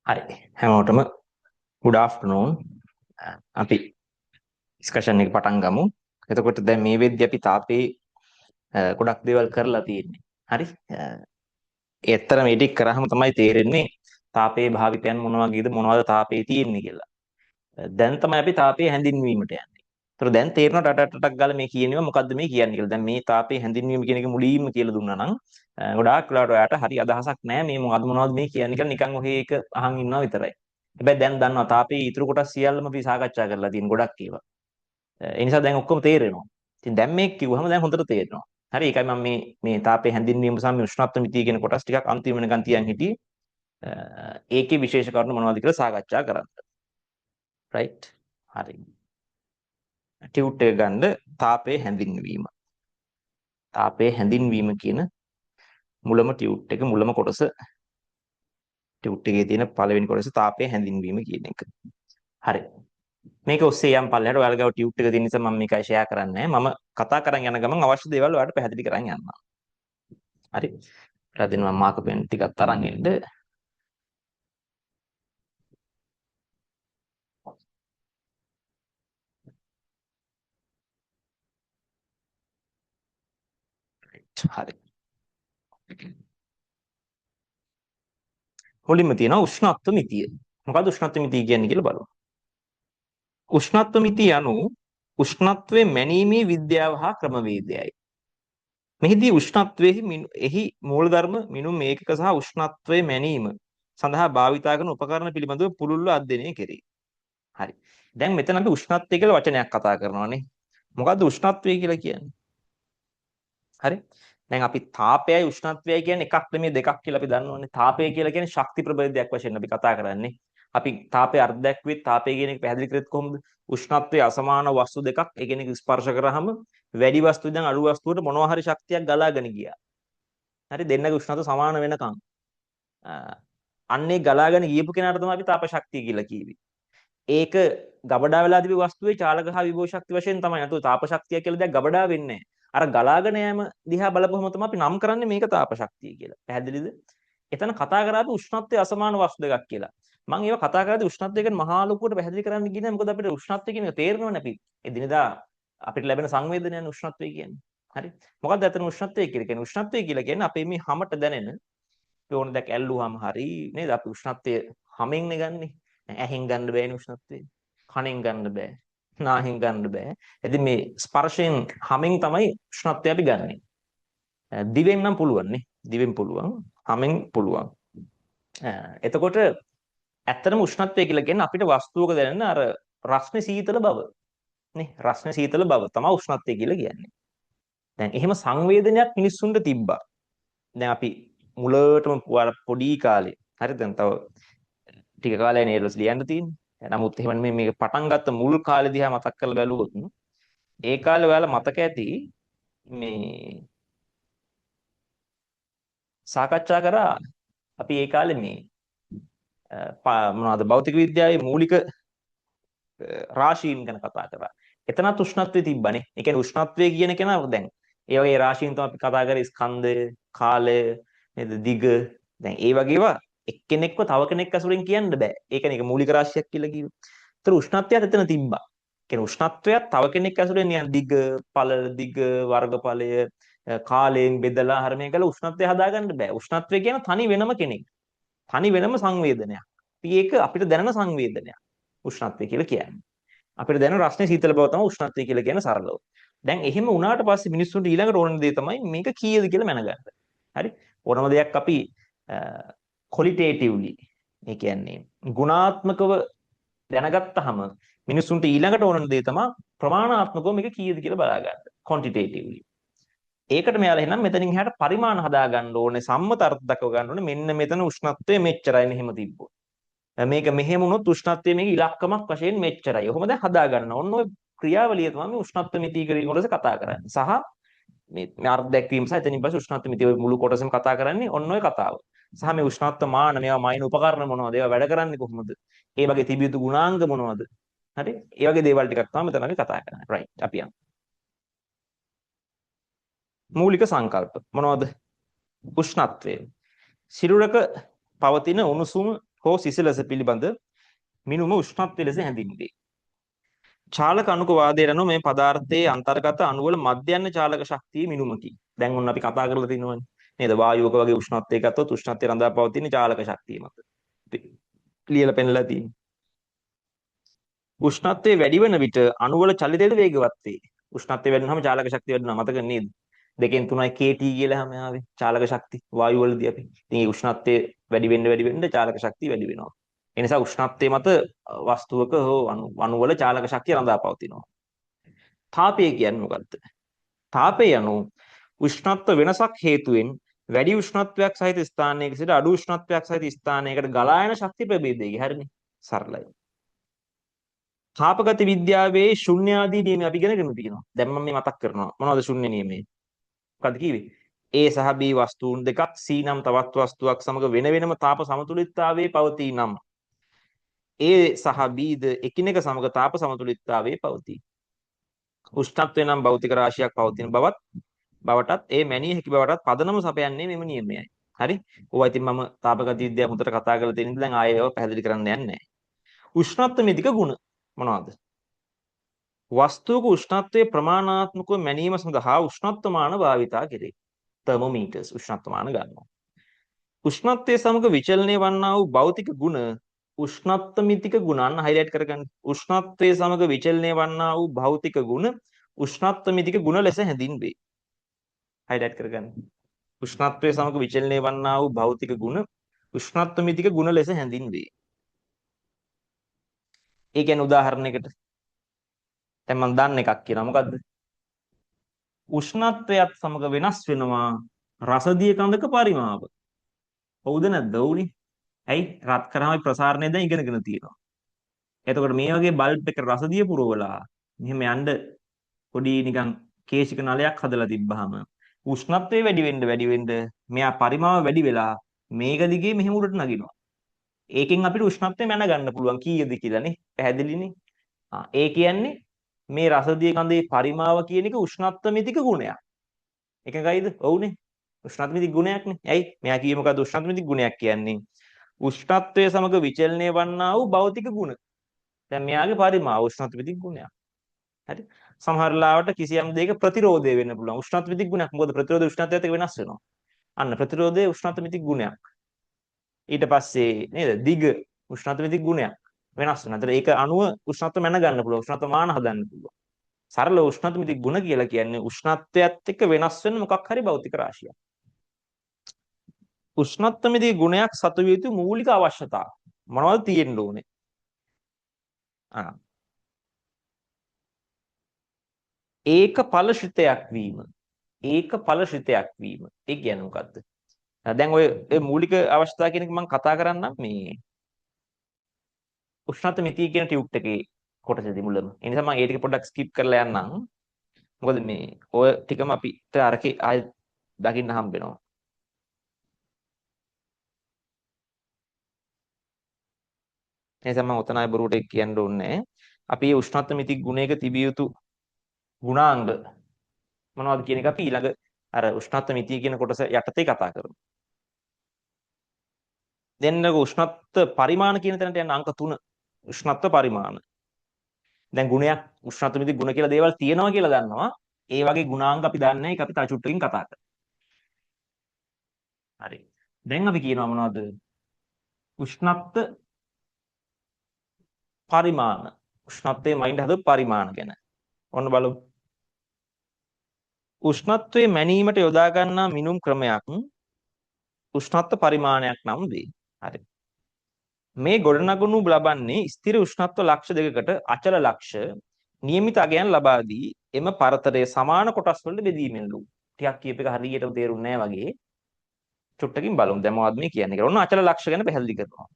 හරි හැමෝටම good afternoon. අපි discussion එක පටන් ගමු. එතකොට දැන් මේ වෙද්දී අපි තාපේ ගොඩක් දේවල් කරලා තියෙන්නේ. හරි. ඒ ඇත්තට මේ ටික කරාම තමයි තේරෙන්නේ තාපේ භාවිතයන් මොන වගේද මොනවද තාපේ තියෙන්නේ කියලා. දැන් තමයි අපි තාපේ හැඳින්වීමට යන්නේ. ඒතර දැන් තේරෙනවා ටටක් ගාලා මේ කියනවා මොකද්ද මේ කියන්නේ කියලා. දැන් මේ තාපේ හැඳින්වීම කියන එක මුලින්ම කියලා දුන්නා නම් ගොඩාක් වෙලාවට ඔයාට හරි අදහසක් නැහැ මේ මොනවද මේ කියන්නේ කියලා නිකන් ඔහේ ඒක අහන් ඉන්නවා විතරයි. හැබැයි දැන් දන්නවා තාපේ ඊටු කොටස් සියල්ලම අපි සාකච්ඡා කරලා තියෙන ගොඩක් ඒවා. ඒ නිසා දැන් ඔක්කොම තේරෙනවා. ඉතින් දැන් මේක කිව්වහම දැන් හොඳට තේරෙනවා. හරි ඒකයි මම මේ තාපේ හැඳින්වීම සහ මේ උෂ්ණත්ව මිතිය කියන කොටස් ටිකක් අන්තිම වෙනකන් තියන් හිටියේ. ඒකේ විශේෂ කරුණු මොනවද කියලා සාකච්ඡා කරන්න. රයිට්. හරි. ටියුට් එක ගන්න තාපේ හැඳින්වීම. තාපේ හැඳින්වීම කියන මුලම ටියුට් එක මුලම කොටස ටියුට් එකේ තියෙන පළවෙනි කොටස තාපේ හැඳින්වීම කියන එක. හරි. මේක ඔස්සේ යම් පල්ලෙහාට ඔයාලා ගාව ටියුට් එක තියෙන නිසා මම මේකයි ෂෙයා කරන්නේ. මම කතා කරන් යන ගමන් අවශ්‍ය දේවල් ඔයාලට පැහැදිලි කරන් යන්නම්. හරි. ඊට දෙනවා මාක පෙන් ටිකක් අරන් එන්න. හරි. මුලින්ම තියෙනවා උෂ්ණත්ව මිතිය. මොකද්ද උෂ්ණත්ව මිතිය කියන්නේ කියලා බලමු. උෂ්ණත්ව මිතිය anu උෂ්ණත්වයේ මැනීමේ විද්‍යාව හා ක්‍රමවේදයයි. මෙහිදී උෂ්ණත්වයේ එහි මූලධර්ම මිනුම් ඒකක සහ උෂ්ණත්වයේ මැනීම සඳහා භාවිතා කරන උපකරණ පිළිබඳව පුළුල්ව අධ්‍යයනය කෙරේ. හරි. දැන් මෙතන අපි උෂ්ණත්වය කියලා වචනයක් කතා කරනවානේ. මොකද්ද උෂ්ණත්වය කියලා කියන්නේ? හරි. දැන් අපි තාපයයි උෂ්ණත්වයයි කියන්නේ එකක් නෙමෙයි දෙකක් කියලා අපි දන්නවනේ. තාපය කියලා කියන්නේ ශක්ති ප්‍රභේදයක් වශයෙන් අපි කතා කරන්නේ. අපි තාපයේ අර්ධයක් වෙත් තාපය කියන එක පැහැදිලි කරෙත් කොහොමද? උෂ්ණත්වයේ අසමාන වස්තු දෙකක් ඒ කියන්නේ ස්පර්ශ කරාම වැඩි වස්තු ඉඳන් අඩු වස්තුවට මොනවා හරි ශක්තියක් ගලාගෙන ගියා. හරි දෙන්නගේ උෂ්ණත්ව සමාන වෙනකන්. අන්නේ ගලාගෙන ගියපු කෙනාට තමයි අපි තාප ශක්තිය කියලා කිව්වේ. ඒක ගබඩා වෙලා තිබි වස්තුවේ චාලක හා විභව ශක්ති වශයෙන් තමයි. නැතු තාප ශක්තිය කියලා දෙයක් ගබඩා වෙන්නේ නැහැ. අර ගලාගෙන යෑම දිහා බලපුවම තමයි අපි නම් කරන්නේ මේක තාප ශක්තිය කියලා. පැහැදිලිද? එතන කතා කරාපු උෂ්ණත්වයේ අසමාන වස්තු දෙකක් කියලා. මම ඒව කතා කරද්දී උෂ්ණත්වය ගැන මහා ලොකුවට පැහැදිලි කරන්න ගියේ නැහැ. මොකද අපිට උෂ්ණත්වය කියන එක තේරෙනවනේ අපි. එදිනෙදා අපිට ලැබෙන සංවේදනයන් උෂ්ණත්වය කියන්නේ. හරි. මොකක්ද අතන උෂ්ණත්වය කියලා කියන්නේ? උෂ්ණත්වය කියලා කියන්නේ අපේ මේ හැමට දැනෙන ඕන දෙයක් ඇල්ලුවාම හරි නේද? අපි උෂ්ණත්වය හැමෙන්නේ ගන්නෙ. ඇහෙන් ගන්න බෑනේ උෂ්ණත්වය. කනෙන් ගන්න බෑ. නාහෙන් ගන්න බෑ. ඉතින් මේ ස්පර්ශයෙන් හැමෙන් තමයි උෂ්ණත්වය අපි ගන්නෙ. දිවෙන් නම් පුළුවන් නේ. දිවෙන් පුළුවන්. හැමෙන් පුළුවන්. එතකොට ඇත්තටම උෂ්ණත්වය කියලා කියන්නේ අපිට වස්තුවක දැනෙන අර රස්නේ සීතල බව. නේ? රස්නේ සීතල බව තමයි උෂ්ණත්වය කියලා කියන්නේ. දැන් එහෙම සංවේදනයක් මිනිස්සුන්ට තිබ්බා. දැන් අපි මුලටම පොඩි කාලේ හරි දැන් තව ටික කාලයක් නේද ලියන්න තියෙන්නේ. නමුත් එහෙම මේක පටන් ගත්ත මුල් කාලේ දිහා මතක් කරලා බැලුවොත් ඒ කාලේ ඔයාලා මතක ඇති මේ සාකච්ඡා කරා අපි ඒ කාලේ මේ මොනවද භෞතික විද්‍යාවේ මූලික රාශීන් ගැන කතා කරා. එතනත් උෂ්ණත්වය තිබ්බනේ. ඒ කියන්නේ උෂ්ණත්වය කියන කෙනා දැන් ඒ වගේ රාශීන් තමයි අපි කතා කරේ ස්කන්ධය, කාලය, නේද දිග. දැන් ඒ වගේ ඒවා එක්කෙනෙක්ව තව කෙනෙක් ඇසුරෙන් කියන්න බෑ. ඒකනේ ඒක මූලික රාශියක් කියලා කිව්වේ. ඒතර උෂ්ණත්වයත් එතන තිබ්බා. කියන්නේ උෂ්ණත්වයත් තව කෙනෙක් ඇසුරෙන් නිකන් දිග, පළල දිග, වර්ගඵලය, කාලයෙන් බෙදලා හරමේ කළා උෂ්ණත්වය හදාගන්න බෑ. උෂ්ණත්වය කියන තනි වෙනම කෙනෙක්. තනි වෙනම සංවේදනයක්. ඒක අපිට දැනෙන සංවේදනයක්. උෂ්ණත්වය කියලා කියන්නේ. අපිට දැනෙන රස්නේ සීතල බව තමයි උෂ්ණත්වය කියලා කියන සරලව. දැන් එහෙම වුණාට පස්සේ මිනිස්සුන්ට ඊළඟට ඕන දේ තමයි මේක කීයද කියලා මැනගන්න. හරි? ඕනම දෙයක් අපි qualitatively ඒ කියන්නේ ගුණාත්මකව දැනගත්තාම මිනිස්සුන්ට ඊළඟට ඕන දේ තමයි ප්‍රමාණාත්මකව මේක කීයද කියලා බලා ගන්න. quantitatively. ඒකට මෙයාලා එහෙනම් මෙතනින් එහාට පරිමාණ හදා ගන්න ඕනේ සම්මත අර්ථ දක්ව ගන්න ඕනේ මෙන්න මෙතන උෂ්ණත්වය මෙච්චරයි මෙහෙම තිබ්බොත්. මේක මෙහෙම වුණොත් උෂ්ණත්වය මේක ඉලක්කමක් වශයෙන් මෙච්චරයි. ඔහොම දැන් හදා ගන්න. ඔන්න ඔය ක්‍රියාවලිය තමයි මේ උෂ්ණත්ව මිතිය කියන කොටස කතා කරන්නේ. සහ මේ අර්ථ දැක්වීම සහ එතනින් පස්සේ උෂ්ණත්ව මිතිය මුළු කොටසම කතා කරන්නේ ඔන්න ඔය කතාව. සහ මේ උෂ්ණත්ව මාන මේවා මයින් උපකරණ මොනවද? ඒවා වැඩ කරන්නේ කොහොමද? ඒ වගේ තිබිය යුතු ගුණාංග මොනවද? හරි? ඒ වගේ දේවල් ටිකක් තමයි මෙතන අපි කතා කරන්නේ. රයිට්. අපි යමු. මූලික සංකල්ප මොනවද? උෂ්ණත්වය. සිරුරක පවතින උණුසුම හෝ සිසිලස පිළිබඳ මිනුම උෂ්ණත්වය ලෙස හැඳින්වේ. චාලක අණුක වාදයට අනුව මේ පදාර්ථයේ අන්තර්ගත අණුවල මධ්‍යන්න චාලක ශක්තිය මිනුමකි. දැන් ඔන්න අපි කතා කරලා තිනවනේ. නේද? වායුවක වගේ උෂ්ණත්වය ගත්තොත් උෂ්ණත්වය රඳා පවතින චාලක ශක්තිය මත. ලියලා පෙන්නලා තියෙන්නේ. උෂ්ණත්වය වැඩි වෙන විට අණුවල චලිතයද වේගවත් වේ. උෂ්ණත්වය වැඩි වුනහම චාලක ශක්තිය වැඩි වෙනවා. මතක නේද? 2න් 3යි KT කියලා හැම ආවේ චාලක ශක්තිය වායු වලදී අපි. ඉතින් මේ උෂ්ණත්වය වැඩි වෙන්න චාලක ශක්තිය වැඩි වෙනවා. ඒ නිසා උෂ්ණත්වයේ මත වස්තුවක හෝ අණුවල චාලක ශක්තිය රඳා පවතිනවා. තාපය කියන්නේ මොකද්ද? තාපය යනු උෂ්ණත්ව වෙනසක් හේතුවෙන් වැඩි උෂ්ණත්වයක් සහිත ස්ථානයක සිට අඩු උෂ්ණත්වයක් සහිත ස්ථානයකට ගලා යන ශක්ති ප්‍රභේදයයි. හරිනේ. සරලයි. තාපගති විද්‍යාවේ ශුන්‍ය ආදී නියම අපි ඉගෙනගෙන තියෙනවා. දැන් මම මේ මතක් කරනවා. මොනවද ශුන්‍ය නියමේ? මොකද්ද කිව්වේ? A සහ B වස්තුන් දෙකක් C නම් තවත් වස්තුවක් සමග වෙන වෙනම තාප සමතුලිතතාවයේ පවතී නම් A සහ B ද එකිනෙක සමග තාප සමතුලිතතාවයේ පවතී. උෂ්ණත්වය නම් භෞතික රාශියක් පවතින බවටත් ඒ මැනිය හැකි බවටත් පදනම සපයන්නේ මෙම නියමයයි. හරි? ඕවා ඉතින් මම තාපගති විද්‍යාව මුතර කතා කරලා තියෙන ඉතින් දැන් ආයෙ ඒවා පැහැදිලි කරන්න යන්නේ නැහැ. උෂ්ණත්ව මිතික ගුණ මොනවද? වස්තුවක උෂ්ණත්වයේ ප්‍රමාණාත්මකව මැනීම සඳහා උෂ්ණත්වමාන භාවිතා කෙරේ. තර්මෝමීටර්ස් උෂ්ණත්වමාන ගන්නවා. උෂ්ණත්වයේ සමග විචලනය වන්නා වූ භෞතික ගුණ උෂ්ණත්වමිතික ගුණන් හයිලයිට් කරගන්න. උෂ්ණත්වයේ සමග විචලනය වන්නා වූ භෞතික ගුණ උෂ්ණත්වමිතික ගුණ ලෙස හැඳින්වේ. හයිලයිට් කරගන්න. උෂ්ණත්වයේ සමග විචලනය වන්නා වූ භෞතික ගුණ උෂ්ණත්වමිතික ගුණ ලෙස හැඳින්වේ. ඒ කියන්නේ උදාහරණයකට දැන් මම දන්න එකක් කියනවා. මොකද්ද? උෂ්ණත්වයත් සමග වෙනස් වෙනවා රසදිය කඳක පරිමාව. හවුද නැද්ද? ඔව්නේ. ඇයි? රත් කරාම ප්‍රසාරණය දැන් ඉගෙනගෙන තියෙනවා. එතකොට මේ වගේ බල්බ් එක රසදිය පුරවලා මෙහෙම යන්න පොඩි නිකන් කේශික නලයක් හදලා තිබ්බහම උෂ්ණත්වය වැඩි වෙන්න මෙයා පරිමාව වැඩි වෙලා මේක දිගේ මෙහෙම උඩට නගිනවා. ඒකෙන් අපිට උෂ්ණත්වය මැන ගන්න පුළුවන් කීයද කියලානේ. පැහැදිලිනේ. ඒ කියන්නේ මේ රසදිය කඳේ පරිමාව කියන එක උෂ්ණත්වමිතික ගුණයක්. එකගයිද? ඔව්නේ. උෂ්ණත්වමිතික ගුණයක්නේ. ඇයි? මෙයා කියේ මොකද්ද උෂ්ණත්වමිතික ගුණයක් කියන්නේ? උෂ්ණත්වයේ සමග විචලනය වන්නා වූ භෞතික ගුණ. දැන් මෙයාගේ පරිමාව උෂ්ණත්වමිතික ගුණයක්. හරි? සමහර ලාවට කිසියම් දෙයක ප්‍රතිරෝධය වෙන්න පුළුවන්. උෂ්ණත්වමිතික ගුණයක්. මොකද ප්‍රතිරෝධය උෂ්ණත්වයත් එක්ක වෙනස් වෙනවා. අන්න ප්‍රතිරෝධය උෂ්ණත්වමිතික ගුණයක්. ඊට පස්සේ නේද? දිග උෂ්ණත්වමිතික ගුණයක්. වෙනස් වෙනවා. ඒතර ඒක අණුව උෂ්ණත්ව මැන ගන්න පුළුවන්. උෂ්ණත්ව මාන හදන්න පුළුවන්. සරල උෂ්ණත්වමිතික ගුණ කියලා කියන්නේ උෂ්ණත්වයත් එක්ක වෙනස් වෙන මොකක් හරි භෞතික රාශියක්. උෂ්ණත්වමිතික ගුණයක් සතු විය යුතු මූලික අවශ්‍යතා මොනවද තියෙන්න ඕනේ? ඒක ඵලශ්‍රිතයක් වීම. ඒක ඵලශ්‍රිතයක් වීම. ඒ කියන්නේ මොකද්ද? දැන් ඔය මූලික අවශ්‍යතා කියන එක මම කතා කරන්නම් මේ උෂ්ණත්වමිතිය කියන ටියුට් එකේ කොටසදී මුලම. ඒ නිසා මම ඒ ටික පොඩ්ඩක් ස්කිප් කරලා යන්නම්. මොකද මේ ඔය ටිකම අපිට අරකේ ආයෙ දකින්න හම්බ වෙනවා. ඒ නිසා මම උතනයි බොරුවට කියන්න ඕනේ. අපි මේ උෂ්ණත්වමිතික ගුණයක තිබිය යුතු ගුණාංග මොනවද කියන එක අපි ඊළඟ අර උෂ්ණත්වමිතිය කියන කොටස යටතේ කතා කරමු. දැන් උෂ්ණත්ව පරිමාණ කියන තැනට යන අංක 3 උෂ්ණත්ව පරිමාණ. දැන් ගුණයක් උෂ්ණත්වමිතික ගුණ කියලා දේවල් තියෙනවා කියලා දන්නවා. ඒ වගේ ගුණාංග අපි දන්නේ නැහැ. ඒක අපි තව චුට්ටකින් කතා කරමු. හරි. දැන් අපි කියනවා මොනවද? උෂ්ණත්ව පරිමාණ. උෂ්ණත්වයේ මයින්ඩ් හදපු පරිමාණ ගැන. ඔන්න බලමු. උෂ්ණත්වයේ මැනීමට යොදා ගන්නා මිනුම් ක්‍රමයක් උෂ්ණත්ව පරිමාණයක් නම් වේ. හරි. මේ ගොඩනගනු ලබන්නේ ස්ථිර උෂ්ණත්ව ලක්ෂ දෙකකට අචල ලක්ෂ નિયમિત අගයන් ලබා දී එම පරතරය සමාන කොටස් වලට බෙදීමෙන්ලු. ටිකක් කියප එක හරියටම තේරුන්නේ නැහැ වගේ. චුට්ටකින් බලමු දැන් මොකද්ද මේ කියන්නේ කියලා. ඔන්න අචල ලක්ෂ ගැන පැහැදිලි කරනවා.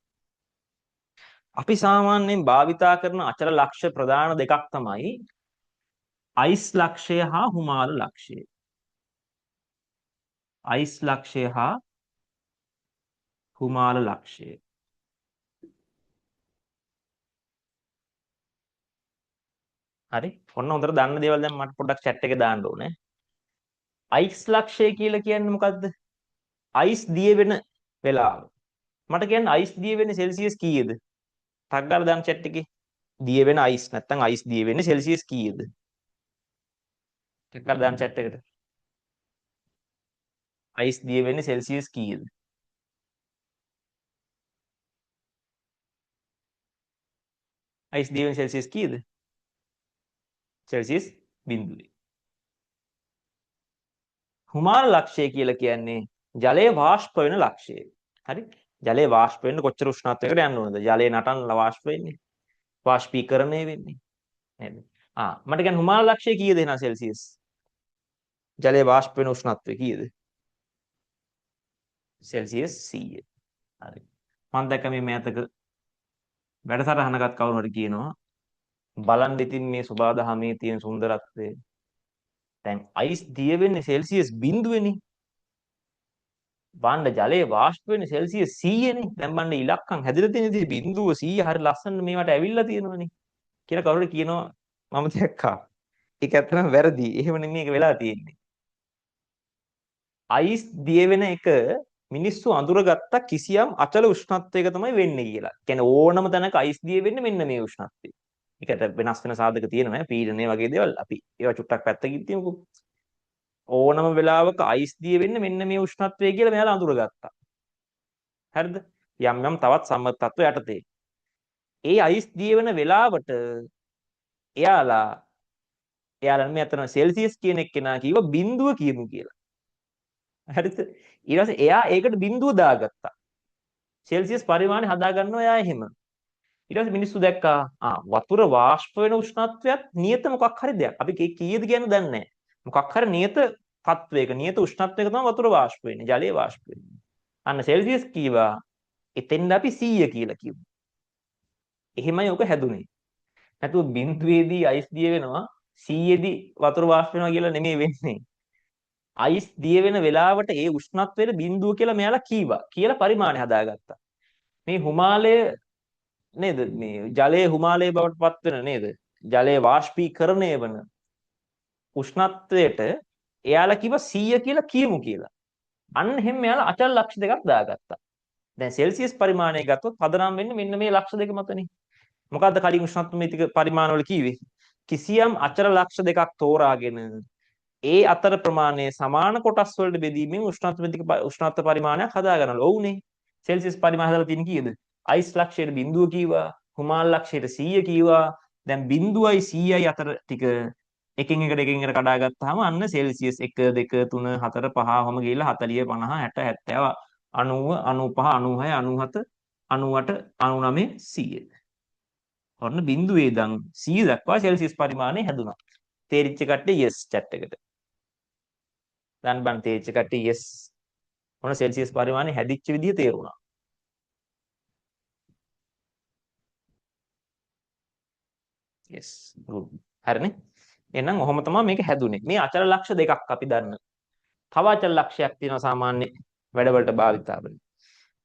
අපි සාමාන්‍යයෙන් භාවිතා කරන අචල ලක්ෂ ප්‍රධාන දෙකක් තමයි අයිස් ලක්ෂය හා හුමාල ලක්ෂය. අයිස් ලක්ෂය හා හුමාල ලක්ෂය. හරි. ඔන්න හොඳට දන්න දේවල් දැන් මට පොඩ්ඩක් chat එකේ දාන්න ඕනේ. අයිස් ලක්ෂය කියලා කියන්නේ මොකද්ද? අයිස් දිය වෙන වෙලාව. මට කියන්න අයිස් දිය වෙන්නේ සෙල්සියස් කීයද? ටක් ගාලා දාන්න chat එකේ. දිය වෙන අයිස් නැත්තම් අයිස් දිය වෙන්නේ සෙල්සියස් කීයද? ටක් ගාලා දාන්න chat එකට. අයිස් දිය වෙන්නේ සෙල්සියස් කීයද? අයිස් දිය වෙන්නේ සෙල්සියස් කීයද? සෙල්සියස් බිඳුවේ. හුමාල ලක්ෂය කියලා කියන්නේ ජලයේ වාෂ්ප වෙන ලක්ෂය. හරි? ජලයේ වාෂ්ප වෙන්න කොච්චර උෂ්ණත්වයකට යන්න ඕනද? ජලය නටන්න වාෂ්ප වෙන්නේ. වාෂ්පීකරණය වෙන්නේ. නේද? මට කියන්න හුමාල ලක්ෂය කීයද එහෙනම් සෙල්සියස්? ජලයේ වාෂ්ප වෙන උෂ්ණත්වය කීයද? සෙල්සියස් 100. හරි. මම දැක්ක මේ මෑතක වැඩසටහනකට කවුරු හරි කියනවා බලන් ඉතින් මේ සුබාදහමේ තියෙන සුන්දරත්වය. දැන් අයිස් දිය වෙන්නේ සෙල්සියස් බිඳුවේනේ. බාණ්ඩ ජලයේ වාෂ්ප වෙන්නේ සෙල්සියස් 100නේ. දැන් බාණ්ඩ ඉලක්කම් හැදිලා තියෙන ඉතින් බිඳුව 100 හරි ලස්සන මේවට ඇවිල්ලා තියෙනවනේ කියලා කවුරු කියනවා මම දැක්කා. ඒක ඇත්තටම වැරදි. එහෙම නෙමෙයි ඒක වෙලා තියෙන්නේ. අයිස් දිය වෙන එක මිනිස්සු අඳුරගත්ත කිසියම් අචල උෂ්ණත්වයක තමයි වෙන්නේ කියලා. කියන්නේ ඕනම තැනක අයිස් දිය වෙන්නේ මෙන්න මේ උෂ්ණත්වය. ඒකට වෙනස් වෙන සාධක තියෙනවා නේ පීඩනය වගේ දේවල්. අපි ඒවා චුට්ටක් පැත්තකින් තියමුකෝ. ඕනම වෙලාවක අයිස් දිය වෙන්නේ මෙන්න මේ උෂ්ණත්වය කියලා මෙයාලා අඳුරගත්තා. හරිද? යම් යම් තවත් සම්මත තත්ත්ව යටතේ. ඒ අයිස් දිය වෙන වෙලාවට එයාලා මේ අතන සෙල්සියස් කියන එක්කෙනා කිව්වා බිඳුව කියමු කියලා. හරිද? ඊට පස්සේ එයා ඒකට බිඳුව දාගත්තා. සෙල්සියස් පරිමාණය හදා ගන්නවා එයා එහෙම. ඊට පස්සේ මිනිස්සු දැක්කා වතුර වාෂ්ප වෙන උෂ්ණත්වයත් නියත මොකක් හරි දෙයක්. අපි කීයද කියන්නේ දන්නේ නැහැ. මොකක් හරි නියත තත්වයක නියත උෂ්ණත්වයක තමයි වතුර වාෂ්ප වෙන්නේ. ජලය වාෂ්ප වෙන්නේ. අන්න සෙල්සියස් කීවා එතෙන්ද අපි 100 කියලා කිව්වා. එහෙමයි ඔක හැදුනේ. නැතුව බිඳුවේදී අයිස් දිය වෙනවා 100ේදී වතුර වාෂ්ප වෙනවා කියලා නෙමෙයි වෙන්නේ. අයිස් දිය වෙන වෙලාවට ඒ උෂ්ණත්වයට බිඳුව කියලා මෙයාලා කීවා. කියලා පරිමාණය හදාගත්තා. මේ හිමාලය නේද මේ ජලයේ හිමාලයේ බවට පත් වෙන නේද ජලයේ වාෂ්පීකරණය වන උෂ්ණත්වයට එයාලා කිව්වා 100 කියලා කියමු කියලා. අන්න එහෙම එයාලා අචල ලක්ෂ දෙකක් දාගත්තා. දැන් සෙල්සියස් පරිමාණය ගත්තොත් පදනම් වෙන්නේ මෙන්න මේ ලක්ෂ දෙක මතනේ. මොකද්ද කලින් උෂ්ණත්වමිතික පරිමාණවල කිව්වේ? කිසියම් අචල ලක්ෂ දෙකක් තෝරාගෙන ඒ අතර ප්‍රමාණය සමාන කොටස් වලට බෙදීමෙන් උෂ්ණත්ව පරිමාණයක් හදා ගන්නවා. ඔව්නේ. සෙල්සියස් පරිමාණය හදලා තියෙන කීයද? අයිස් ලක්ෂයට බිඳුව කීවා, හුමාල් ලක්ෂයට 100 කීවා. දැන් බිඳුවයි 100යි අතර ටික එකින් එකට කඩා ගත්තාම අන්න සෙල්සියස් 1 2 3 4 5 වම ගිහිල්ලා 40 50 60 70 90 95 96 97 98 99 100. ඔන්න බිඳුවේ ඉඳන් 100 දක්වා සෙල්සියස් පරිමාණය හැදුනා. තේරිච්ච කට්ටිය yes chat එකට. දැන් බන් තේරිච්ච කට්ටිය yes. ඔන්න සෙල්සියස් පරිමාණය හැදිච්ච විදිය තේරුණා. yes good. හරිනේ. එහෙනම් ඔහොම තමයි මේක හැදුනේ. මේ අචල ලක්ෂ දෙකක් අපි දන්න. තව අචල ලක්ෂයක් තියෙනවා සාමාන්‍ය වැඩවලට භාවිතා වෙන.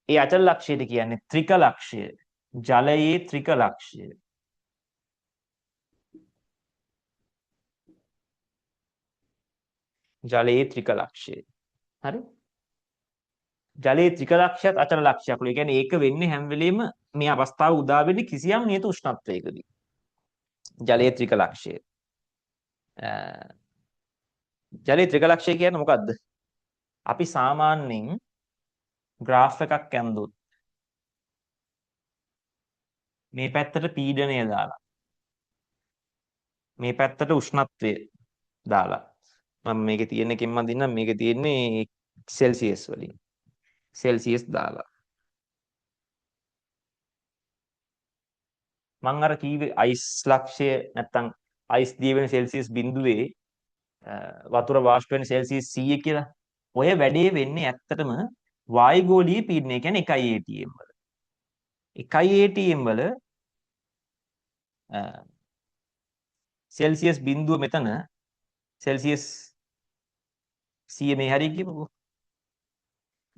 ඒ අචල ලක්ෂයට කියන්නේ ත්‍රික ලක්ෂය. ජලයේ ත්‍රික ලක්ෂය. ජලයේ ත්‍රික ලක්ෂය. හරි? ජලයේ ත්‍රික ලක්ෂයත් අචල ලක්ෂයක්. ඒ කියන්නේ ඒක වෙන්නේ හැම වෙලෙම මේ අවස්ථාව උදා වෙන්නේ කිසියම් නියත උෂ්ණත්වයකදී. ජලයේ ත්‍රික ලක්ෂය. ජලයේ ත්‍රික ලක්ෂය කියන්නේ මොකද්ද? අපි සාමාන්‍යයෙන් graph එකක් ඇඳුත් මේ පැත්තට පීඩනය දාලා මේ පැත්තට උෂ්ණත්වය දාලා මම මේකේ තියෙන එකෙන් මම දින්නම් මේකේ තියෙන්නේ සෙල්සියස් වලින් සෙල්සියස් දාලා මම අර කීවේ අයිස් ලක්ෂය නැත්තම් අයිස් දිය වෙන සෙල්සියස් බිඳුවේ වතුර වාෂ්ප වෙන සෙල්සියස් 100 කියලා. ඔය වැඩේ වෙන්නේ ඇත්තටම වායුගෝලීය පීඩනය කියන්නේ 1 atm වල. 1 atm වල සෙල්සියස් බිඳුව මෙතන සෙල්සියස් 100 මේ හරිය කියමුකෝ.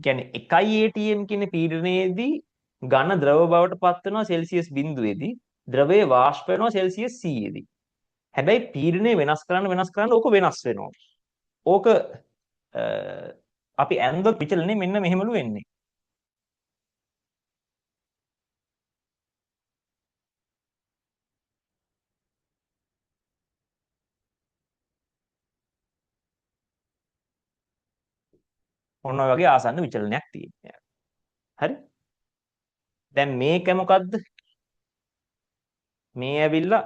කියන්නේ 1 atm කියන පීඩනයේදී ඝන ද්‍රව බවට පත් වෙනවා සෙල්සියස් බිඳුවේදී ද්‍රවයේ වාෂ්ප වෙනවා සෙල්සියස් 100 දී. හැබැයි පීඩනය වෙනස් කරන්න ඕක වෙනස් වෙනවා. ඕක අපි ඇන්දොත් විචලනේ මෙන්න මෙහෙමලු වෙන්නේ. ඔන්න ඔය වගේ ආසන්න විචලනයක් තියෙනවා. හරි. දැන් මේක මොකද්ද? මේ ඇවිල්ලා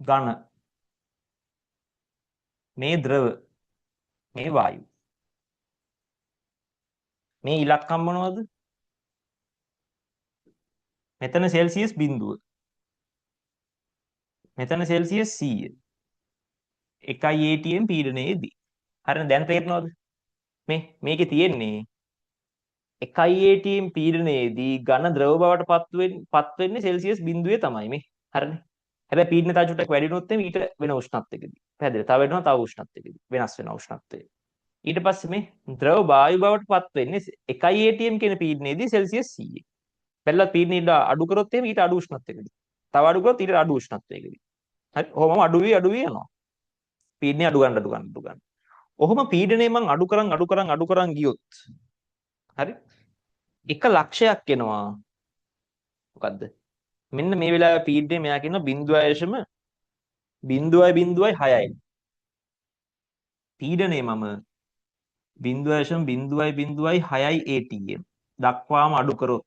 ඝන, මේ ද්‍රව, මේ වායු. මේ ඉලක්කම් මොනවද? මෙතන සෙල්සියස් බිඳුව. මෙතන සෙල්සියස් 100. 1 atm පීඩනයේදී. හරිනේ දැන් තේරෙනවද? මේකේ තියෙන්නේ 1 atm පීඩනයේදී ඝන ද්‍රව බවට පත් වෙන්නේ සෙල්සියස් බිඳුවේ තමයි මේ. හරිනේ. හැබැයි පීඩනය තව චුට්ටක් වැඩි වුණොත් එimhe ඊට වෙන උෂ්ණත්වයකදී. පැහැදිලි. තව වෙනවා තව උෂ්ණත්වයකදී. වෙනස් වෙනවා උෂ්ණත්වය. ඊට පස්සේ මේ ද්‍රව වායු බවට පත් වෙන්නේ 1 atm කියන පීඩනයේදී සෙල්සියස් 100. බැලුවත් පීඩනය ඊට අඩු කරොත් එimhe ඊට අඩු උෂ්ණත්වයකදී. තව අඩු කරොත් ඊට අඩු උෂ්ණත්වයකදී. හරි. ඔහොමම අඩු වී යනවා. පීඩනය අඩු ගන්න අඩු ගන්න අඩු ගන්න. ඔහොම පීඩනය මං අඩු කරන් ගියොත් හරි එක ලක්ෂයක් එනවා. මොකද්ද? මෙන්න මේ වෙලාවේ පීඩනය මෙයා කියනවා 0.0.6යි. පීඩනය මම 0.0.6යි atm දක්වාම අඩු කරොත්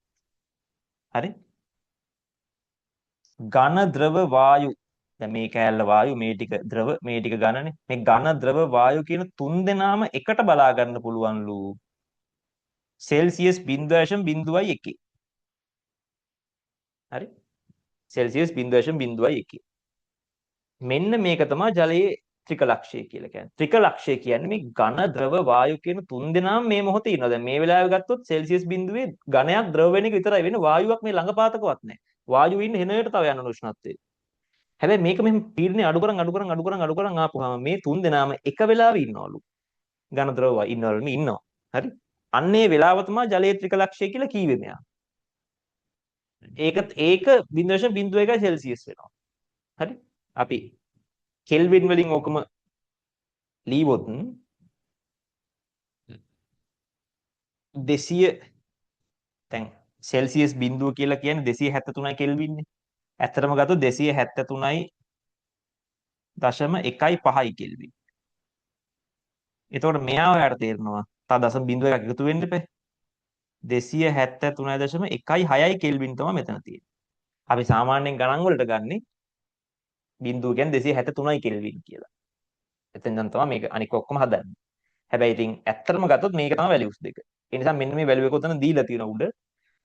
හරි ඝන ද්‍රව වායු දැන් මේ කෑල්ල වායු මේ ටික ද්‍රව මේ ටික ඝනනේ මේ ඝන ද්‍රව වායු කියන තුන් දෙනාම එකට බලා ගන්න පුළුවන්ලු සෙල්සියස් 0.01 හරි සෙල්සියස් 0.01 මෙන්න මේක තමයි ජලයේ ත්‍රිකලක්ෂය කියලා කියන්නේ. ත්‍රිකලක්ෂය කියන්නේ මේ ඝන ද්‍රව වායු කියන තුන් දෙනාම මේ මොහොතේ ඉන්නවා. දැන් මේ වෙලාවේ ගත්තොත් සෙල්සියස් බිඳුවේ ඝනයක් ද්‍රව වෙන එක විතරයි වෙන්නේ. වායුවක් මේ ළඟපාතකවත් නැහැ. වායුව ඉන්නේ හෙනයට තව යන උෂ්ණත්වයේ. හැබැයි මේක මෙහෙම පීඩනය අඩු කරන් ආපුවාම මේ තුන් දෙනාම එක වෙලාවෙ ඉන්නවලු. ඝන ද්‍රව ඉන්නවලු මේ ඉන්නවා. හරි? අන්නේ වෙලාව තමයි ජලයේ ත්‍රිකලක්ෂය කියලා කීවේ මෙයා. ඒක 0.01 සෙල්සියස් වෙනවා. හරි? අපි කෙල්වින් වලින් ඕකම ලීවොත් 200 දැන් සෙල්සියස් බිඳුව කියලා කියන්නේ 273යි කෙල්වින්නේ. ඇත්තටම ගත්තොත් 273.1.5යි කෙල්වින්. එතකොට මෙයා ඔයාලට තේරෙනවා තව 0.01ක් එකතු වෙන්න එපා. 273.1.6යි කෙල්වින් තමයි මෙතන තියෙන්නේ. අපි සාමාන්‍යයෙන් ගණන් වලට ගන්නේ බිඳුව කියන්නේ 273යි කෙල්වින් කියලා. එතෙන් නම් තමයි මේක අනික ඔක්කොම හදන්නේ. හැබැයි ඉතින් ඇත්තටම ගත්තොත් මේක තමයි වැලියුස් දෙක. ඒ නිසා මෙන්න මේ වැලියු එක උතන දීලා තියෙනවා උඩ.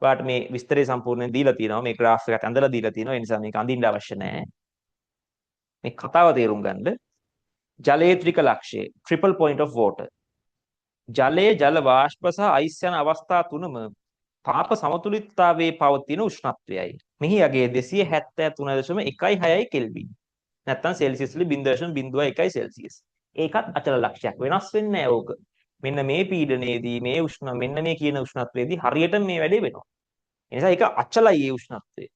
ඔයාලට මේ විස්තරය සම්පූර්ණයෙන් දීලා තියෙනවා. මේ graph එකට ඇඳලා දීලා තියෙනවා. ඒ නිසා මේක අඳින්න අවශ්‍ය නැහැ. මේ කතාව තේරුම් ගන්න. ජලයේ ත්‍රිකලක්ෂය triple point of water. ජලයේ ජල වාෂ්ප සහ අයිස් යන අවස්ථා තුනම තාප සමතුලිතතාවයේ පවතින උෂ්ණත්වයයි. මෙහි යගේ 273.1.6යි කෙල්වින්. නැත්තම් සෙල්සියස් වල 0.01යි සෙල්සියස්. ඒකත් අචල ලක්ෂයක් වෙනස් වෙන්නේ නැහැ ඕක. මෙන්න මේ පීඩනයේදී මේ උෂ්ණ මෙන්න මේ කියන උෂ්ණත්වයේදී හරියට මේ වැඩේ වෙනවා. ඒ නිසා ඒක අචලයි ඒ උෂ්ණත්වය.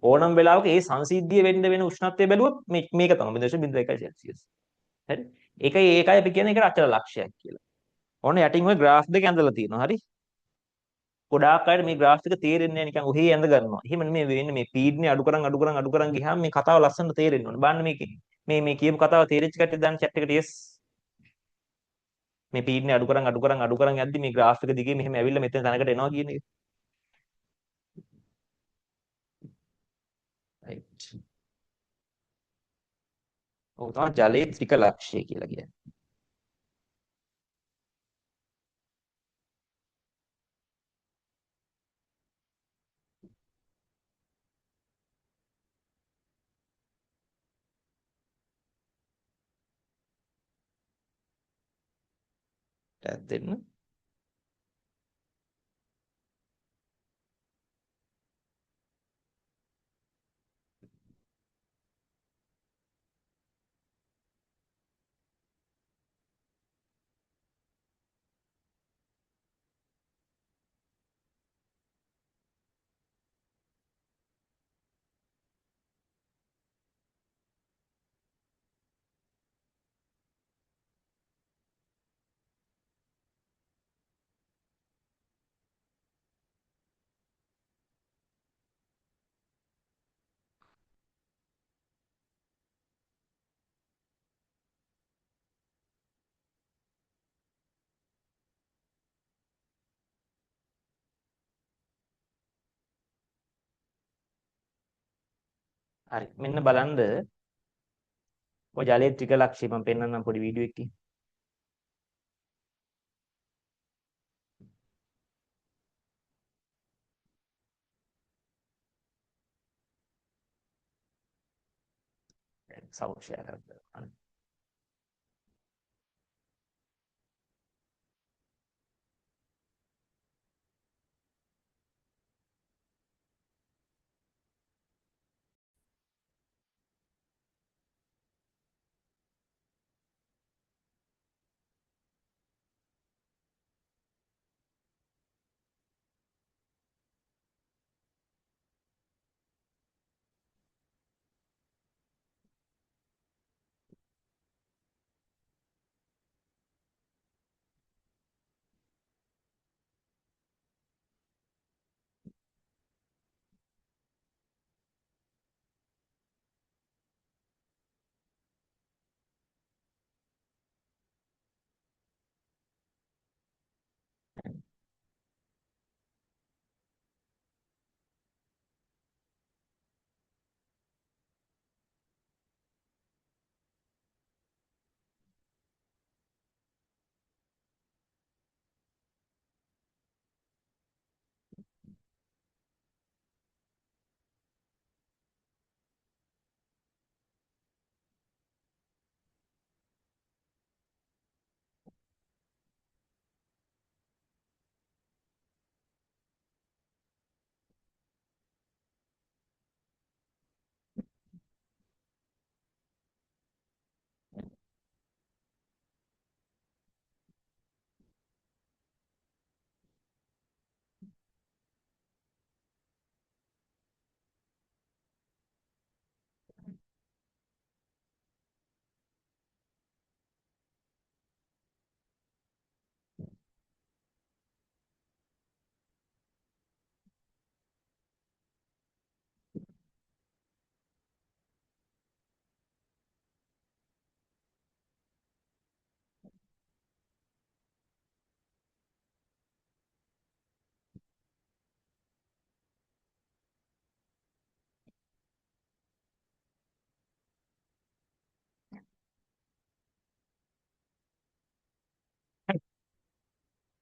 ඕනම වෙලාවක ඒ සංසිද්ධිය වෙන්න වෙන උෂ්ණත්වය බැලුවොත් මේක තමයි 0.01 සෙල්සියස්. හරි? ඒකයි අපි කියන්නේ ඒකට අචල ලක්ෂයක් කියලා. ඕන යටින් ওই graph දෙක ඇඳලා තියෙනවා. හරි? ගොඩාක් අයට මේ graph එක තේරෙන්නේ නැහැ නිකන් ඔහේ ඇඳ ගන්නවා. එහෙම නෙමෙයි වෙන්නේ මේ පීඩනය අඩු කරන් ගියාම මේ කතාව ලස්සනට තේරෙන්න ඕනේ. බලන්න මේකේ. මේ කියපු කතාව තේරිච්ච කට්ටිය දාන්න chat එකට yes. මේ පීඩනය අඩු කරන් යද්දි මේ graph එක දිගේ මෙහෙම ඇවිල්ලා මෙතන තැනකට එනවා කියන එක. right. ඔව් තමයි ජලයේ ත්‍රික ලක්ෂය කියලා කියන්නේ. ටැබ් දෙන්න. හරි. මෙන්න බලන්න ඔය ජලයේ ත්‍රික ලක්ෂ්‍ය මම පෙන්නන්නම් පොඩි වීඩියෝ එකකින්. සවුන්ඩ් ෂෙයා කරන්න.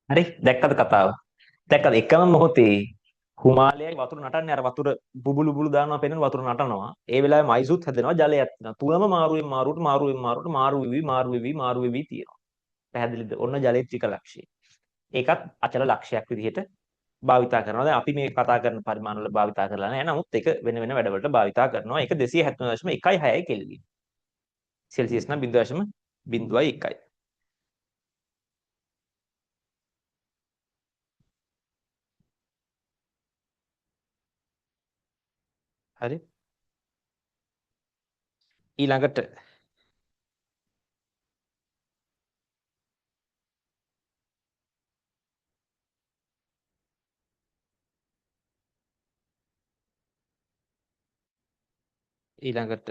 හරි දැක්කද කතාව? දැක්කද එකම මොහොතේ හිමාලයයි වතුර නටන්නේ අර වතුර බුබුලු බුබුලු දානවා පේන වතුර නටනවා. ඒ වෙලාවේ මයිසුත් හැදෙනවා ජලයක් තියෙනවා. තුනම මාරුවෙන් මාරුවට මාරුවෙන් මාරුවට මාරු වෙවි මාරු වෙවි මාරු වෙවි තියෙනවා. පැහැදිලිද? ඔන්න ජලයේ ත්‍රික ලක්ෂ්‍යය. ඒකත් අචල ලක්ෂයක් විදිහට භාවිතා කරනවා. දැන් අපි මේ කතා කරන පරිමාණ වල භාවිතා කරලා නැහැ. නමුත් ඒක වෙන වෙන වැඩවලට භාවිතා කරනවා. ඒක 270.16 කෙල්වින්. සෙල්සියස් නම් 0.01. හරි. ඊළඟට ඊළඟට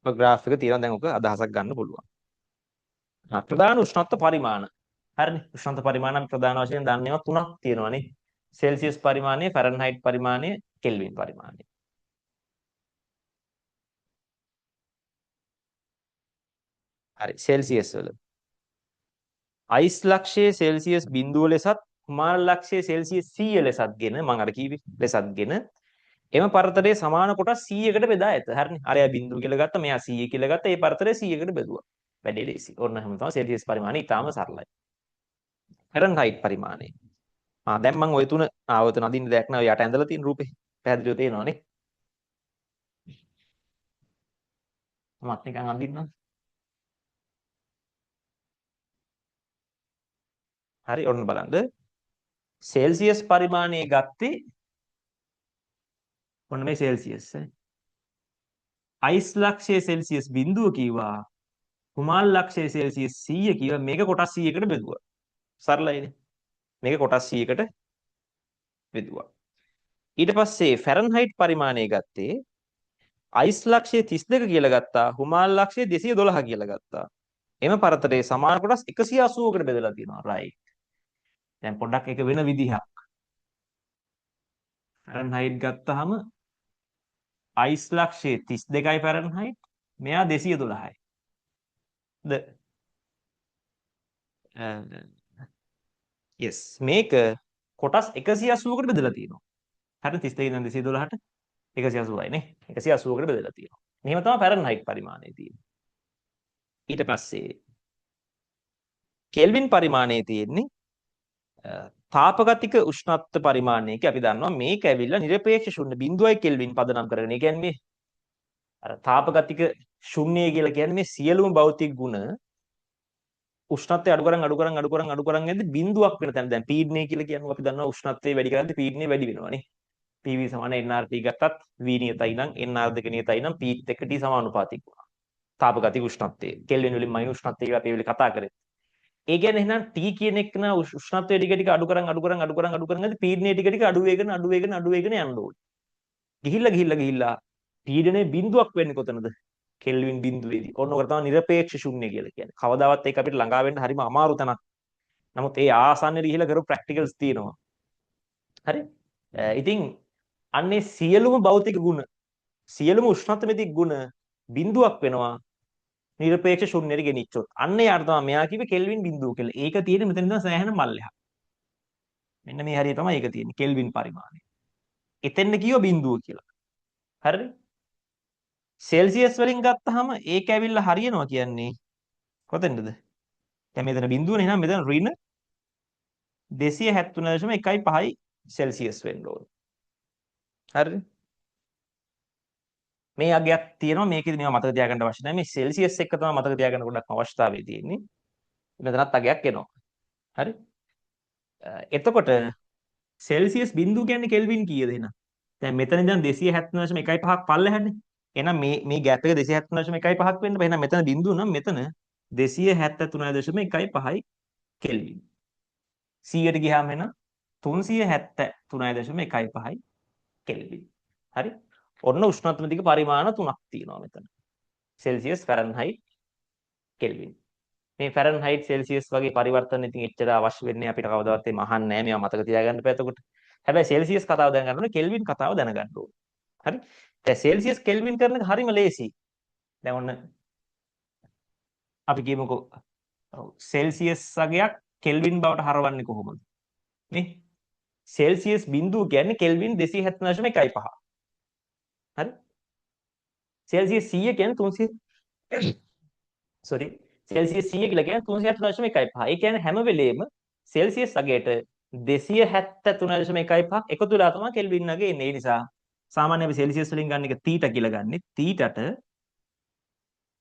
ඔය graph එක තියෙනවා දැන් ඔක අදහසක් ගන්න පුළුවන්. ප්‍රධාන උෂ්ණත්ව පරිමාණ. හරිනේ. උෂ්ණත්ව පරිමාණ අපි ප්‍රධාන වශයෙන් දන්නේවා තුනක් තියෙනවානේ. සෙල්සියස් පරිමාණය, ෆැරන්හයිට් පරිමාණය, කෙල්වින් පරිමාණය. හරි. සෙල්සියස් වල අයිස් ලක්ෂයේ සෙල්සියස් 0 ලෙසත් කුමාර ලක්ෂයේ සෙල්සියස් 100 ලෙසත්ගෙන මම අර කිව්වේ ලෙසත්ගෙන එම පරතරයේ සමාන කොටස් 100කට බෙදා ඇත. හරිනේ. අරයා 0 කියලා ගත්තා, මෙයා 100 කියලා ගත්තා. ඒ පරතරය 100කට බෙදුවා. වැඩි ලේසි. ඔන්න හැම තමයි සෙල්සියස් පරිමාණය ඊටාම සරලයි. ෆැරන්හයිට් පරිමාණය. දැන් මම ওই තුන ඔතන අදින්න දෙයක් නෑ. ඔය යට ඇඳලා තියෙන රූපේ. පැහැදිලිව තේරෙනවනේ. මමත් නිකන් අඳින්නම්. හරි ඔන්න බලන්න. සෙල්සියස් පරිමාණය ගත්තේ ඔන්න මේ සෙල්සියස්. අයිස් ලක්ෂයේ සෙල්සියස් 0 කිව්වා. කුමාල් ලක්ෂයේ සෙල්සියස් 100 කිව්වා. මේක කොටස් 100කට බෙදුවා. සරලයිනේ. මේක කොටස් 100කට බෙදුවා. ඊට පස්සේ ෆැරන්හයිට් පරිමාණය ගත්තේ අයිස් ලක්ෂයේ 32 කියලා ගත්තා. හුමාල් ලක්ෂයේ 212 කියලා ගත්තා. එම පරතරයේ සමාන කොටස් 180කට බෙදලා තියෙනවා. රයිට්. දැන් පොඩ්ඩක් ඒක වෙන විදිහක්. ෆැරන්හයිට් ගත්තාම අයිස් ලක්ෂයේ 32යි ෆැරන්හයිට්. මෙයා 212යි. ද yes මේක කොටස් 180කට බෙදලා තියෙනවා. හරි 32 ඉඳන් 212ට 180යි නේ. 180කට බෙදලා තියෙනවා. මෙහෙම තමයි ෆැරන්හයිට් පරිමාණය තියෙන්නේ. ඊට පස්සේ කෙල්වින් පරිමාණය තියෙන්නේ තාපගතික උෂ්ණත්ව පරිමාණයක අපි දන්නවා මේක ඇවිල්ලා නිරපේක්ෂ ශුන්‍ය බිඳුවයි කෙල්වින් පදනම් කරගෙන. ඒ කියන්නේ මේ අර තාපගතික ශුන්‍යය කියලා කියන්නේ මේ සියලුම භෞතික ගුණ උෂ්ණත්වය අඩු කරන් අඩු කරන් අඩු කරන් අඩු කරන් යද්දි බිඳුවක් වෙන තැන. දැන් පීඩනය කියලා කියනවා අපි දන්නවා උෂ්ණත්වය වැඩි කරද්දි පීඩනය වැඩි වෙනවානේ. PV සමාන nRT ගත්තත් V නියතයි නම් nR දෙක නියතයි නම් P එක්ක T සමානුපාතික වුණා. තාපගතික උෂ්ණත්වය කෙල්වින් වලින් මයිනස් උෂ්ණත්වය කියලා අපි වෙලේ කතා කරේ. ඒ කියන්නේ එහෙනම් T කියන එක න උෂ්ණත්වය ටික ටික අඩු කරන් අඩු කරන් අඩු කරන් අඩු කරන් යද්දි පීඩනය ටික ටික අඩු වෙගෙන අඩු වෙගෙන අඩු වෙගෙන යන්න ඕනේ. ගිහිල්ලා පීඩනයේ බිඳුවක් වෙන්නේ කොතනද? කෙල්වින් බිඳුවේදී. ඔන්න ඔක තමයි නිරපේක්ෂ ශුන්‍ය කියලා කියන්නේ. කවදාවත් ඒක අපිට ළඟා වෙන්න හරිම අමාරු තැනක්. නමුත් ඒ ආසන්නයේ ගිහිල්ලා කරපු ප්‍රැක්ටිකල්ස් තියෙනවා. හරි? ඉතින් අන්නේ සියලුම භෞතික ගුණ සියලුම උෂ්ණත්වමෙතික ගුණ බිඳුවක් වෙනවා නිරපේක්ෂ ශුන්‍යයට ගෙනිච්චොත්. අන්න යාට තමයි මෙයා කිව්වේ කෙල්වින් බිඳුව කියලා. ඒක තියෙන්නේ මෙතන ඉඳන් සෑහෙන මල්ලෙහා. මෙන්න මේ හරිය තමයි ඒක තියෙන්නේ. කෙල්වින් පරිමාණය. එතෙන්ද කියව බිඳුව කියලා. හරිද? සෙල්සියස් වලින් ගත්තාම ඒක ඇවිල්ලා හරියනවා කියන්නේ කොතෙන්ද? දැන් මෙතන බිඳුවනේ. එහෙනම් මෙතන ඍණ 273.15යි සෙල්සියස් වෙන්න ඕනේ. හරිද? මේ අගයක් තියෙනවා. මේකෙදි මේවා මතක තියාගන්න අවශ්‍ය නැහැ. මේ සෙල්සියස් එක තමයි මතක තියාගන්න ගොඩක් අවශ්‍යතාවය තියෙන්නේ. මෙතනත් අගයක් එනවා. හරි? එතකොට සෙල්සියස් බිඳුව කියන්නේ කෙල්වින් කීයද එහෙනම්? දැන් මෙතන ඉඳන් 270.15ක් පල්ලෙහානේ. එහෙනම් මේ ગેප් එක 270.15ක් වෙන්න බෑ. එහෙනම් මෙතන බිඳුව නම් මෙතන 273.15යි කෙල්වින්. 100ට ගියාම එහෙනම් 373.15යි කෙල්වින්. හරි? ඔන්න උෂ්ණත්වදික පරිමාණ තුනක් තියෙනවා මෙතන. Celsius, Fahrenheit, Kelvin. මේ ෆැරන්හයිට් සෙල්සියස් වගේ පරිවර්තන ඉතින් එච්චර අවශ්‍ය වෙන්නේ අපිට කවදාවත් එහෙම අහන්නේ නැහැ. මේවා මතක තියාගන්න බෑ එතකොට. හැබැයි සෙල්සියස් කතාව දැනගන්න ඕනේ, කෙල්වින් කතාව දැනගන්න ඕනේ. හරි? දැන් සෙල්සියස් කෙල්වින් කරන එක හරිම ලේසි. දැන් ඔන්න අපි කියමුකෝ සෙල්සියස් අගයක් කෙල්වින් බවට හරවන්නේ කොහොමද? නේ? සෙල්සියස් බිඳුව කියන්නේ කෙල්වින් 270.15. හරි? සෙල්සියස් 100 කියන්නේ 300 sorry සෙල්සියස් 100 කියලා කියන්නේ 370.15. ඒ කියන්නේ හැම වෙලේම සෙල්සියස් අගයට 273.15ක් එකතු වෙලා තමයි කෙල්වින් අගය එන්නේ. ඒ නිසා සාමාන්‍ය අපි සෙල්සියස් වලින් ගන්න එක තීටා කියලා ගන්නෙ. තීටට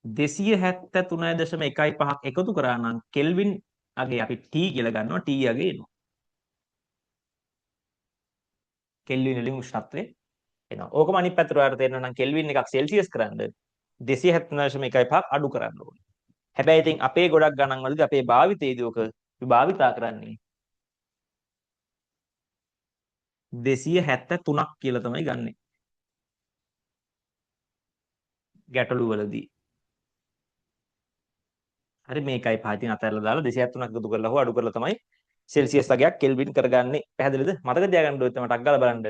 273.15ක් එකතු කරා නම් කෙල්වින් අගය අපි T කියලා ගන්නවා. T අගය එනවා. කෙල්වින් වලින් උෂ්ණත්වය එනවා. ඕකම අනිත් පැත්තට ඔයාලට තේරෙනවා නම් කෙල්වින් එකක් සෙල්සියස් කරන්න 273.15ක් අඩු කරන්න ඕනේ. හැබැයි ඉතින් අපේ ගොඩක් ගණන් වලදී අපේ භාවිතයේදී ඔක විභාවිතා කරන්නේ 273ක් කියලා තමයි ගන්නෙ. ගැටලු වලදී. හරි මේකයි පහතින් අතහැරලා දාලා 273ක් එකතු කරලා හෝ අඩු කරලා තමයි සෙල්සියස් අගයක් කෙල්වින් කරගන්නේ. පැහැදිලිද? මතක තියාගන්න ඕනේ තමයි ටක් ගාලා බලන්න.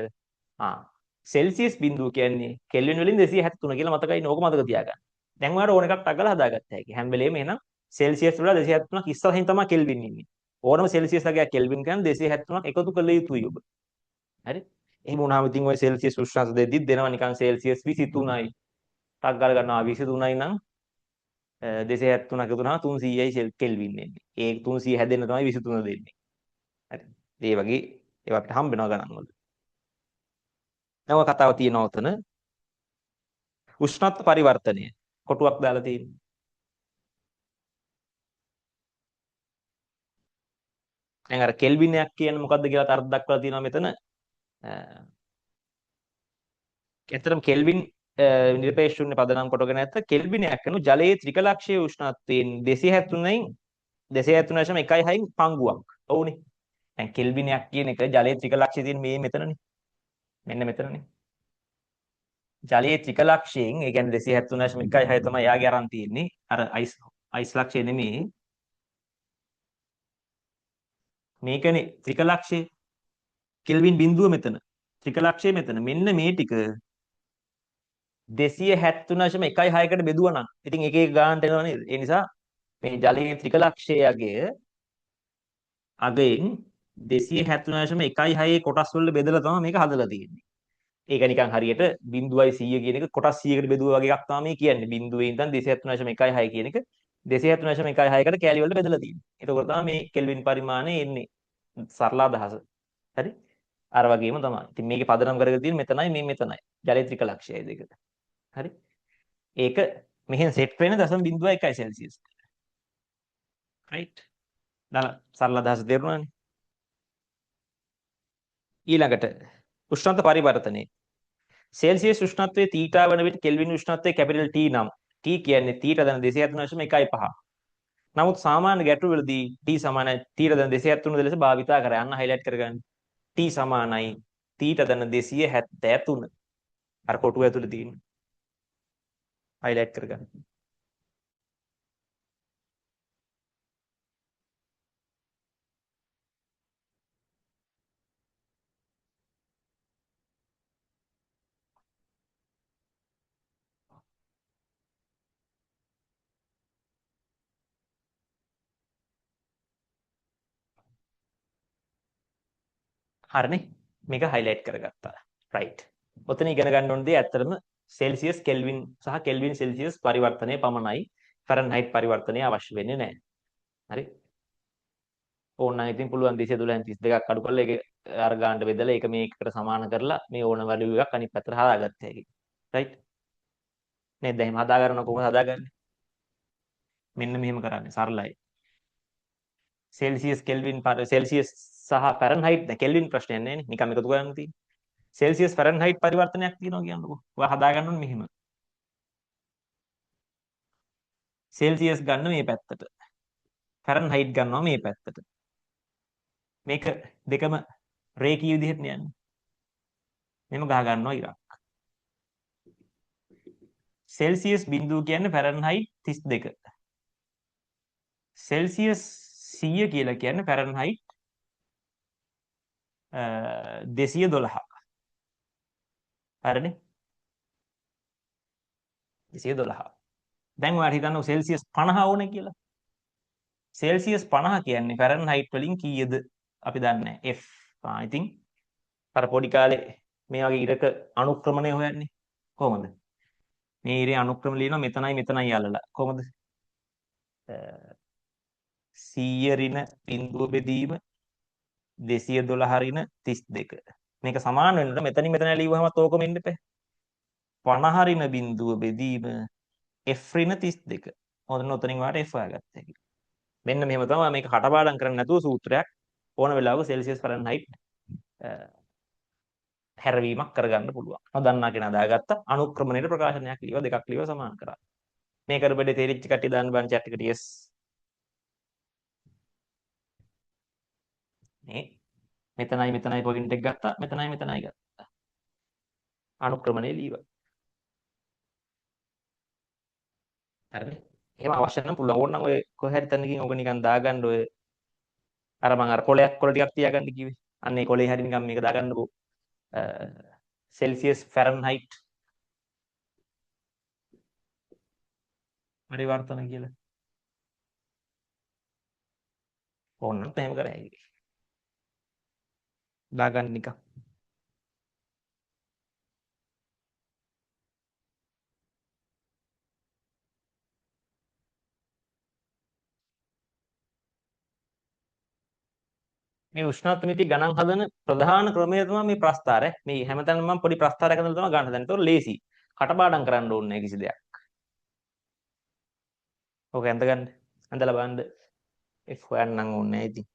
සෙල්සියස් බිඳුව කියන්නේ කෙල්වින් වලින් 273 කියලා මතකයිනේ. ඕක මතක තියාගන්න. දැන් ඔයාලට ඕන එකක් ටක් ගාලා හදාගත්ත හැකි. හැම වෙලේම එහෙනම් සෙල්සියස් වල 273ක් ඉස්සරහින් තමයි කෙල්වින් ඉන්නේ. ඕනම සෙල්සියස් අගයක් කෙල්වින් කරන් 273ක් එකතු කළ යුතුයි ඔබ. හරි? එහෙම වුණාම ඉතින් ඔය සෙල්සියස් උෂ්ණත්වය දෙද්දිත් දෙනවා නිකන් සෙල්සියස් 23යි. ටක් ගාලා ගන්නවා 23යි නම් 273ක් එකතු වුණාම 300යි කෙල්වින් එන්නේ. ඒ 300 හැදෙන්න තමයි 23 දෙන්නේ. හරි. ඒ වගේ ඒවා අපිට හම්බ වෙනවා ගණන් වල. නව කතාව තියෙනවා උතන උෂ්ණත්ව පරිවර්තනය. කොටුවක් දාලා තියෙනවා. දැන් අර කෙල්විනයක් කියන්නේ මොකද්ද කියලා අර්ථ දක්වලා තියෙනවා මෙතන. ඇත්තටම කෙල්වින් නිරපේක්ෂ ශුන්‍ය පදනම් කොටගෙන නැත්නම් කෙල්විනයක් කරන ජලයේ ත්‍රිකලක්ෂයේ උෂ්ණත්වයෙන් 273න් 273.16න් පංගුවක්. ඔව්නේ. දැන් කෙල්විනයක් කියන එක ජලයේ ත්‍රිකලක්ෂයේ තියෙන මේ මෙතනනේ. මෙන්න මෙතනනේ. ජලයේ ත්‍රිකලක්ෂයෙන් ඒ කියන්නේ 273.16 තමයි යාගේ අරන් තියෙන්නේ. අර අයිස් ලක්ෂය නෙමෙයි. මේකනේ ත්‍රිකලක්ෂය. කෙල්වින් බිඳුව මෙතන. ත්‍රිකලක්ෂය මෙතන. මෙන්න මේ ටික 273.16කට බෙදුවා නම් ඉතින් එක එක ගානට එනවා නේද? ඒ නිසා මේ ජලයේ ත්‍රිකලක්ෂයගේ අගයෙන් 273.16 කොටස් වලට බෙදලා තමයි මේක හදලා තියෙන්නේ. ඒක නිකන් හරියට 0.100 කියන එක කොටස් 100කට බෙදුවා වගේ එකක් තමයි මේ කියන්නේ. 0 ඉඳන් 273.16 කියන එක 273.16කට කැලි වලට බෙදලා තියෙන්නේ. ඒකෝර තමයි මේ කෙල්වින් පරිමාණය එන්නේ. සරල අදහස. හරි? අර වගේම තමයි. ඉතින් මේකේ පදනම් කරගෙන තියෙන්නේ මෙතනයි මේ මෙතනයි. ජලයේ ත්‍රිකලක්ෂයයි දෙක. හරි? ඒක මෙහෙන් සෙට් වෙන 0.1 සෙල්සියස්. රයිට්? දාලා සරල අදහස තේරුණානේ. ඊළඟට උෂ්ණත්ව පරිවර්තනය. සෙල්සියස් උෂ්ණත්වයේ තීටා වන විට කෙල්වින් උෂ්ණත්වයේ කැපිටල් T නම් T කියන්නේ තීටා ධන 273.15. නමුත් සාමාන්‍ය ගැටලුවලදී T සමානයි තීටා ධන 273 ලෙස භාවිතා කරයි. අන්න හයිලයිට් කරගන්න. T සමානයි තීටා ධන 273. අර කොටුව ඇතුලේ තියෙන. හයිලයිට් කරගන්න. හරිනේ. මේක හයිලයිට් කරගත්තා. රයිට්. ඔතන ඉගෙන ගන්න ඕන දේ ඇත්තටම සෙල්සියස් කෙල්වින් සහ කෙල්වින් සෙල්සියස් පරිවර්තනය පමණයි. ෆැරන්හයිට් පරිවර්තනය අවශ්‍ය වෙන්නේ නැහැ. හරි. ඕනනම් ඉතින් පුළුවන් 212න් 32ක් අඩු කරලා ඒක අර ගානට බෙදලා ඒක මේකට සමාන කරලා මේ ඕන වැලියු එකක් අනිත් පැත්තට හදාගත්ත හැකි. රයිට්. නේද? එහෙම හදා ගන්න කොහොමද හදාගන්නේ? මෙන්න මෙහෙම කරන්නේ. සරලයි. සෙල්සියස් කෙල්වින් සෙල්සියස් සහ ෆැරන්හයිට් දැන් කෙල්වින් ප්‍රශ්නයක් නැහැ නේ. නිකම් එකතු කරන්න තියෙන්නේ. සෙල්සියස් ෆැරන්හයිට් පරිවර්තනයක් තියෙනවා කියන්නකෝ. ඔයා හදා ගන්න ඕනේ මෙහෙම. සෙල්සියස් ගන්න මේ පැත්තට. ෆැරන්හයිට් ගන්නවා මේ පැත්තට. මේක දෙකම රේඛීය විදිහට යන්නේ. මෙහෙම ගහ ගන්නවා ඉරක්. සෙල්සියස් බිඳුව කියන්නේ ෆැරන්හයිට් 32. සෙල්සියස් 100 කියලා කියන්නේ ෆැරන්හයිට් 212. හරිනේ? 212. දැන් ඔයාලට හිතන්න සෙල්සියස් 50 ඕනේ කියලා. සෙල්සියස් 50 කියන්නේ ෆැරන්හයිට් වලින් කීයද? අපි දන්නේ නැහැ. F. ඉතින් අර පොඩි කාලේ මේ වගේ ඉරක අනුක්‍රමණය හොයන්නේ කොහොමද? මේ ඉරේ අනුක්‍රම ලියනවා මෙතනයි මෙතනයි අල්ලලා. කොහොමද? 100 ඍණ බිඳුව බෙදීම 212 ඍණ 32. මේක සමාන වෙනකොට මෙතනින් මෙතන ලියුවහමත් ඕකම එන්න එපා. 50 ඍණ බිඳුව බෙදීම f ඍණ 32. හොඳට උතනින් වාට f හොයාගත්ත හැකි. මෙන්න මෙහෙම තමයි මේක කටපාඩම් කරන්නේ නැතුව සූත්‍රයක් ඕන වෙලාවක සෙල්සියස් ෆැරන්හයිට් හැරවීමක් කරගන්න පුළුවන්. නොදන්නා කෙනා දාගත්ත අනුක්‍රමණයට ප්‍රකාශනයක් ලියව දෙකක් ලියව සමාන කරා. මේ කරබඩේ තේරිච්ච කට්ටිය දාන්න බන් chat එකට yes. මේ මෙතනයි මෙතනයි පොයින්ට් එක ගත්තා මෙතනයි මෙතනයි ගත්තා. අනුක්‍රමණය ලියව. හරිනේ. එහෙම අවශ්‍ය නම් පුළුවන් ඕනනම් ඔය කොහේ හරි තැනකින් ඔක නිකන් දාගන්න ඔය අර මම අර කොලයක් කොල ටිකක් තියාගන්න කිව්වේ. අන්න ඒ කොලේ හරි නිකන් මේක දාගන්නකෝ. සෙල්සියස් ෆැරන්හයිට් පරිවර්තන කියලා. ඕනනම් එහෙම කරා හැකියි. දාගන්න නිකන්. මේ උෂ්ණත්ව මිති ගණන් හදන ප්‍රධාන ක්‍රමය තමයි මේ ප්‍රස්ථාරය. මේ හැමතැනම මම පොඩි ප්‍රස්ථාරයක් හදලා තමයි ගන්න හදන්නේ. ඒතකොට ලේසි. කටපාඩම් කරන්න ඕනේ නැහැ කිසි දෙයක්. ඕක ඇඳ ගන්න. ඇඳලා බලන්න. F හොයන්නම් ඕනේ නැහැ ඉතින්.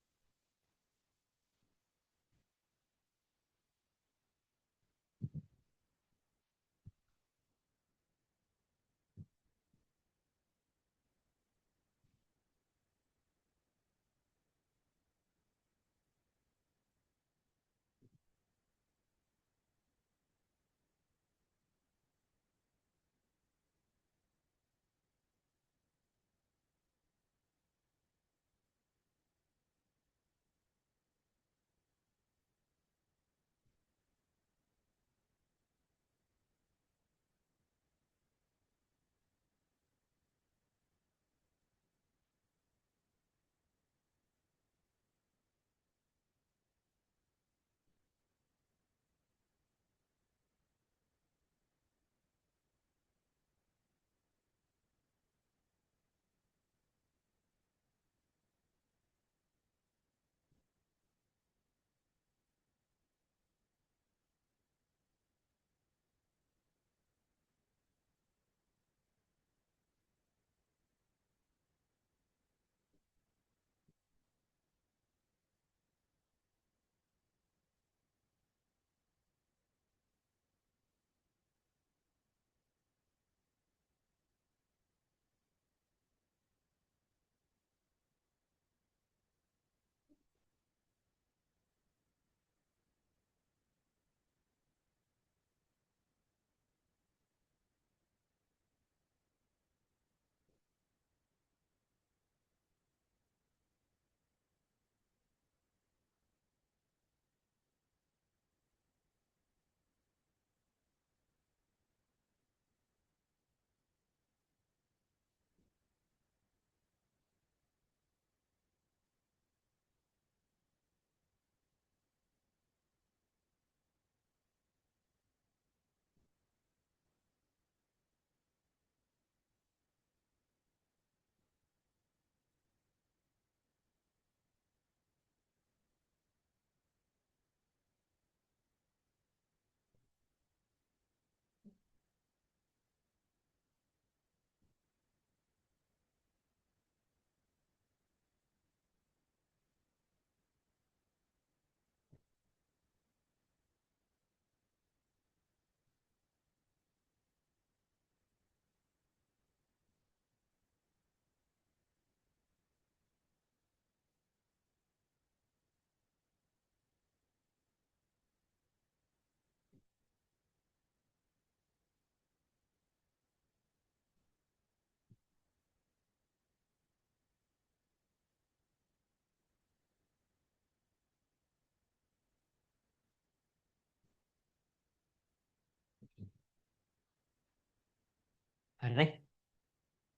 හරිනේ.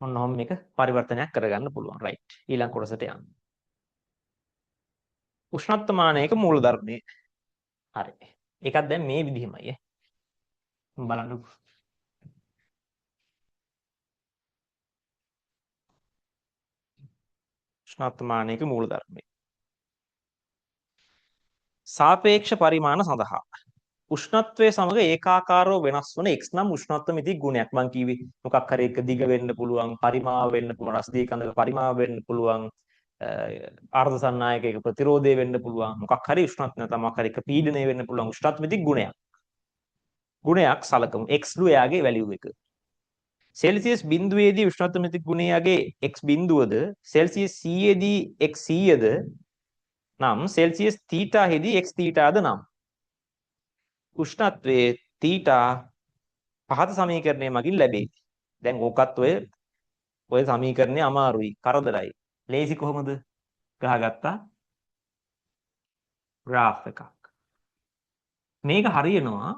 ඔන්න ඔහොම මේක පරිවර්තනයක් කරගන්න පුළුවන්. රයිට්. ඊළඟ කොටසට යන්න. උෂ්ණත්වමානයක මූලධර්මයේ. හරි. ඒකත් දැන් මේ විදිහමයි ඈ. බලන්නකෝ. උෂ්ණත්වමානයක මූලධර්මයේ. සාපේක්ෂ පරිමාණ සඳහා උෂ්ණත්වයේ සමග ඒකාකාරව වෙනස් වන x නම් උෂ්ණත්ව මිති ගුණයක්. මම කිව්වේ මොකක් හරි එක දිග වෙන්න පුළුවන්, පරිමාව වෙන්න පුළුවන්, රසදී කඳක පරිමාව වෙන්න පුළුවන්, ආර්ධ සන්නායකයක ප්‍රතිරෝධය වෙන්න පුළුවන්, මොකක් හරි උෂ්ණත්ව නැත්නම් මොකක් හරි එක පීඩනය වෙන්න පුළුවන් උෂ්ණත්ව මිති ගුණයක්. ගුණයක් සලකමු x ලු එයාගේ වැලියු එක. සෙල්සියස් බිඳුවේදී උෂ්ණත්ව මිති ගුණයගේ x බිඳුවද සෙල්සියස් 100 දී x 100ද නම් සෙල්සියස් තීටා හෙදී x තීටාද නම් උෂ්ණත්වයේ තීටා පහත සමීකරණය මගින් ලැබේ. දැන් ඕකත් ඔය සමීකරණය අමාරුයි, කරදරයි. ලේසි කොහොමද? ගහගත්තා graph එකක්. මේක හරියනවා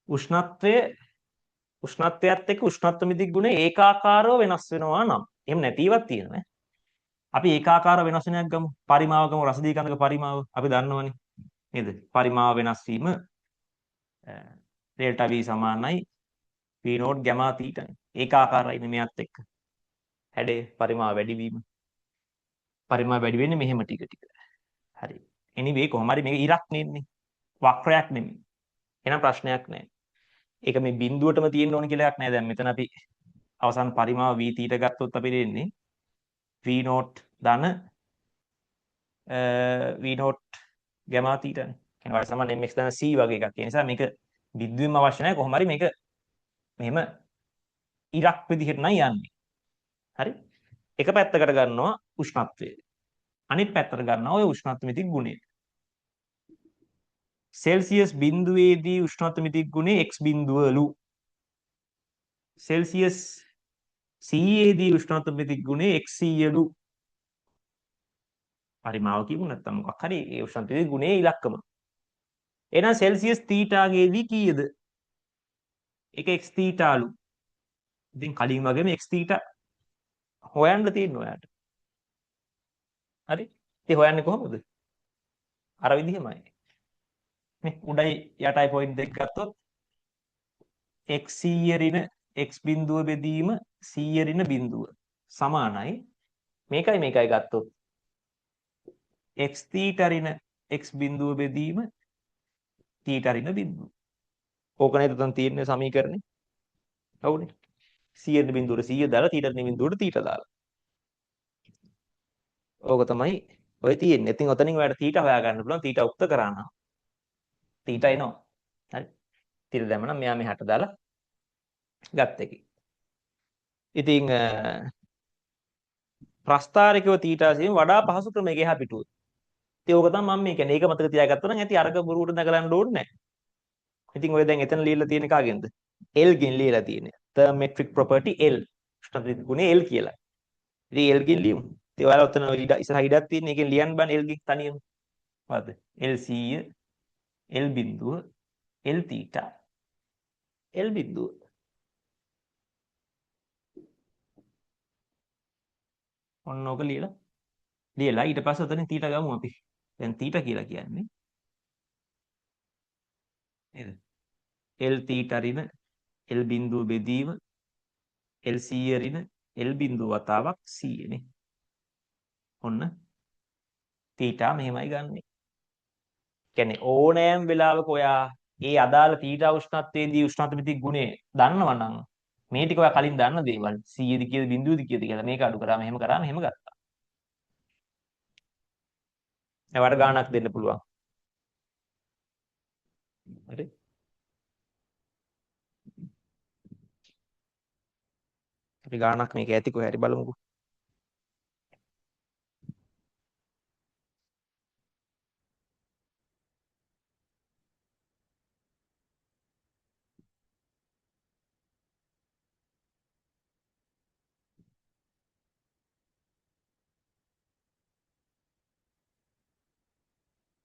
උෂ්ණත්වයත් එක්ක උෂ්ණත්ව මිති ගුණ ඒකාකාරව වෙනස් වෙනවා නම්. එහෙම නැතිවක් තියෙනවා. අපි ඒකාකාර වෙනස් වෙනයක් ගමු. පරිමාව ගමු, රසදී කඳක පරිමාව. අපි දන්නවනේ නේද? පරිමාව වෙනස් වීම ඩෙල්ටා v සමානයි v නෝට් ගැමා තීටානේ. ඒකාකාරයිනේ මෙයත් එක්ක. හැඩේ පරිමාව වැඩි වීම. පරිමාව වැඩි වෙන්නේ මෙහෙම ටික ටික. හරි. anyway කොහොම හරි මේක ඉරක් නෙන්නේ. වක්‍රයක් නෙමෙයි. එහෙනම් ප්‍රශ්නයක් නැහැ. ඒක මේ බිඳුවටම තියෙන්න ඕන කියලා එකක් නැහැ. දැන් මෙතන අපි අවසාන පරිමාව v තීට ගත්තොත් අපි දෙන්නේ v නෝට් ධන v නෝට් ගැමා තීටානේ. කියන්නේ y සමාන mx ධන c වගේ එකක්. ඒ නිසා මේක බිඳුවෙන්ම අවශ්‍ය නැහැ. කොහොම හරි මේක මෙහෙම ඉරක් විදිහට නයි යන්නේ. හරි? එක පැත්තකට ගන්නවා උෂ්ණත්වය. අනිත් පැත්තට ගන්නවා ඔය උෂ්ණත්ව මිතික ගුණය. සෙල්සියස් බිඳුවේදී උෂ්ණත්ව මිතික ගුණය x බිඳුවලු. සෙල්සියස් 100 දී උෂ්ණත්ව මිතික ගුණය x 100ලු. පරිමාව කියමු නැත්නම් මොකක් හරි ඒ උෂ්ණත්ව මිතික ගුණයේ ඉලක්කම. එහෙනම් සෙල්සියස් තීටාගේදී කීයද? ඒක x තීටාලු. ඉතින් කලින් වගේම x තීටා හොයන්න තියෙන ඔයාලට. හරි? ඉතින් හොයන්නේ කොහොමද? අර විදිහමයි. මේ උඩයි යටයි පොයින්ට් දෙක ගත්තොත් x 100 ඍණ x බිඳුව බෙදීම 100 ඍණ බිඳුව සමානයි මේකයි ගත්තොත් x θ ඍණ x බිඳුව බෙදීම θ ඍණ බිඳුව. ඕක නේද උතන් තියෙන සමීකරණේ. හවුනේ. 100 ඍණ බිඳුවට 100 දාලා θ ඍණ බිඳුවට θ දාලා. ඕක තමයි ඔය තියෙන්නේ. ඉතින් ඔතනින් ඔයාලට θ හොයා ගන්න පුළුවන්. θ උක්ත කරා නම් θ එනවා. හරි. θ දැම්මම මෙයා මෙහාට දාලා ගත්ත එකයි. ඉතින් ප්‍රස්ථාරිකව තීටාසියෙන් වඩා පහසු ක්‍රමයක එහා පිටුව. ඉතින් ඕක තමයි මම මේ කියන්නේ. ඒක මතක තියාගත්තා නම් ඇති අරක බොරුවට නගලන්න ඕනේ නැහැ. ඉතින් ඔය දැන් එතන ලියලා තියෙන කාගෙන්ද? L ගෙන් ලියලා තියෙන්නේ. thermetric property L. උෂ්ණත්ව ගුණය L කියලා. ඉතින් L ගෙන් ලියමු. ඉතින් ඔයාලා ඔතන ඉස්සරහ ඉඩක් තියෙන එකෙන් ලියන්න බෑ L ගෙන් තනියම. මොකද්ද? L 100 L බිඳුව L θ L බිඳුව. ඔන්න ඕක ලියලා ඊට පස්සේ ඔතනින් θ ගමු අපි. දැන් θ කියලා කියන්නේ නේද? L θ ඍණ L බිඳුව බෙදීම L 100 ඍණ L බිඳුව වතාවක් 100 නේ. ඔන්න θ මෙහෙමයි ගන්නෙ. කියන්නේ ඕනෑම වෙලාවක ඔයා ඒ අදාළ θ උෂ්ණත්වයේදී උෂ්ණත්ව මිතික ගුණය දන්නවනම් මේ ටික ඔයා කලින් දන්න දේවල් 100 ද කීයද බිඳුවද කීයද කියලා මේක අඩු කරාම එහෙම ගත්තා. ඒවට ගාණක් දෙන්න පුළුවන්. හරි. අපි ගාණක් මේක ඇති කොහේ හරි බලමුකෝ.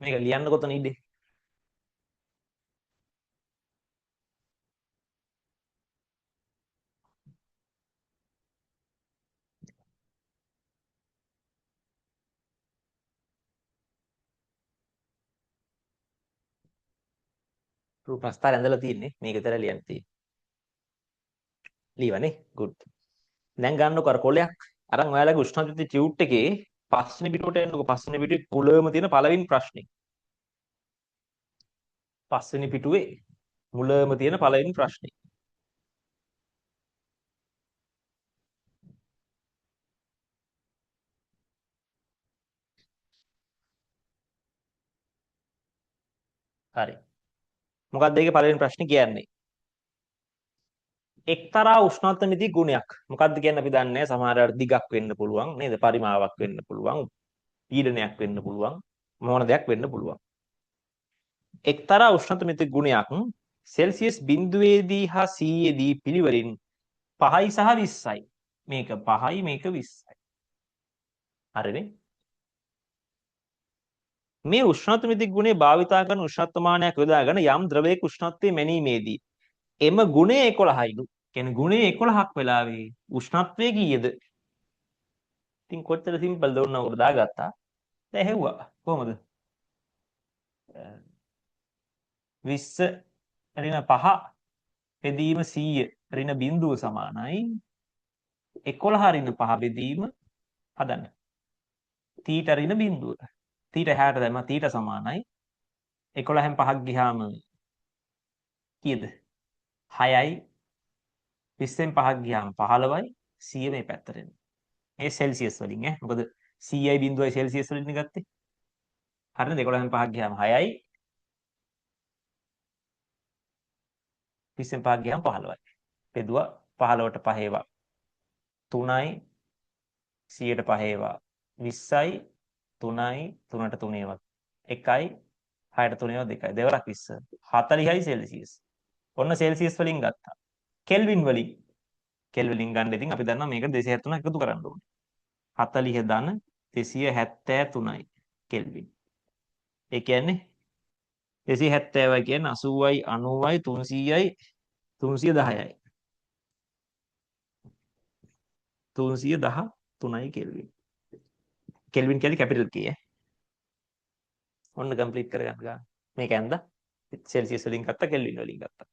මේක ලියන්න කොතන ඉන්නේ? රූප ප්‍රස්ථාරය ඇඳලා තියෙන්නේ. මේක විතර ලියන්න තියෙන්නේ. ලියවනේ. good. දැන් ගන්නකො අර කොලයක්. අරන් ඔයාලගේ උෂ්ණත්වයේ ටියුට් එකේ පස්වෙනි පිටුවට එන්නකො. පස්වෙනි පිටුවේ මුලම තියෙන පළවෙනි ප්‍රශ්නේ. පස්වෙනි පිටුවේ මුලම තියෙන පළවෙනි ප්‍රශ්නේ. හරි. මොකක්ද ඒකේ පළවෙනි ප්‍රශ්නේ කියන්නේ? එක්තරා උෂ්ණත්ව මිති ගුණයක්. මොකක්ද කියන්නේ අපි දන්නේ නැහැ. සමහර අර දිගක් වෙන්න පුළුවන් නේද? පරිමාවක් වෙන්න පුළුවන්. පීඩනයක් වෙන්න පුළුවන්. මොන දෙයක් වෙන්න පුළුවන්. එක්තරා උෂ්ණත්ව මිති ගුණයක් සෙල්සියස් බිඳුවේදී හා 100 දී පිළිවෙලින් 5යි සහ 20යි. මේක 5යි මේක 20යි. හරිනේ? මේ උෂ්ණත්ව මිති ගුණේ භාවිතා කරන උෂ්ණත්වමානයක් යොදාගෙන යම් ද්‍රවයක උෂ්ණත්වය මැනීමේදී එම ගුණය 11යිලු. කියන්නේ ගුණය 11ක් වෙලාවේ උෂ්ණත්වය කීයද? ඉතින් කොච්චර සිම්පල්ද ඕන උඩ දාගත්තා. දැන් හෙව්වා. කොහමද? 20 ඍණ 5 බෙදීම 100 ඍණ බිඳුව සමානයි 11 ඍණ 5 බෙදීම හදන්න. තීට ඍණ බිඳුව. තීට 60 දැම්ම තීට සමානයි 11න් 5ක් ගියාම කීයද? 6යි 20න් 5ක් ගියාම 15යි 100 මේ පැත්තට එනවා. ඒ සෙල්සියස් වලින් ඈ. මොකද 100යි බිඳුවයි සෙල්සියස් වලින් ගත්තේ. හරිද? 11න් 5ක් ගියාම 6යි 20න් 5ක් ගියාම 15යි. බෙදුවා 15ට 5 ඒවා 3යි 100ට 5 ඒවා 20යි 3යි 3ට 3 ඒවා 1යි 6ට 3 ඒවා 2යි. දෙවරක් 20. 40යි සෙල්සියස්. ඔන්න සෙල්සියස් වලින් ගත්තා. කෙල්වින් වලින් ගන්න ඉතින් අපි දන්නවා මේකට 273 එකතු කරන්න ඕනේ. 40 ධන 273යි කෙල්වින්. ඒ කියන්නේ 270යි කියන්නේ 80යි 90යි 300යි 310යි. 313යි කෙල්වින්. කෙල්වින් කියන්නේ කැපිටල් කී ඈ. ඔන්න කම්ප්ලීට් කරගන්න ගන්න. මේක ඇන්දා සෙල්සියස් වලින් ගත්තා කෙල්වින් වලින් ගත්තා.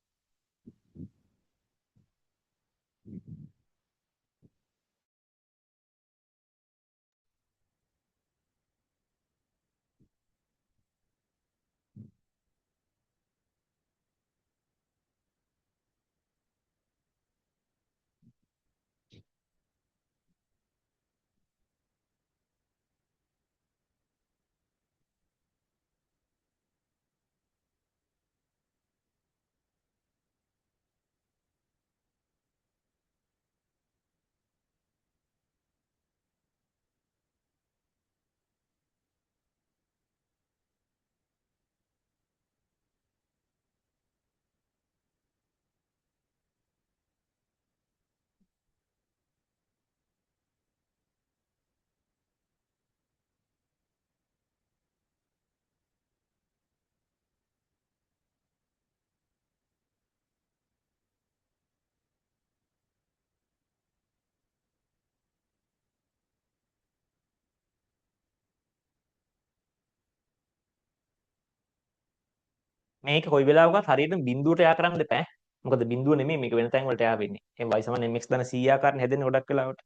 මේක කොයි වෙලාවකත් හරියට බිඳුවට යා කරන්න දෙපෑ. මොකද බිඳුව නෙමෙයි මේක වෙන තැන් වලට යා වෙන්නේ. මේ y = mx ධන c ආකාරයෙන් හැදෙන්නේ ගොඩක් වෙලාවට.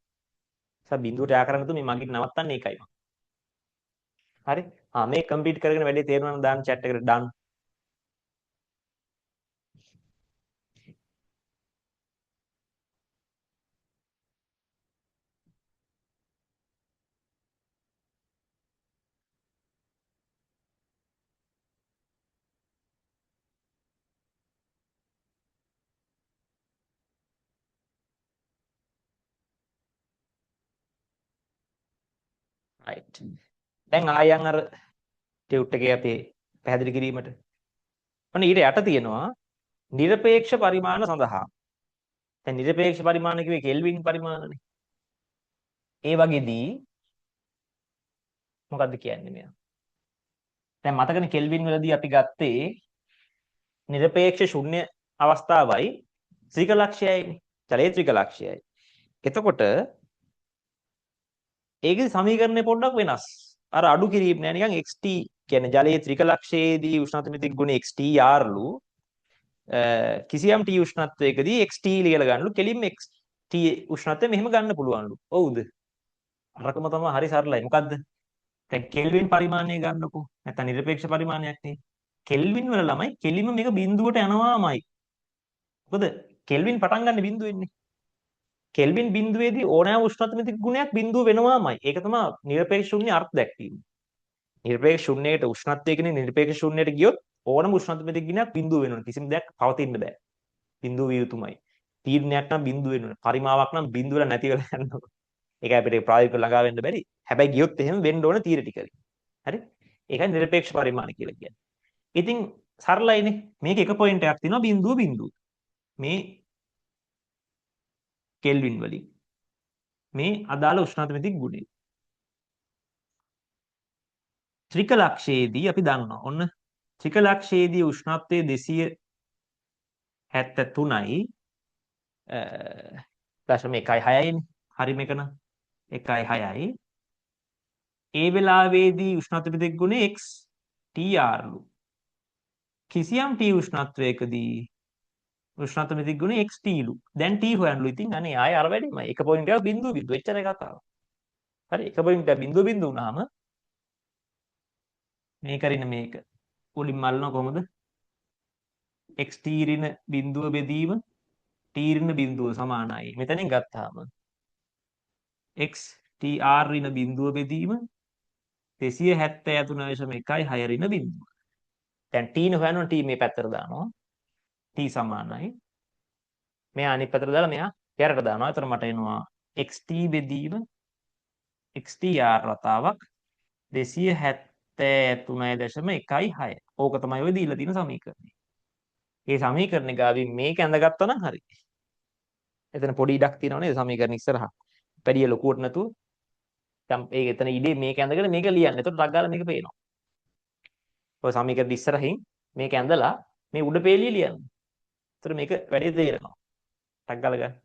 නිසා බිඳුවට යා කරන්න තු මේ මගින් නවත්තන්නේ ඒකයි මම. හරි? මේ කම්ප්ලීට් කරගෙන වැඩේ තේරුණා නම් දාන්න chat එකට done. right. දැන් ආයන් අර ටියුට් එකේ අපි පැහැදිලි කිරීමට. ඔන්න ඊට යට තියෙනවා නිරපේක්ෂ පරිමාණ සඳහා. දැන් නිරපේක්ෂ පරිමාණ කිව්වේ කෙල්වින් පරිමාණනේ. ඒ වගේදී මොකද්ද කියන්නේ මෙයා? දැන් මතකනේ කෙල්වින් වලදී අපි ගත්තේ නිරපේක්ෂ ශුන්‍ය අවස්ථාවයි ත්‍රිකලක්ෂයයිනේ. ජලයේ ත්‍රිකලක්ෂයයි. එතකොට ඒකේ සමීකරණය පොඩ්ඩක් වෙනස්. අර අඩු කිරීම නෑ නිකන් xt කියන්නේ ජලයේ ත්‍රිකලක්ෂයේදී උෂ්ණත්ව මිතික ගුණ xt r ලු කිසියම් T උෂ්ණත්වයකදී xt ලියලා ගන්නලු කෙලින්ම xt උෂ්ණත්වය මෙහෙම ගන්න පුළුවන්ලු. ඔව්ද? අරකම තමයි හරි සරලයි. මොකද්ද? දැන් කෙල්වින් පරිමාණය ගන්නකො. නැත්නම් නිරපේක්ෂ පරිමාණයක් නේ. කෙල්වින් වල ළමයි කෙලින්ම මේක බිඳුවට යනවාමයි. මොකද කෙල්වින් පටන් ගන්න බිඳුවෙන්නේ. කෙල්වින් බිඳුවේදී ඕනෑම උෂ්ණත්වමිතික ගුණයක් බිඳුව වෙනවාමයි. ඒක තමයි නිරපේක්ෂ ශුන්‍ය අර්ථ දැක්වීම. නිරපේක්ෂ ශුන්‍යයට උෂ්ණත්වය කියන්නේ නිරපේක්ෂ ශුන්‍යයට ගියොත් ඕනම උෂ්ණත්වමිතික ගුණයක් බිඳුව වෙනවා. කිසිම දෙයක් පවතින්න බෑ. බිඳුව විය යුතුමයි. තීරණයක් නම් බිඳුව වෙනවා. පරිමාවක් නම් බිඳුව නැති වෙලා යනවා. ඒක අපිට ප්‍රායෝගිකව ළඟා වෙන්න බැරි. හැබැයි ගියොත් එහෙම වෙන්න ඕන තීර ටිකයි. හරි? ඒකයි නිරපේක්ෂ පරිමාණ කියලා කියන්නේ. ඉතින් සරලයිනේ. මේක එක පොයින්ට් එකක් තියෙනවා බිඳුව බිඳුව. මේ කෙල්වින් වලින් මේ අදාළ උෂ්ණත්වමිතික ගුණය. ත්‍රිකලක්ෂයේදී අපි දන්නවා. ඔන්න ත්‍රිකලක්ෂයේදී උෂ්ණත්වය 273යි 0.16යිනේ. හරි මේක නම් 1.6යි. ඒ වෙලාවේදී උෂ්ණත්වමිතික ගුණය x tr ලු. කිසියම් t උෂ්ණත්වයකදී උෂ්ණත්වමිතික ගුණය xt ලු. දැන් t හොයන්නලු. ඉතින් අනේ ආයෙ අර වැඩිමයි. එක පොයින්ට් එකක් බිඳුව බිඳුව. එච්චරයි කතාව. හරි එක පොයින්ට් එකක් බිඳුව බිඳුව වුණාම මේක රින මේක උලින් මල්නවා කොහොමද? xt රින බිඳුව බෙදීම t රින බිඳුව සමානයි. මෙතනින් ගත්තාම x tr රින බිඳුව බෙදීම 273.1 රින බිඳුව. දැන් t න හොයනවා. t මේ පැත්තට දානවා. t සමානයි. මෙයා අනිත් පැත්තට දාලා මෙයා යරට දානවා. එතන මට එනවා xt බෙදීම xtr වතාවක් 273.16. ඕක තමයි ඔය දීලා තියෙන සමීකරණය. මේ සමීකරණේ ගාවින් මේක ඇඳගත්තා නම් හරි. එතන පොඩි ඉඩක් තියෙනවා නේද සමීකරණ ඉස්සරහා. පැඩිය ලොකුවට නැතුව ඒක එතන ඉඩේ මේක ඇඳගෙන මේක ලියන්න. එතකොට ටක් ගාලා මේක පේනවා. ඔය සමීකරණ ඉස්සරහින් මේක ඇඳලා මේ උඩ පේලිය ලියන්න. එතකොට මේක වැඩි තේරෙනවා. ටක් ගාලා ගන්න.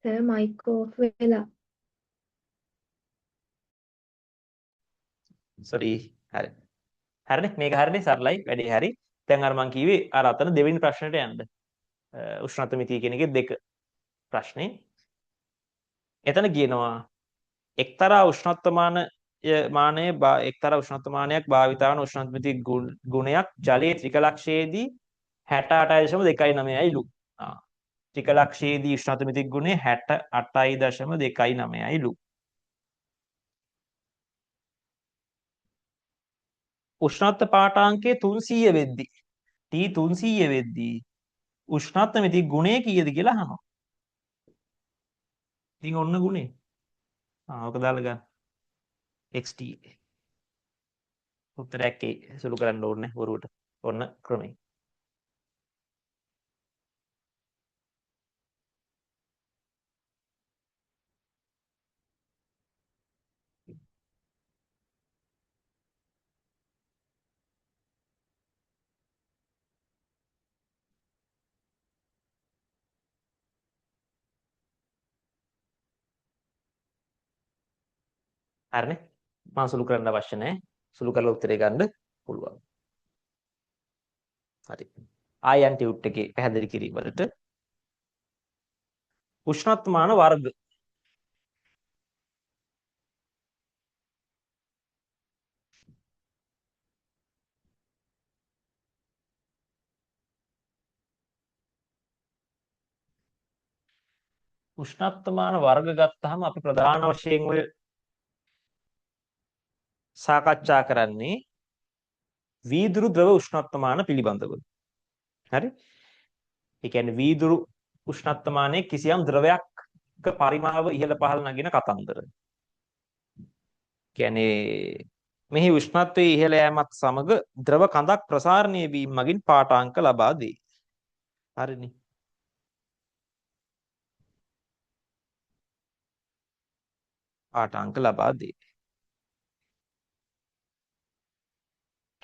සර් මයික් ඕෆ් වෙලා. සෝරි. හරි. හරිනේ මේක හරිනේ සරලයි වැඩි හරි. දැන් අර මං කිව්වේ අර අතන දෙවෙනි ප්‍රශ්නෙට යන්න. උෂ්ණත්ව මිතිය කියන එකේ දෙක ප්‍රශ්නේ. එතන කියනවා එක්තරා උෂ්ණත්වමාන එක්තරා උෂ්ණත්වමානයක් භාවිත වන උෂ්ණත්වමිති ගුණයක් ජලයේ ත්‍රිකලක්ෂයේදී 68.29යිලු. ත්‍රිකලක්ෂයේදී උෂ්ණත්වමිති ගුණය 68.29යිලු. උෂ්ණත්ව පාඨාංකය 300 වෙද්දී T 300 වෙද්දී උෂ්ණත්වමිති ගුණය කීයද කියලා අහනවා. ඉතින් ඔන්න ගුණේ. ඔක දාලා ගන්න. xt උත්තරයක් සුළු කරන්න ඕනේ බොරුවට. ඔන්න ක්‍රමය. හරිනේ මම සුළු කරන්න අවශ්‍ය නැහැ. සුළු කරලා උත්තරේ ගන්න පුළුවන්. හරි. ආයන් ටියුට් එකේ පැහැදිලි කිරීම වලට උෂ්ණත්වමාන වර්ග උෂ්ණත්වමාන වර්ග ගත්තාම අපි ප්‍රධාන වශයෙන් ඔය සාකච්ඡා කරන්නේ වීදුරු ද්‍රව උෂ්ණත්වමාන පිළිබඳව. හරි. ඒ කියන්නේ වීදුරු උෂ්ණත්වමානයේ කිසියම් ද්‍රවයක පරිමාව ඉහළ පහළ නගින කතන්දර. කියන්නේ මෙහි උෂ්ණත්වයේ ඉහළ යෑමත් සමග ද්‍රව කඳක් ප්‍රසාරණය වීම මගින් පාඨාංක ලබා දෙයි. හරිනේ. පාඨාංක ලබා දෙයි.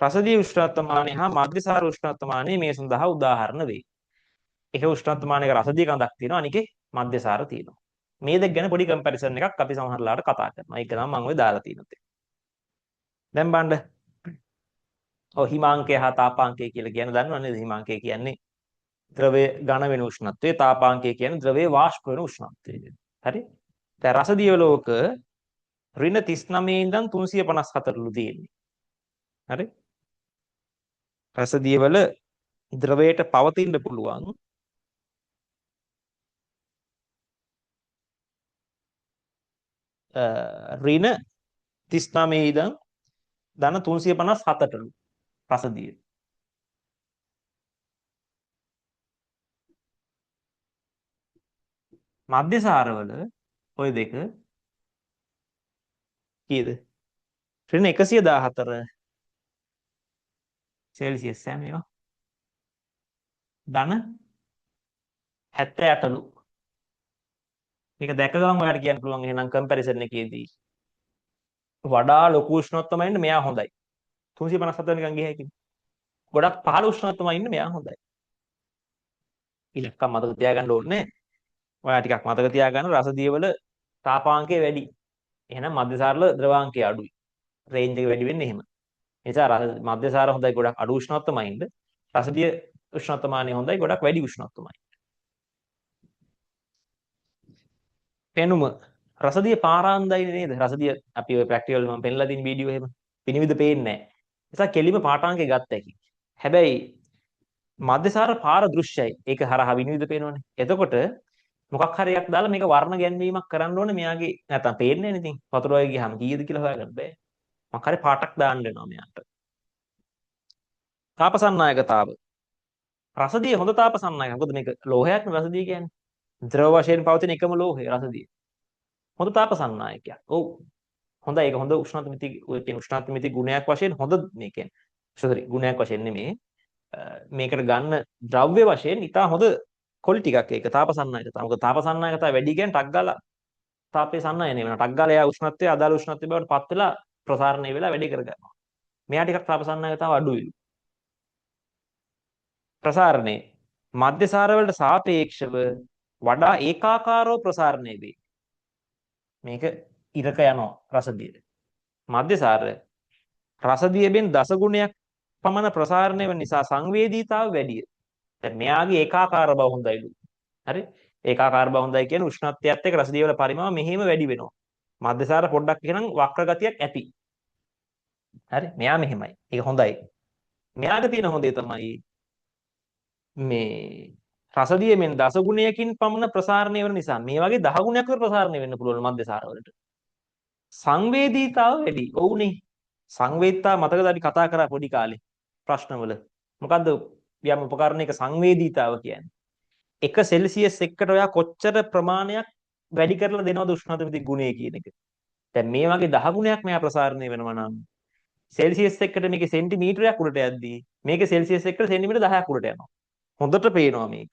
රසදිය උෂ්ණත්වමානය හා මධ්‍යසාර උෂ්ණත්වමානය මේ සඳහා උදාහරණ වේ. එක උෂ්ණත්වමානයක රසදිය කඳක් තියෙනවා අනිකේ මධ්‍යසාර තියෙනවා. මේ දෙක ගැන පොඩි කම්පැරිසන් එකක් අපි සමහරලාට කතා කරනවා. ඒක තමයි මම ඔය දාලා තියෙන්නේ. දැන් බලන්න. ඔව් හිමාංකය හා තාපාංකය කියලා කියන දන්නව නේද? හිමාංකය කියන්නේ ද්‍රවයේ ඝන වෙන උෂ්ණත්වය, තාපාංකය කියන්නේ ද්‍රවයේ වාෂ්ප වෙන උෂ්ණත්වය. හරි? දැන් රසදිය වලක -39 ඉඳන් 354ලු තියෙන්නේ. හරි? රසදිය වල ද්‍රවයට පවතින්න පුළුවන් -39 ඉඳන් ධන 357ටලු රසදිය. මධ්‍යසාරවල ඔය දෙක කීයද? ඍණ 114 සෙල්සියස් මේවා. ධන 78ලු. මේක දැක ගමන් ඔයාලට කියන්න පුළුවන් එහෙනම් කම්පැරිසන් එකේදී වඩා ලොකු උෂ්ණත්වයම ඉන්න මෙයා හොඳයි. 357 නිකන් ගියයි කිව්වේ. ගොඩක් පහළ උෂ්ණත්වයම ඉන්න මෙයා හොඳයි. ඉලක්ක මතක තියාගන්න ඕනේ. ඔයා ටිකක් මතක තියාගන්න රසදිය වල තාපාංකය වැඩි. එහෙනම් මධ්‍යසාරවල ද්‍රවාංකය අඩුයි. රේන්ජ් එක වැඩි වෙන්නේ එහෙම. ඒ නිසා මධ්‍යසාර හොඳයි ගොඩක් අඩු උෂ්ණත්වයම ඉන්න. රසදිය උෂ්ණත්වමානය හොඳයි ගොඩක් වැඩි උෂ්ණත්වයමයි. පෙනුම රසදිය පාරාන්දයි නේද? රසදිය අපි ඔය ප්‍රැක්ටිකල් මම පෙන්නලා තියෙන වීඩියෝ එහෙම පිනිවිද පේන්නේ නැහැ. ඒ නිසා කෙලිම පාඨාංකය ගත්ත හැකි. හැබැයි මධ්‍යසාර පාර දෘශ්‍යයි. ඒක හරහා විනිවිද පේනවනේ. එතකොට මොකක් හරි එකක් දාලා මේක වර්ණ ගැන්වීමක් කරන්න ඕනේ මෙයාගේ නැත්තම් පේන්නේ නැහැ නේ ඉතින්. වතුර වගේ ගියාම කීයද කියලා හොයාගන්න බෑ. මොකක් හරි පාටක් දාන්න වෙනවා මෙයාට. තාපසන්නායකතාව. රසදිය හොඳ තාපසන්නායක. මොකද මේක ලෝහයක් නේ රසදිය කියන්නේ. ද්‍රව වශයෙන් පවතින එකම ලෝහය රසදිය. හොඳ තාපසන්නායකයක්. ඔව්. හොඳයි ඒක හොඳ උෂ්ණත්වමිති ඔය කියන උෂ්ණත්වමිති ගුණයක් වශයෙන් හොඳ මේ කියන්නේ. සෝරි ගුණයක් වශයෙන් නෙමෙයි. මේකට ගන්න ද්‍රව්‍ය වශයෙන් ඉතා හොඳ කොලි ටිකක් ඒක තාපසන්නායකතාව. මොකද තාපසන්නායකතාව වැඩි කියන්නේ ටක් ගාලා තාපයේ සන්නායනය වෙනවා. ටක් ගාලා එයා උෂ්ණත්වයේ අදාළ උෂ්ණත්වය බවට පත් වෙලා ප්‍රසාරණය වෙලා වැඩි කර ගන්නවා. මෙයා ටිකක් තාපසන්නායකතාව අඩුයිලු. ප්‍රසාරණේ මධ්‍යසාර වලට සාපේක්ෂව වඩා ඒකාකාරව ප්‍රසාරණය වේ. මේක ඉරක යනවා රසදිය. මධ්‍යසාර රසදියෙන් දස ගුණයක් පමණ ප්‍රසාරණය වෙන නිසා සංවේදීතාව වැඩිය. දැන් මෙයාගේ ඒකාකාර බව හොඳයිලු. හරි? ඒකාකාර බව හොඳයි කියන්නේ උෂ්ණත්වයත් එක්ක රසදිය වල පරිමාව මෙහෙම වැඩි වෙනවා. මධ්‍යසාර පොඩ්ඩක් එහෙනම් වක්‍ර ගතියක් ඇති. හරි? මෙයා මෙහෙමයි. ඒක හොඳයි. මෙයාට තියෙන හොඳේ තමයි මේ රසදියෙන් දස ගුණයකින් පමණ ප්‍රසාරණය වෙන නිසා මේ වගේ 10 ගුණයක් විතර ප්‍රසාරණය වෙන්න පුළුවන් මධ්‍යසාර වලට. සංවේදීතාව වැඩි. ඔව්නේ. සංවේදීතාව මතකද අපි කතා කරා පොඩි කාලේ ප්‍රශ්නවල. මොකද්ද යම් උපකරණයක සංවේදීතාව කියන්නේ? 1 සෙල්සියස් එකකට ඔයා කොච්චර ප්‍රමාණයක් වැඩි කරලා දෙනවද උෂ්ණතාවති ගුණය කියන එක. දැන් මේ වගේ 10 ගුණයක් මෙයා ප්‍රසාරණය වෙනවා නම් සෙල්සියස් එකකට මේකේ සෙන්ටිමීටරයක් උඩට යද්දී මේකේ සෙල්සියස් එකකට සෙන්ටිමීටර 10ක් උඩට යනවා. හොඳට පේනවා මේක.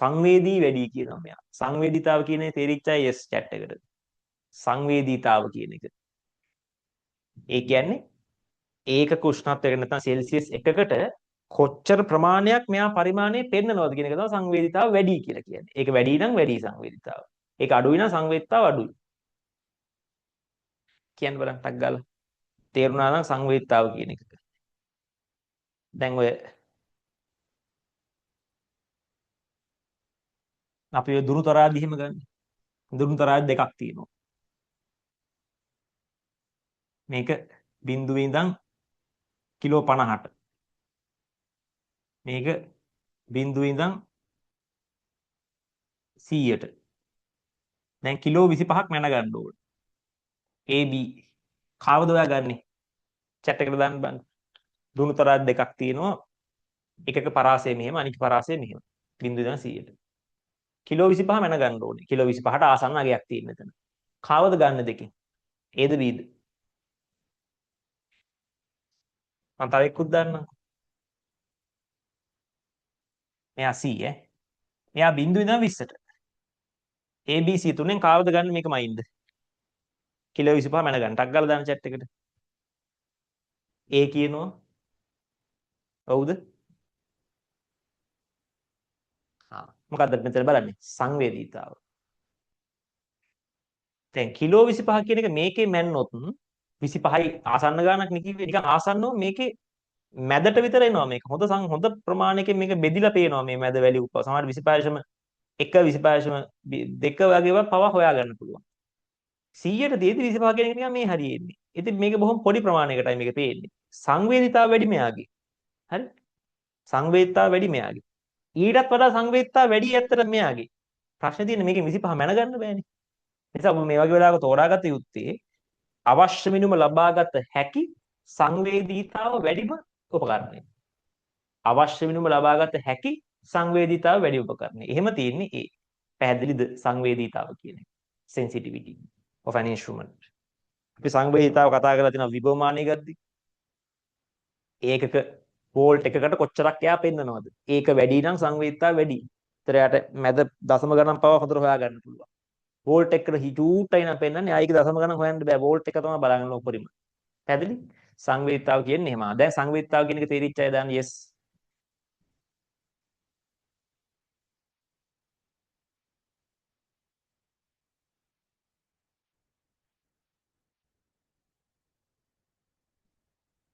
සංවේදී වැඩි කියනවා මෙයා. සංවේදීතාව කියන්නේ තේරිච්චයි yes chat එකට. සංවේදීතාව කියන එක. ඒ කියන්නේ ඒකක උෂ්ණත්වයකට නැත්නම් සෙල්සියස් එකකට කොච්චර ප්‍රමාණයක් මෙයා පරිමාණය පෙන්නනවද කියන එක තමයි සංවේදීතාව වැඩි කියලා කියන්නේ. ඒක වැඩි නම් වැඩි සංවේදීතාව. ඒක අඩුයි නම් සංවේදීතාව අඩුයි. කියන්න බලන්න ටක් ගාලා. තේරුණා නම් සංවේදීතාව කියන එක. දැන් ඔය අපි ඔය දුරු තරාදි එහෙම ගන්න. දුරු තරාදි දෙකක් තියෙනවා. මේක බිඳුවේ ඉඳන් කිලෝ 50ට. මේක බිඳුවේ ඉඳන් 100ට. දැන් කිලෝ 25ක් මැන ගන්න ඕනේ. AB කවද ඔයා ගන්නෙ? chat එකට දාන්න බලන්න. දුරු තරාදි දෙකක් තියෙනවා. එකක පරාසය මෙහෙම අනික පරාසය මෙහෙම. බිඳුවේ ඉඳන් 100ට. කිලෝ 25 මැන ගන්න ඕනේ. කිලෝ 25ට ආසන්න අගයක් තියෙන මෙතන. කවද ගන්න දෙකෙන්? Aද Bද? මම තව එක්කුත් දාන්නම්. මෙයා C ඈ. මෙයා බිඳුවේ ඉඳන් 20ට. ABC තුනෙන් කවද ගන්න මේක මයින්ද? කිලෝ 25 මැන ගන්න. ටක් ගාලා දාන්න chat එකට. A කියනවා. හවුද? මොකද්ද මෙතන බලන්නේ? සංවේදීතාව. දැන් කිලෝ 25 කියන එක මේකේ මැන්නොත් 25යි ආසන්න ගානක් නේ කිව්වේ. නිකන් ආසන්නව මේකේ මැදට විතර එනවා මේක. හොඳ ප්‍රමාණයකින් මේක බෙදිලා පේනවා මේ මැද වැලියු උප. සමහර 25 1 25 2 වගේව පව හොයා ගන්න පුළුවන්. 100ට දෙදි 25 කියන එක නිකන් මේ හරිය එන්නේ. ඉතින් මේක බොහොම පොඩි ප්‍රමාණයකටයි මේක පේන්නේ. සංවේදීතාව වැඩි මෙයාගේ. හරි? සංවේදීතාව වැඩි මෙයාගේ. ඊටත් වඩා සංවේදීතාව වැඩි ඇත්තට මෙයාගේ. ප්‍රශ්නේ තියෙන්නේ මේකෙන් 25 මැන ගන්න බෑනේ. නිසා ඔබ මේ වගේ වෙලාවක තෝරාගත යුත්තේ අවශ්‍ය මිනුම ලබාගත හැකි සංවේදීතාව වැඩිම උපකරණය. අවශ්‍ය මිනුම ලබාගත හැකි සංවේදීතාව වැඩි උපකරණය. එහෙම තියෙන්නේ ඒ. පැහැදිලිද සංවේදීතාව කියන්නේ? sensitivity of an instrument. අපි සංවේදීතාව කතා කරලා තියෙනවා විභවමානය ගද්දි. ඒකක වෝල්ට් එකකට කොච්චරක් එයා පෙන්නනවද? ඒක වැඩි නම් සංවේදීතාව වැඩි. ඒතර යාට මැද දශම ගණන් පව හොඳට හොයා ගන්න පුළුවන්. වෝල්ට් එකට හිටුටයි නම් පෙන්නන්නේ ආයික දශම ගණන් හොයන්න බෑ. වෝල්ට් එක තමයි බලන්න උඩරිම. පැහැදිලි? සංවේදීතාව කියන්නේ එහෙම. දැන් සංවේදීතාව කියන එක තේරිච්ච අය දාන්න yes.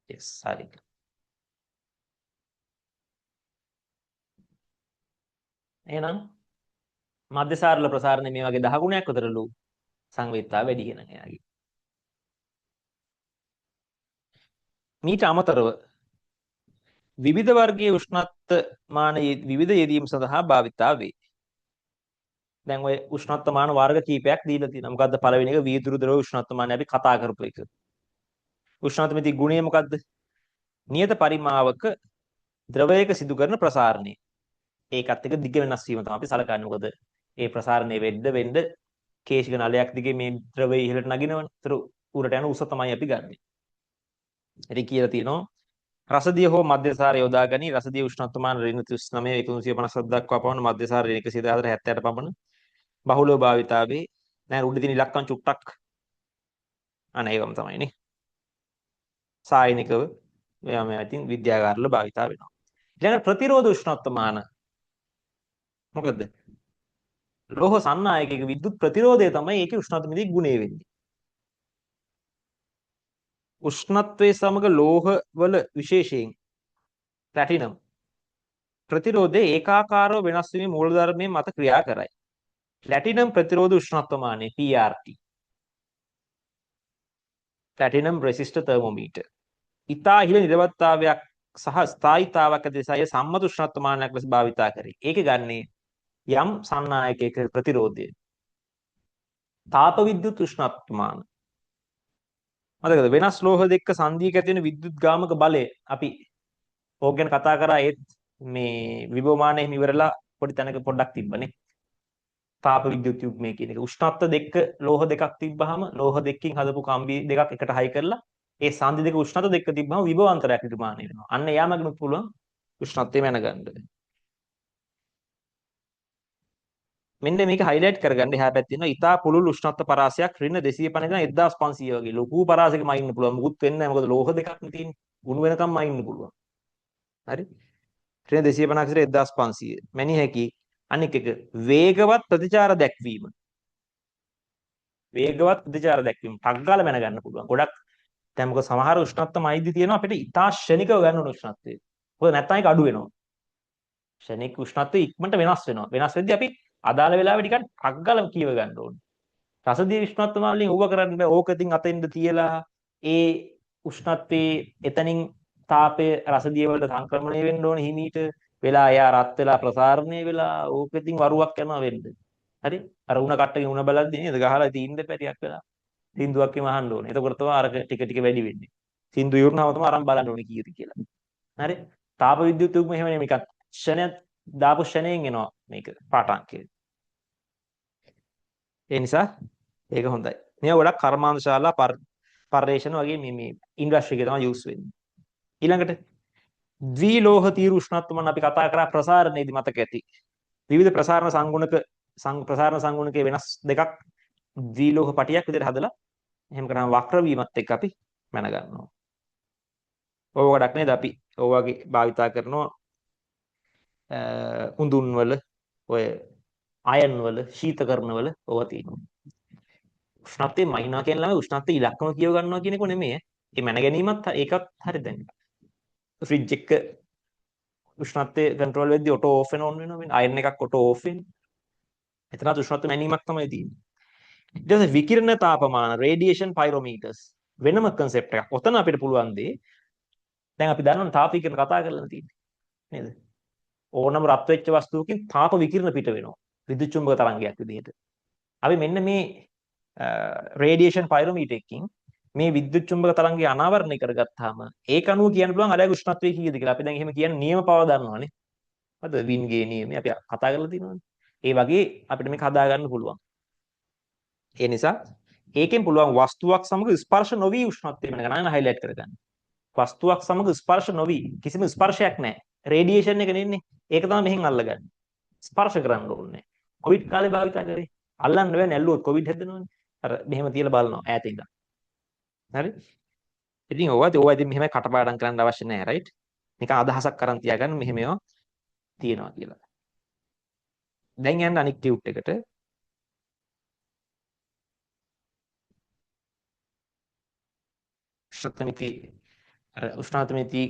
yes හරි. එහෙනම් මධ්‍යසාරල ප්‍රසාරණය මේ වගේ 10 ගුණයක් විතරලු සංවේදීතාව වැඩි වෙන එයාගේ. මීට අමතරව විවිධ වර්ගයේ උෂ්ණත්මානයේ විවිධ යෙදීම් සඳහා භාවිතා වේ. දැන් ඔය උෂ්ණත්මාන වර්ග කීපයක් දීලා තියෙනවා. මොකද්ද පළවෙනි එක වීදුරු ද්‍රව උෂ්ණත්මානය අපි කතා කරපු එක. උෂ්ණත්මිති ගුණය මොකද්ද? නියත පරිමාවක ද්‍රවයක සිදු කරන ප්‍රසාරණය. ඒකත් එක දිග වෙනස් වීම තමයි අපි සලකන්නේ. මොකද ඒ ප්‍රසාරණය වෙන්න කේශික නලයක් දිගේ මේ ද්‍රවය ඉහළට නගිනවනේ. ඒතර උඩට යන උස තමයි අපි ගන්නෙ. ඉතින් කියලා තියෙනවා රසදිය හෝ මධ්‍යසාරය යොදා ගනි. රසදිය උෂ්ණත්වමාන ඍණ 39 150 දක්වා පවන මධ්‍යසාර ඍණ 114 70ට පමණ බහුලව භාවිතාවේ. දැන් උඩ තියෙන ඉලක්කම් චුට්ටක් අනේවම තමයි නේ. සායනිකව මෙයාම ඉතින් විද්‍යාගාරවල භාවිතා වෙනවා. ඊළඟට ප්‍රතිරෝධ උෂ්ණත්වමාන මොකද්ද? ලෝහ සන්නායකයක විද්‍යුත් ප්‍රතිරෝධය තමයි ඒකේ උෂ්ණත්වමිතික ගුණය වෙන්නේ. උෂ්ණත්වයේ සමග ලෝහ වල විශේෂයෙන් ප්ලැටිනම් ප්‍රතිරෝධය ඒකාකාරව වෙනස් වීමේ මූලධර්මයේ මත ක්‍රියා කරයි. ප්ලැටිනම් ප්‍රතිරෝධ උෂ්ණත්වමානය PRT. Platinum resistor thermometer. ඉතා ඉහළ නිරවත්තාවයක් සහ ස්ථායීතාවක් ඇති සය සම්මත උෂ්ණත්වමානයක් ලෙස භාවිතා කරේ. ඒක ගන්නේ යම් සන්නායකයක ප්‍රතිරෝධය. තාප විද්‍යුත් උෂ්ණත්වමාන. මතකද වෙනස් ලෝහ දෙක සංදියක ඇති වෙන විද්‍යුත් ගාමක බලය අපි ඕක ගැන කතා කරා ඒත් මේ විභවමානයේ ඉවරලා පොඩි තැනක පොඩ්ඩක් තිබ්බනේ. තාප විද්‍යුත් යුග්මය කියන එක. උෂ්ණත්ව දෙක ලෝහ දෙකක් තිබ්බහම ලෝහ දෙකකින් හදපු කම්බි දෙකක් එකට හයි කරලා ඒ සංදි දෙක උෂ්ණත්ව දෙක තිබ්බහම විභවාන්තරයක් නිර්මාණය වෙනවා. අන්න එයාමගනුත් පුළුවන් උෂ්ණත්වය මැනගන්න. මෙන්න මේක හයිලයිට් කරගන්න එහා පැත්තේ ඉන්නවා ඉතා පුළුල් උෂ්ණත්ව පරාසයක් ඍණ 250 ඉඳන් 1500 වගේ ලොකු පරාසයකම ඉන්න පුළුවන්. මුකුත් වෙන්නේ නැහැ. මොකද ලෝහ දෙකක් නේ තියෙන්නේ. උණු වෙනකම්ම ඉන්න පුළුවන්. හරි. ශ්‍රේණි 250 1500 මැනිය හැකි. අනික එක වේගවත් ප්‍රතිචාර දැක්වීම. වේගවත් ප්‍රතිචාර දැක්වීම ටක් ගාලා මැන ගන්න පුළුවන්. ගොඩක් දැන් මොකද සමහර උෂ්ණත්ව මයිද්දි තියෙනවා අපිට ඉතා ශනිකව ගන්න ඕන උෂ්ණත්වය. මොකද නැත්නම් ඒක අඩු වෙනවා. ශනික උෂ්ණත්වය ඉක්මනට වෙනස් වෙනවා. වෙනස් වෙද්දී අපි අදාළ වෙලාවෙ ටිකක් ටක් ගාලා කියව ගන්න ඕනේ. රසදිය උෂ්ණත්ව මාලින් ඕව කරන්න බෑ. ඕක ඉතින් අතින්ද තියලා ඒ උෂ්ණත්වයේ එතනින් තාපය රසදිය වලට සංක්‍රමණය වෙන්න ඕනේ හිමීට වෙලා එයා රත් වෙලා ප්‍රසාරණය වෙලා ඕක ඉතින් වරුවක් යනවා වෙන්න. හරි? අර උණ කට්ටකින් උණ බලද්දී නේද ගහලා තීන්ද පැටියක් වෙලා සින්දුවක් එම අහන්න ඕනේ. එතකොට තමයි අර ටික ටික වැඩි වෙන්නේ. සින්දු ඉවරනම තමයි අරන් බලන්න ඕනේ කීයද කියලා. හරි? තාප විද්‍යුත් යුග්ම එහෙම නෙමෙයි. එකක් ක්ෂණයක් දාපු ක්ෂණයෙන් එනවා මේක පාඨාංකය. ඒ නිසා ඒක හොඳයි. මේවා ගොඩක් කර්මාන්තශාලා පර්යේෂණ වගේ මේ ඉන්ඩස්ට්‍රි එකේ තමයි යූස් වෙන්නේ. ඊළඟට ද්විලෝහ තීරු උෂ්ණත්වමන් අපි කතා කරා ප්‍රසාරණයේදී මතක ඇති. විවිධ ප්‍රසාරණ සංගුණක ප්‍රසාරණ සංගුණකයේ වෙනස් දෙකක් ද්විලෝහ පටියක් විදිහට හදලා එහෙම කරාම වක්‍ර වීමත් එක්ක අපි මැන ගන්නවා. ඕව ගොඩක් නේද අපි ඕව වගේ භාවිතා කරනවා උඳුන් වල ඔය අයන් වල ශීතකරණ වල ඕවා තියෙනවා. උෂ්ණත්වයේ මයින්නවා කියන ළමයි උෂ්ණත්වයේ ඉලක්කම කියව ගන්නවා කියන එක නෙමෙයි. ඒ මැන ගැනීමත් ඒකත් හරි දැන්. ෆ්‍රිජ් එක උෂ්ණත්වයේ කන්ට්‍රෝල් වෙද්දී ඔටෝ ඕෆ් වෙන ඔන් වෙනවා. අයන් එකක් ඔටෝ ඕෆ් වෙන්නේ. එතනත් උෂ්ණත්ව මැනීමක් තමයි තියෙන්නේ. ඊට පස්සේ විකිරණ තාපමාන රේඩියේෂන් පයිරෝමීටර්ස් වෙනම concept එකක්. ඔතන අපිට පුළුවන් දේ දැන් අපි දන්නවනේ තාප විකිරණ කතා කරලා තියෙන්නේ. නේද? ඕනම රත් වෙච්ච වස්තුවකින් තාප විකිරණ පිට වෙනවා. විද්‍යුත් චුම්බක තරංගයක් විදිහට. අපි මෙන්න මේ රේඩියේෂන් පයිරෝමීටර් එකකින් මේ විද්‍යුත් චුම්බක තරංගය අනාවරණය කරගත්තාම ඒක අනුව කියන්න පුළුවන් අරගේ උෂ්ණත්වය කීයද කියලා. අපි දැන් එහෙම කියන්නේ නියම පව දන්නවනේ. හරිද? වින්ගේ නියමය අපි කතා කරලා තියෙනවානේ. ඒ වගේ අපිට මේක හදා ගන්න පුළුවන්. ඒ නිසා ඒකෙන් පුළුවන් වස්තුවක් සමග ස්පර්ශ නොවි උෂ්ණත්වය වෙන ගණන හයිලයිට් කරගන්න. වස්තුවක් සමග ස්පර්ශ නොවි කිසිම ස්පර්ශයක් නැහැ. රේඩියේෂන් එක නෙන්නේ. ඒක තමයි මෙහෙන් අල්ලගන්නේ. ස්පර්ශ කරන්න ඕනේ. කොවිඩ් කාලේ භාවිතා කරේ. අල්ලන්න බෑ නැල්ලුවොත් කොවිඩ් හැදෙනවනේ. අර මෙහෙම තියලා බලනවා ඈත ඉඳන්. හරි? ඉතින් ඕවා ඉතින් මෙහෙම කටපාඩම් කරන්න අවශ්‍ය නැහැ රයිට්? නිකන් අදහසක් අරන් තියාගන්න මෙහෙම ඒවා තියෙනවා කියලා. දැන් යන්න අනික් ටියුට් එකට. උෂ්ණත්වමිති අර උෂ්ණත්වමිති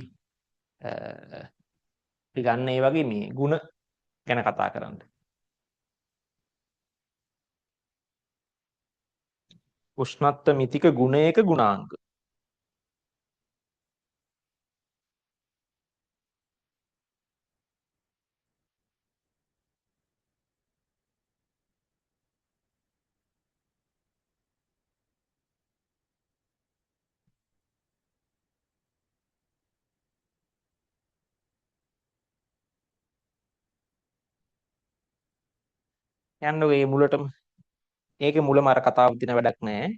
ගන්න ඒ වගේ මේ ಗುಣ ගැන කතා කරන්න. උෂ්ණත්වමිතික ගුණයක ගුණාංග. යන්න ඔය මුලටම ඒකේ මුලම අර කතාව දින වැඩක් නැහැ.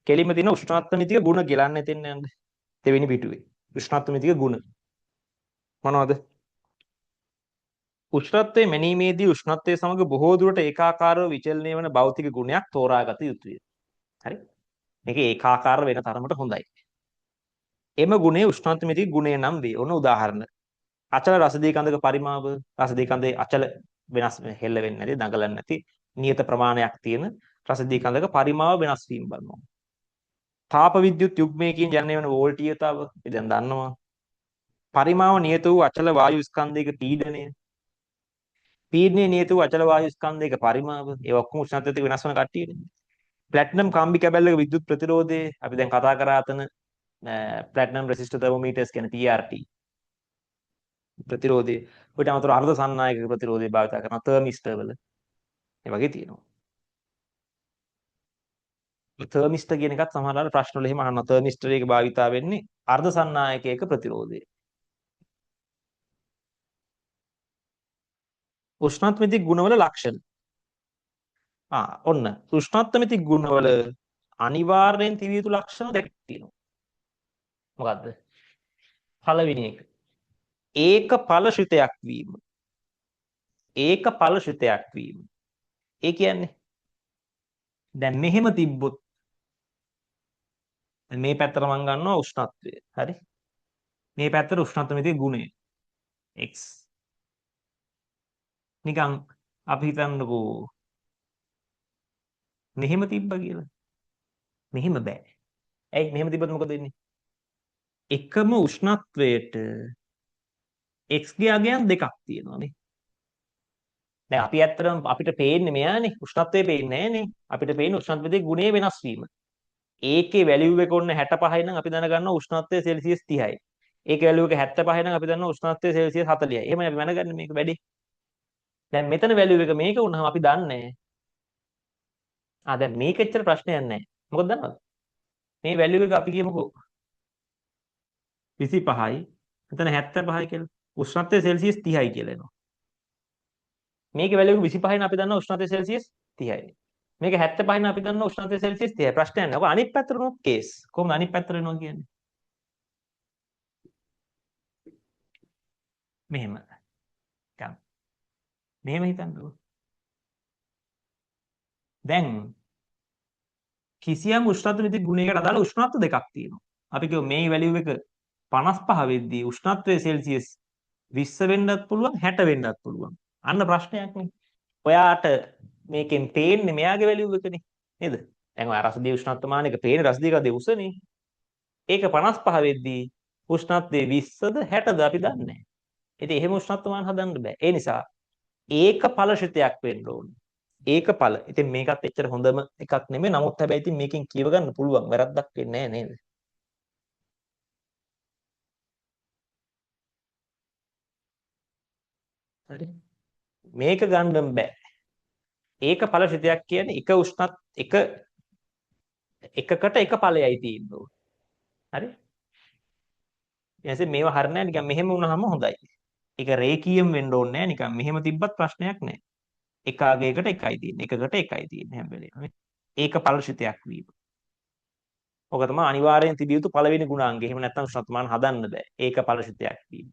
කෙලිම දින උෂ්ණත්වමිතික ගුණ කියලා එතෙන් යන්න. දෙවෙනි පිටුවේ. උෂ්ණත්වමිතික ගුණ. මොනවද? උෂ්ණත්වයේ මැනීමේදී උෂ්ණත්වයේ සමග බොහෝ දුරට ඒකාකාරව විචලනය වන භෞතික ගුණයක් තෝරාගත යුතුය. හරි? මේක ඒකාකාර වෙන තරමට හොඳයි. එම ගුණය උෂ්ණත්වමිතික ගුණය නම් වේ. ඔන්න උදාහරණ. අචල රසදී කඳක පරිමාව රසදී කඳේ අචල වෙනස් හෙල්ල වෙන්නේ නැති දඟලන්නේ නැති නියත ප්‍රමාණයක් තියෙන රසදී කඳක පරිමාව වෙනස් වීම බලනවා. තාප විද්‍යුත් යුග්මයකින් ජනනය වන වෝල්ටීයතාව අපි දැන් දන්නවා. පරිමාව නියත වූ අචල වායු ස්කන්ධයක පීඩනය. පීඩනය නියත වූ අචල වායු ස්කන්ධයක පරිමාව. ඒ ඔක්කොම උෂ්ණත්වයට වෙනස් වෙන කට්ටියනේ. ප්ලැටිනම් කාම්බි කැබැල්ලක විද්‍යුත් ප්‍රතිරෝධය අපි දැන් කතා කරා අතන ප්ලැටිනම් රෙසිස්ටර් තර්මෝමීටර්ස් කියන TRT ප්‍රතිරෝධය. ඔයිට අමතරව අර්ධ සන්නායක ප්‍රතිරෝධය භාවිත කරන තර්මිස්ටර් වල ඒ වගේ තියෙනවා. තර්මිස්ටර් කියන එකත් සමහරවල් ප්‍රශ්න වල එහෙම අහනවා. තර්මිස්ටර් එක භාවිතා වෙන්නේ අර්ධ සන්නායකයක ප්‍රතිරෝධය. උෂ්ණත්මිතික ගුණවල ලක්ෂණ. ඔන්න උෂ්ණත්මිතික ගුණවල අනිවාර්යෙන් තිබිය යුතු ලක්ෂණ දෙකක් තියෙනවා. මොකද්ද? පළවෙනි එක. ඒක ඵලශිතයක් වීම. ඒක ඵලශිතයක් වීම. ඒ කියන්නේ දැන් මෙහෙම තිබ්බොත් මේ පැත්තට මම ගන්නවා උෂ්ණත්වය. හරි? මේ පැත්තට උෂ්ණත්වමිතික ගුණය x. නිකන් අපි හිතන්නකෝ මෙහෙම තිබ්බා කියලා. මෙහෙම බෑ. ඇයි මෙහෙම තිබ්බොත් මොකද වෙන්නේ? එකම උෂ්ණත්වයට x ගේ අගයන් දෙකක් තියෙනවානේ. දැන් අපි ඇත්තටම අපිට පේන්නේ මෙයානේ උෂ්ණත්වය පේන්නේ නැහනේ. අපිට පේන්නේ උෂ්ණත්වයේ ගුණය වෙනස් වීම. ඒකේ වැලියු එක ඔන්න 65යි නම් අපි දැනගන්නවා උෂ්ණත්වය සෙල්සියස් 30යි. ඒකේ වැලියු එක 75යි නම් අපි දන්නවා උෂ්ණත්වය සෙල්සියස් 40යි. එහෙමයි අපි දැනගන්නේ මේක වැඩි. දැන් මෙතන වැලියු එක මේක වුණාම අපි දන්නේ දැන් මේක එච්චර ප්‍රශ්නයක් නැහැ. මොකද දන්නවද? මේ වැලියු එක අපි කියමුකෝ 25යි. මෙතන 75යි කියලා. උෂ්ණත්වය සෙල්සියස් 30යි කියලා එනවා. මේකේ වැලියු 25යි නම් අපි දන්නවා උෂ්ණත්වය සෙල්සියස් 30යි. මේක 75යි නම් අපි දන්නවා උෂ්ණත්වය සෙල්සියස් 30යි. ප්‍රශ්නයක් නැහැ. ඔක අනිත් පැත්තට නෝ කේස්. කොහොමද අනිත් පැත්තට එනවා කියන්නේ? මෙහෙම. මෙහෙම හිතන්නකෝ. දැන් කිසියම් උෂ්ණත්වමිතික ගුණයකට අදාළ උෂ්ණත්ව දෙකක් තියෙනවා. අපි කියමු මේ වැලියු එක 55 වෙද්දී උෂ්ණත්වය සෙල්සියස් 20 වෙන්නත් පුළුවන් 60 වෙන්නත් පුළුවන්. අන්න ප්‍රශ්නයක් නේ. ඔයාට මේකෙන් පේන්නේ මෙයාගේ වැලියු එකනේ නේද? දැන් ඔය රසදී උෂ්ණත්වමානයක පේන රසදී කදේ උසනේ. ඒක 55 වෙද්දී උෂ්ණත්වයේ 20ද 60ද අපි දන්නේ නැහැ. ඉතින් එහෙම උෂ්ණත්වමාන හදන්න බෑ. ඒ නිසා ඒක ඵලශිතයක් වෙන්න ඕනේ. ඒක ඵල. ඉතින් මේකත් එච්චර හොඳම එකක් නෙමෙයි. නමුත් හැබැයි ඉතින් මේකෙන් කියව ගන්න පුළුවන්. වැරද්දක් වෙන්නේ නැහැ නේද? හරි. මේක ගන්න බෑ. ඒක ඵලශිතයක් කියන්නේ එක උෂ්ණත් එකකට එක ඵලයයි තියෙන්නේ. හරි? ඊටසේ මේවා හරියන්නේ නිකන් මෙහෙම වුණාම හොඳයි. ඒක රේඛීයම වෙන්න ඕනේ නැහැ නිකන් මෙහෙම තිබ්බත් ප්‍රශ්නයක් නැහැ. එක අගයකට එකයි තියෙන්නේ. එකකට එකයි තියෙන්නේ හැම වෙලේම. ඒක ඵලශිතයක් වීම. ඔක තමයි අනිවාර්යෙන් තිබිය යුතු පළවෙනි ගුණාංගය. එහෙම නැත්නම් උෂ්ණත්වමාන හදන්න බෑ. ඒක ඵලශිතයක් වීම.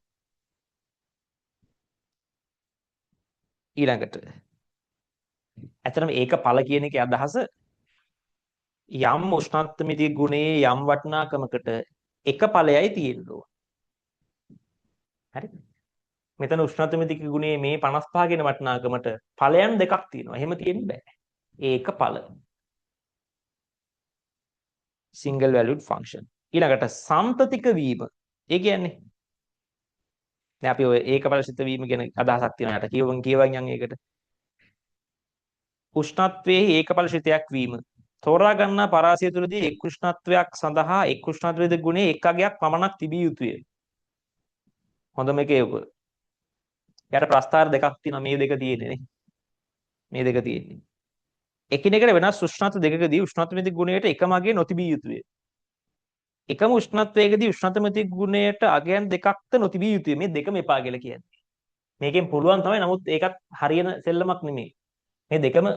ඊළඟට ඇත්තටම ඒක ඵල කියන එකේ අදහස යම් උෂ්ණත්වමිතික ගුණයේ යම් වටිනාකමකට එක ඵලයයි තියෙන්න ඕන. හරි? මෙතන උෂ්ණත්වමිතික ගුණයේ මේ 55 කියන වටිනාකමට ඵලයන් දෙකක් තියෙනවා. එහෙම තියෙන්න බෑ. ඒක ඵල. single valued function. ඊළඟට සම්පතික වීම. ඒ කියන්නේ දැන් අපි ඔය ඒකඵලසිත වීම ගැන අදහසක් තියෙනවා. යට කියවන් යන් ඒකට. උෂ්ණත්වයේ ඒකඵලසිතයක් වීම. තෝරා ගන්නා පරාසය තුළදී එක් උෂ්ණත්වයක් සඳහා එක් උෂ්ණත්වයේ ගුණයේ එක් අගයක් පමණක් තිබිය යුතුය. හොඳම එකේ ඔක. යට ප්‍රස්ථාර දෙකක් තියෙනවා. මේ දෙක තියෙන්නේ නේ. මේ දෙක තියෙන්නේ. එකිනෙකට වෙනස් උෂ්ණත්ව දෙකකදී උෂ්ණත්වයේ ගුණයට එකම අගය නොතිබිය යුතුය. එකම උෂ්ණත්වයකදී උෂ්ණත්වමිතික ගුණයට අගයන් දෙකක්ද නොතිබිය යුතුය. මේ දෙකම එපා කියලා කියන්නේ. මේකෙන් පුළුවන් තමයි. නමුත් ඒකත් හරියන සෙල්ලමක් නෙමෙයි. මේ දෙකම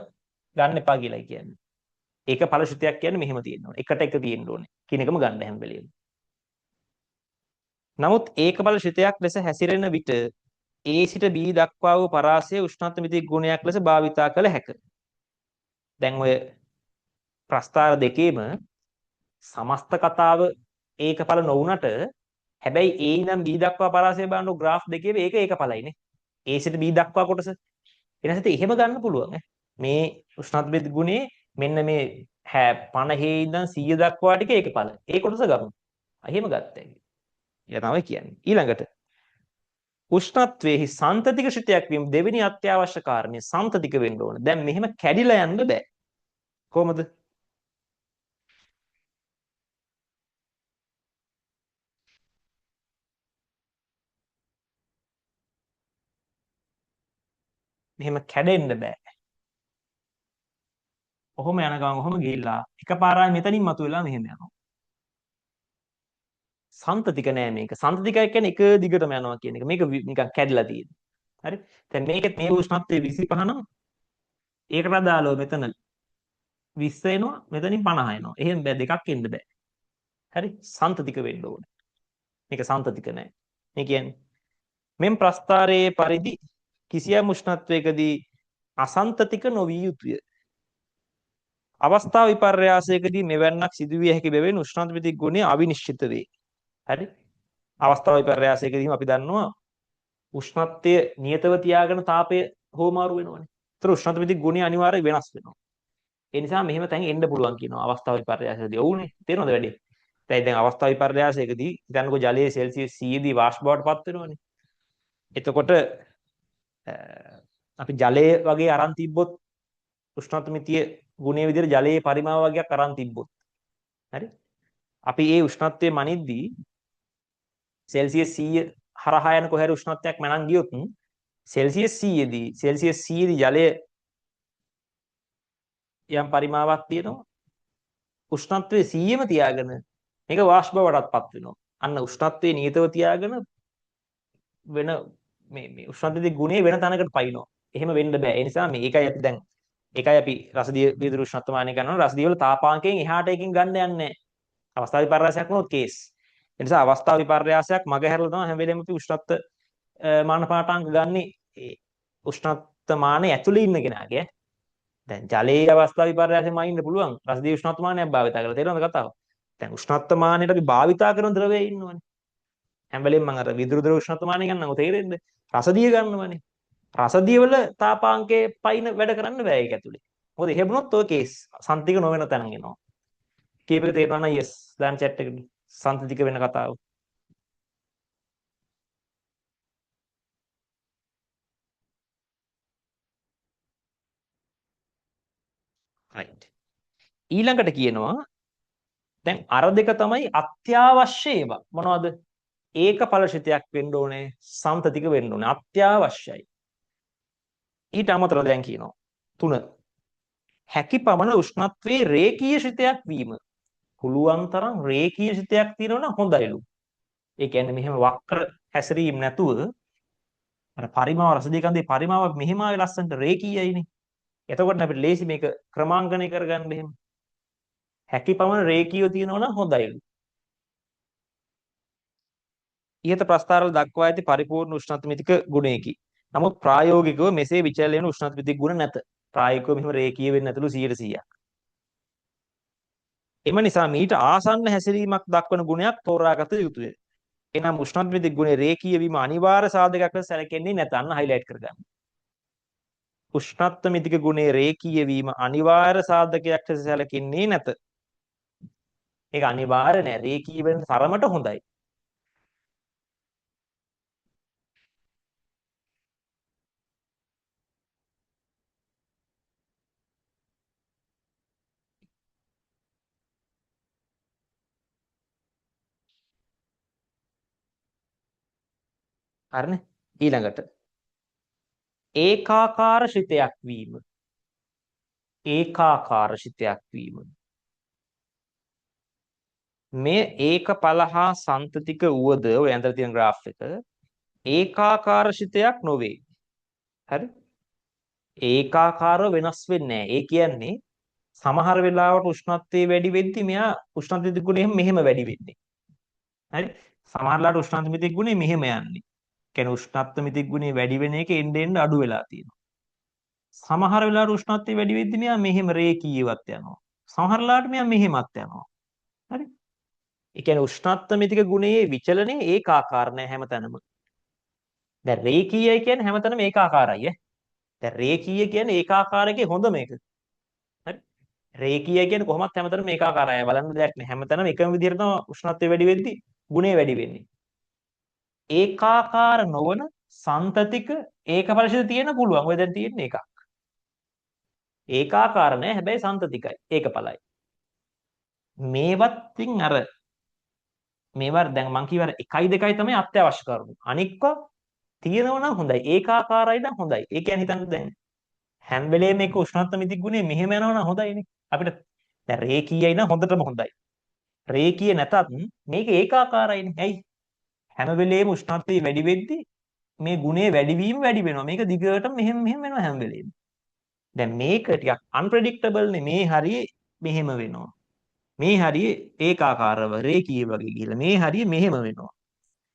ගන්න එපා කියලායි කියන්නේ. ඒක ඵලශිතයක් කියන්නේ මෙහෙම තියෙනවා. එකට එක තියෙන්න ඕනේ. කියන එකම ගන්න හැම වෙලෙම. නමුත් ඒක ඵලශිතයක් ලෙස හැසිරෙන විට A සිට B දක්වා වූ පරාසය උෂ්ණත්වමිතික ගුණයක් ලෙස භාවිතා කළ හැක. දැන් ඔය ප්‍රස්ථාර දෙකේම සමස්ත කතාව ඒකඵල නොවුනට හැබැයි A ඉඳන් B දක්වා පරාසය බලන graph දෙකේ ඒක ඒකඵලයිනේ. A සිට B දක්වා කොටස. එනසෙත් එහෙම ගන්න පුළුවන් ඈ. මේ උෂ්ණත්වයේ ගුණේ මෙන්න මේ 50 ඉඳන් 100 දක්වා ටික ඒක ඵල. ඒ කොටස ගමු. එහෙම ගත්තා. ඒක තමයි කියන්නේ. ඊළඟට උෂ්ණත්වයේ සන්තතික ශිතයක් වීම දෙවෙනි අත්‍යවශ්‍ය කාරණේ සන්තතික වෙන්න ඕන. දැන් මෙහෙම කැඩිලා යන්න බෑ. කොහොමද? මෙහෙම කැඩෙන්න බෑ. ඔහොම යන ගමන් ඔහොම ගිහිල්ලා එකපාරයි මෙතනින් මතුවෙලා මෙහෙම යනවා. සන්තතික නෑ මේක. සන්තතිකය කියන්නේ එක දිගටම යනවා කියන එක. මේක නිකන් කැඩිලා තියෙන. හරි? දැන් මේකෙත් මේ උෂ්ණත්වයේ 25 නම් ඒකට අදාළව මෙතන 20 එනවා මෙතනින් 50 එනවා. එහෙම බෑ දෙකක් එන්න බෑ. හරි? සන්තතික වෙන්න ඕනේ. මේක සන්තතික නෑ. මේ කියන්නේ මෙම් ප්‍රස්ථාරයේ පරිදි කිසියම් උෂ්ණත්වයකදී අසන්තතික නොවිය යුතුය. අවස්ථා විපර්යාසයකදී මෙවැන්නක් සිදුවිය හැකි බැවින් උෂ්ණත්වයේ ගුණය අවිනිශ්චිත වේ. හරි? අවස්ථා විපර්යාසයකදීම අපි දන්නවා උෂ්ණත්වය නියතව තියාගෙන තාපය හෝමාරු වෙනවනේ. ඒතර උෂ්ණත්වයේ ගුණය අනිවාර්යයෙන් වෙනස් වෙනවා. ඒ නිසා මෙහෙම තැන් එන්න පුළුවන් කියනවා අවස්ථා විපර්යාසයකදී. ඔව්නේ. තේරෙනවද වැඩි? දැන් අවස්ථා විපර්යාසයකදී හිතන්නකෝ ජලයේ සෙල්සියස් 100 දී වාෂ්ප බවට පත් වෙනවනේ. එතකොට අපි ජලය වගේ අරන් තිබ්බොත් උෂ්ණත්වමිතිය ගුණයේ විදිහට ජලයේ පරිමාව වගේක් අරන් තිබ්බොත් හරි අපි ඒ උෂ්ණත්වයේ මනිද්දී සෙල්සියස් 100 හරහා යන කොහේ උෂ්ණත්වයක් මනන් ගියොත් සෙල්සියස් 100 දී සෙල්සියස් 100 දී ජලය යම් පරිමාවක් තියෙනවා උෂ්ණත්වයේ 100ම තියාගෙන මේක වාෂ්ප බවටපත් වෙනවා අන්න උෂ්ණත්වයේ නියතව තියාගෙන වෙන මේ උෂ්ණත්වයේ ගුණය වෙන තැනකට පයින්නවා එහෙම වෙන්න බෑ ඒ නිසා මේකයි අපි දැන් ඒකයි අපි රසදිය විදුරු උෂ්ණත්වමානය කරනවා රසදිය වල තාපාංකයෙන් එහාට එකකින් ගන්න යන්නේ අවස්ථා විපර්යාසයක් වුණොත් කේස් ඒ නිසා අවස්ථා විපර්යාසයක් මග හැරලා තමයි හැම වෙලේම අපි උෂ්ණත්ව මාන පාඨාංක ගන්නේ ඒ උෂ්ණත්වමානය ඇතුලේ ඉන්න කෙනාගේ දැන් ජලයේ අවස්ථා විපර්යාසෙම ඉන්න පුළුවන් රසදිය උෂ්ණත්වමානයක් භාවිත කරලා තේරෙනවද කතාව දැන් උෂ්ණත්වමානයට අපි භාවිතා කරන ද්‍රවයේ ඉන්නවනේ හැම වෙලේම මම අර විදුරු ද්‍රව උෂ්ණත්වමානය ගන්නකො තේරෙන්නේ රසදිය ගන්නවනේ රසදිය වල තාපාංකයේ පයින් වැඩ කරන්න බෑ ඒක ඇතුලේ. මොකද එහෙම වුණොත් ඔය කේස් සන්තික නොවන තැනන් එනවා. කීප එක තේරුණා නම් yes දාන්න chat එකට. සන්තික වෙන කතාව. right. ඊළඟට කියනවා දැන් අර දෙක තමයි අත්‍යවශ්‍ය ඒවා. මොනවද? ඒක ඵලශිතයක් වෙන්න ඕනේ, සම්තතික වෙන්න ඕනේ. අත්‍යවශ්‍යයි. ඊට අමතරව දැන් කියනවා 3 හැකි පමණ උෂ්ණත්වයේ රේඛීය ශිතයක් වීම. පුළුවන් තරම් රේඛීය ශිතයක් තියෙනවා නම් හොඳයිලු. ඒ කියන්නේ මෙහෙම වක්‍ර හැසිරීම නැතුව අර පරිමාව රසදී කන්දේ පරිමාව මෙහෙම ආවේ ලස්සනට රේඛීයයිනේ. එතකොට අපිට ලේසි මේක ක්‍රමාංකණය කරගන්න එහෙම. හැකි පමණ රේඛීයව තියෙනවා නම් හොඳයිලු. ඉහත ප්‍රස්තාරවල දක්වා ඇති පරිපූර්ණ උෂ්ණත්වමිතික ගුණයකි. නමුත් ප්‍රායෝගිකව මෙසේ විචලන වෙන උෂ්ණත්වමිතික ගුණ නැත. ප්‍රායෝගිකව මෙහෙම රේඛීය වෙන්නේ නැතුළු 100%ක්. එම නිසා මීට ආසන්න හැසිරීමක් දක්වන ගුණයක් තෝරාගත යුතුය. එනම් උෂ්ණත්වමිතික ගුණේ රේඛීය වීම අනිවාර්ය සාධකයක් ලෙස සැලකෙන්නේ නැත. අන්න හයිලයිට් කරගන්න. උෂ්ණත්වමිතික ගුණේ රේඛීය වීම අනිවාර්ය සාධකයක් ලෙස සැලකෙන්නේ නැත. ඒක අනිවාර්ය නෑ. රේඛීය වෙන තරමට හොඳයි. හරිනේ? ඊළඟට ඒකාකාර ශිතයක් වීම. ඒකාකාර ශිතයක් වීම. මේ ඒක පලහා සන්තතික වුවද ඔය ඇඳලා තියෙන graph එක ඒකාකාර ශිතයක් නොවේ. හරි? ඒකාකාරව වෙනස් වෙන්නේ නැහැ. ඒ කියන්නේ සමහර වෙලාවට උෂ්ණත්වයේ වැඩි වෙද්දි මෙයා උෂ්ණත්වයේ ගුණය මෙහෙම වැඩි වෙන්නේ. හරි? සමහරලාට උෂ්ණත්වයේ ගුණය මෙහෙම යන්නේ. කියන්නේ උෂ්ණත්වයේ ගුණය වැඩි වෙන එක එන්න එන්න අඩු වෙලා තියෙනවා. සමහර වෙලාවට උෂ්ණත්වය වැඩි වෙද්දි මෙයා මෙහෙම රේඛීයවත් යනවා. සමහරලාට මෙයා මෙහෙමත් යනවා. හරි? ඒ කියන්නේ උෂ්ණත්වමිතික ගුණයේ විචලනයේ ඒකාකාර නැහැ හැමතැනම. දැන් රේඛීයයි කියන්නේ හැමතැනම ඒකාකාරයි ඈ. දැන් රේඛීය කියන්නේ ඒකාකාරකේ හොඳ මේක. හරි. රේඛීය කියන්නේ කොහොමත් හැමතැනම ඒකාකාරයි. බලන්න දෙයක් නෑ. හැමතැනම එකම විදිහට තමයි උෂ්ණත්වය වැඩි වෙද්දී ගුණය වැඩි වෙන්නේ. ඒකාකාර නොවන සන්තතික ඒකපරිශිත තියෙන්න පුළුවන්. ඔය දැන් තියෙන්නේ එකක්. ඒකාකාර නෑ හැබැයි සන්තතිකයි. ඒකපලයි. මේවත්ින් අර මේවා දැන් මං කියවර 1 2යි තමයි අත්‍යවශ්‍ය කරුණු. අනික්ව තියෙනවා නම් හොඳයි. ඒකාකාරයි නම් හොඳයි. ඒ කියන්නේ හිතන්න දැන් හැම වෙලේම මේක උෂ්ණත්ව මිතික් ගුණය මෙහෙම යනවා නම් හොඳයිනේ. අපිට දැන් රේඛීයයි නම් හොඳටම හොඳයි. රේඛීය නැතත් මේක ඒකාකාරයිනේ. ඇයි? හැම වෙලේම උෂ්ණත්වය වැඩි වෙද්දී මේ ගුණේ වැඩිවීම වැඩි වෙනවා. මේක දිගටම මෙහෙම වෙනවා හැම වෙලේම. දැන් මේක ටිකක් අන්ප්‍රෙඩික්ටබල් නේ. මේ හරිය මෙහෙම වෙනවා. මේ හරිය ඒකාකාරව රේඛීය වගේ කියලා. මේ හරිය මෙහෙම වෙනවා.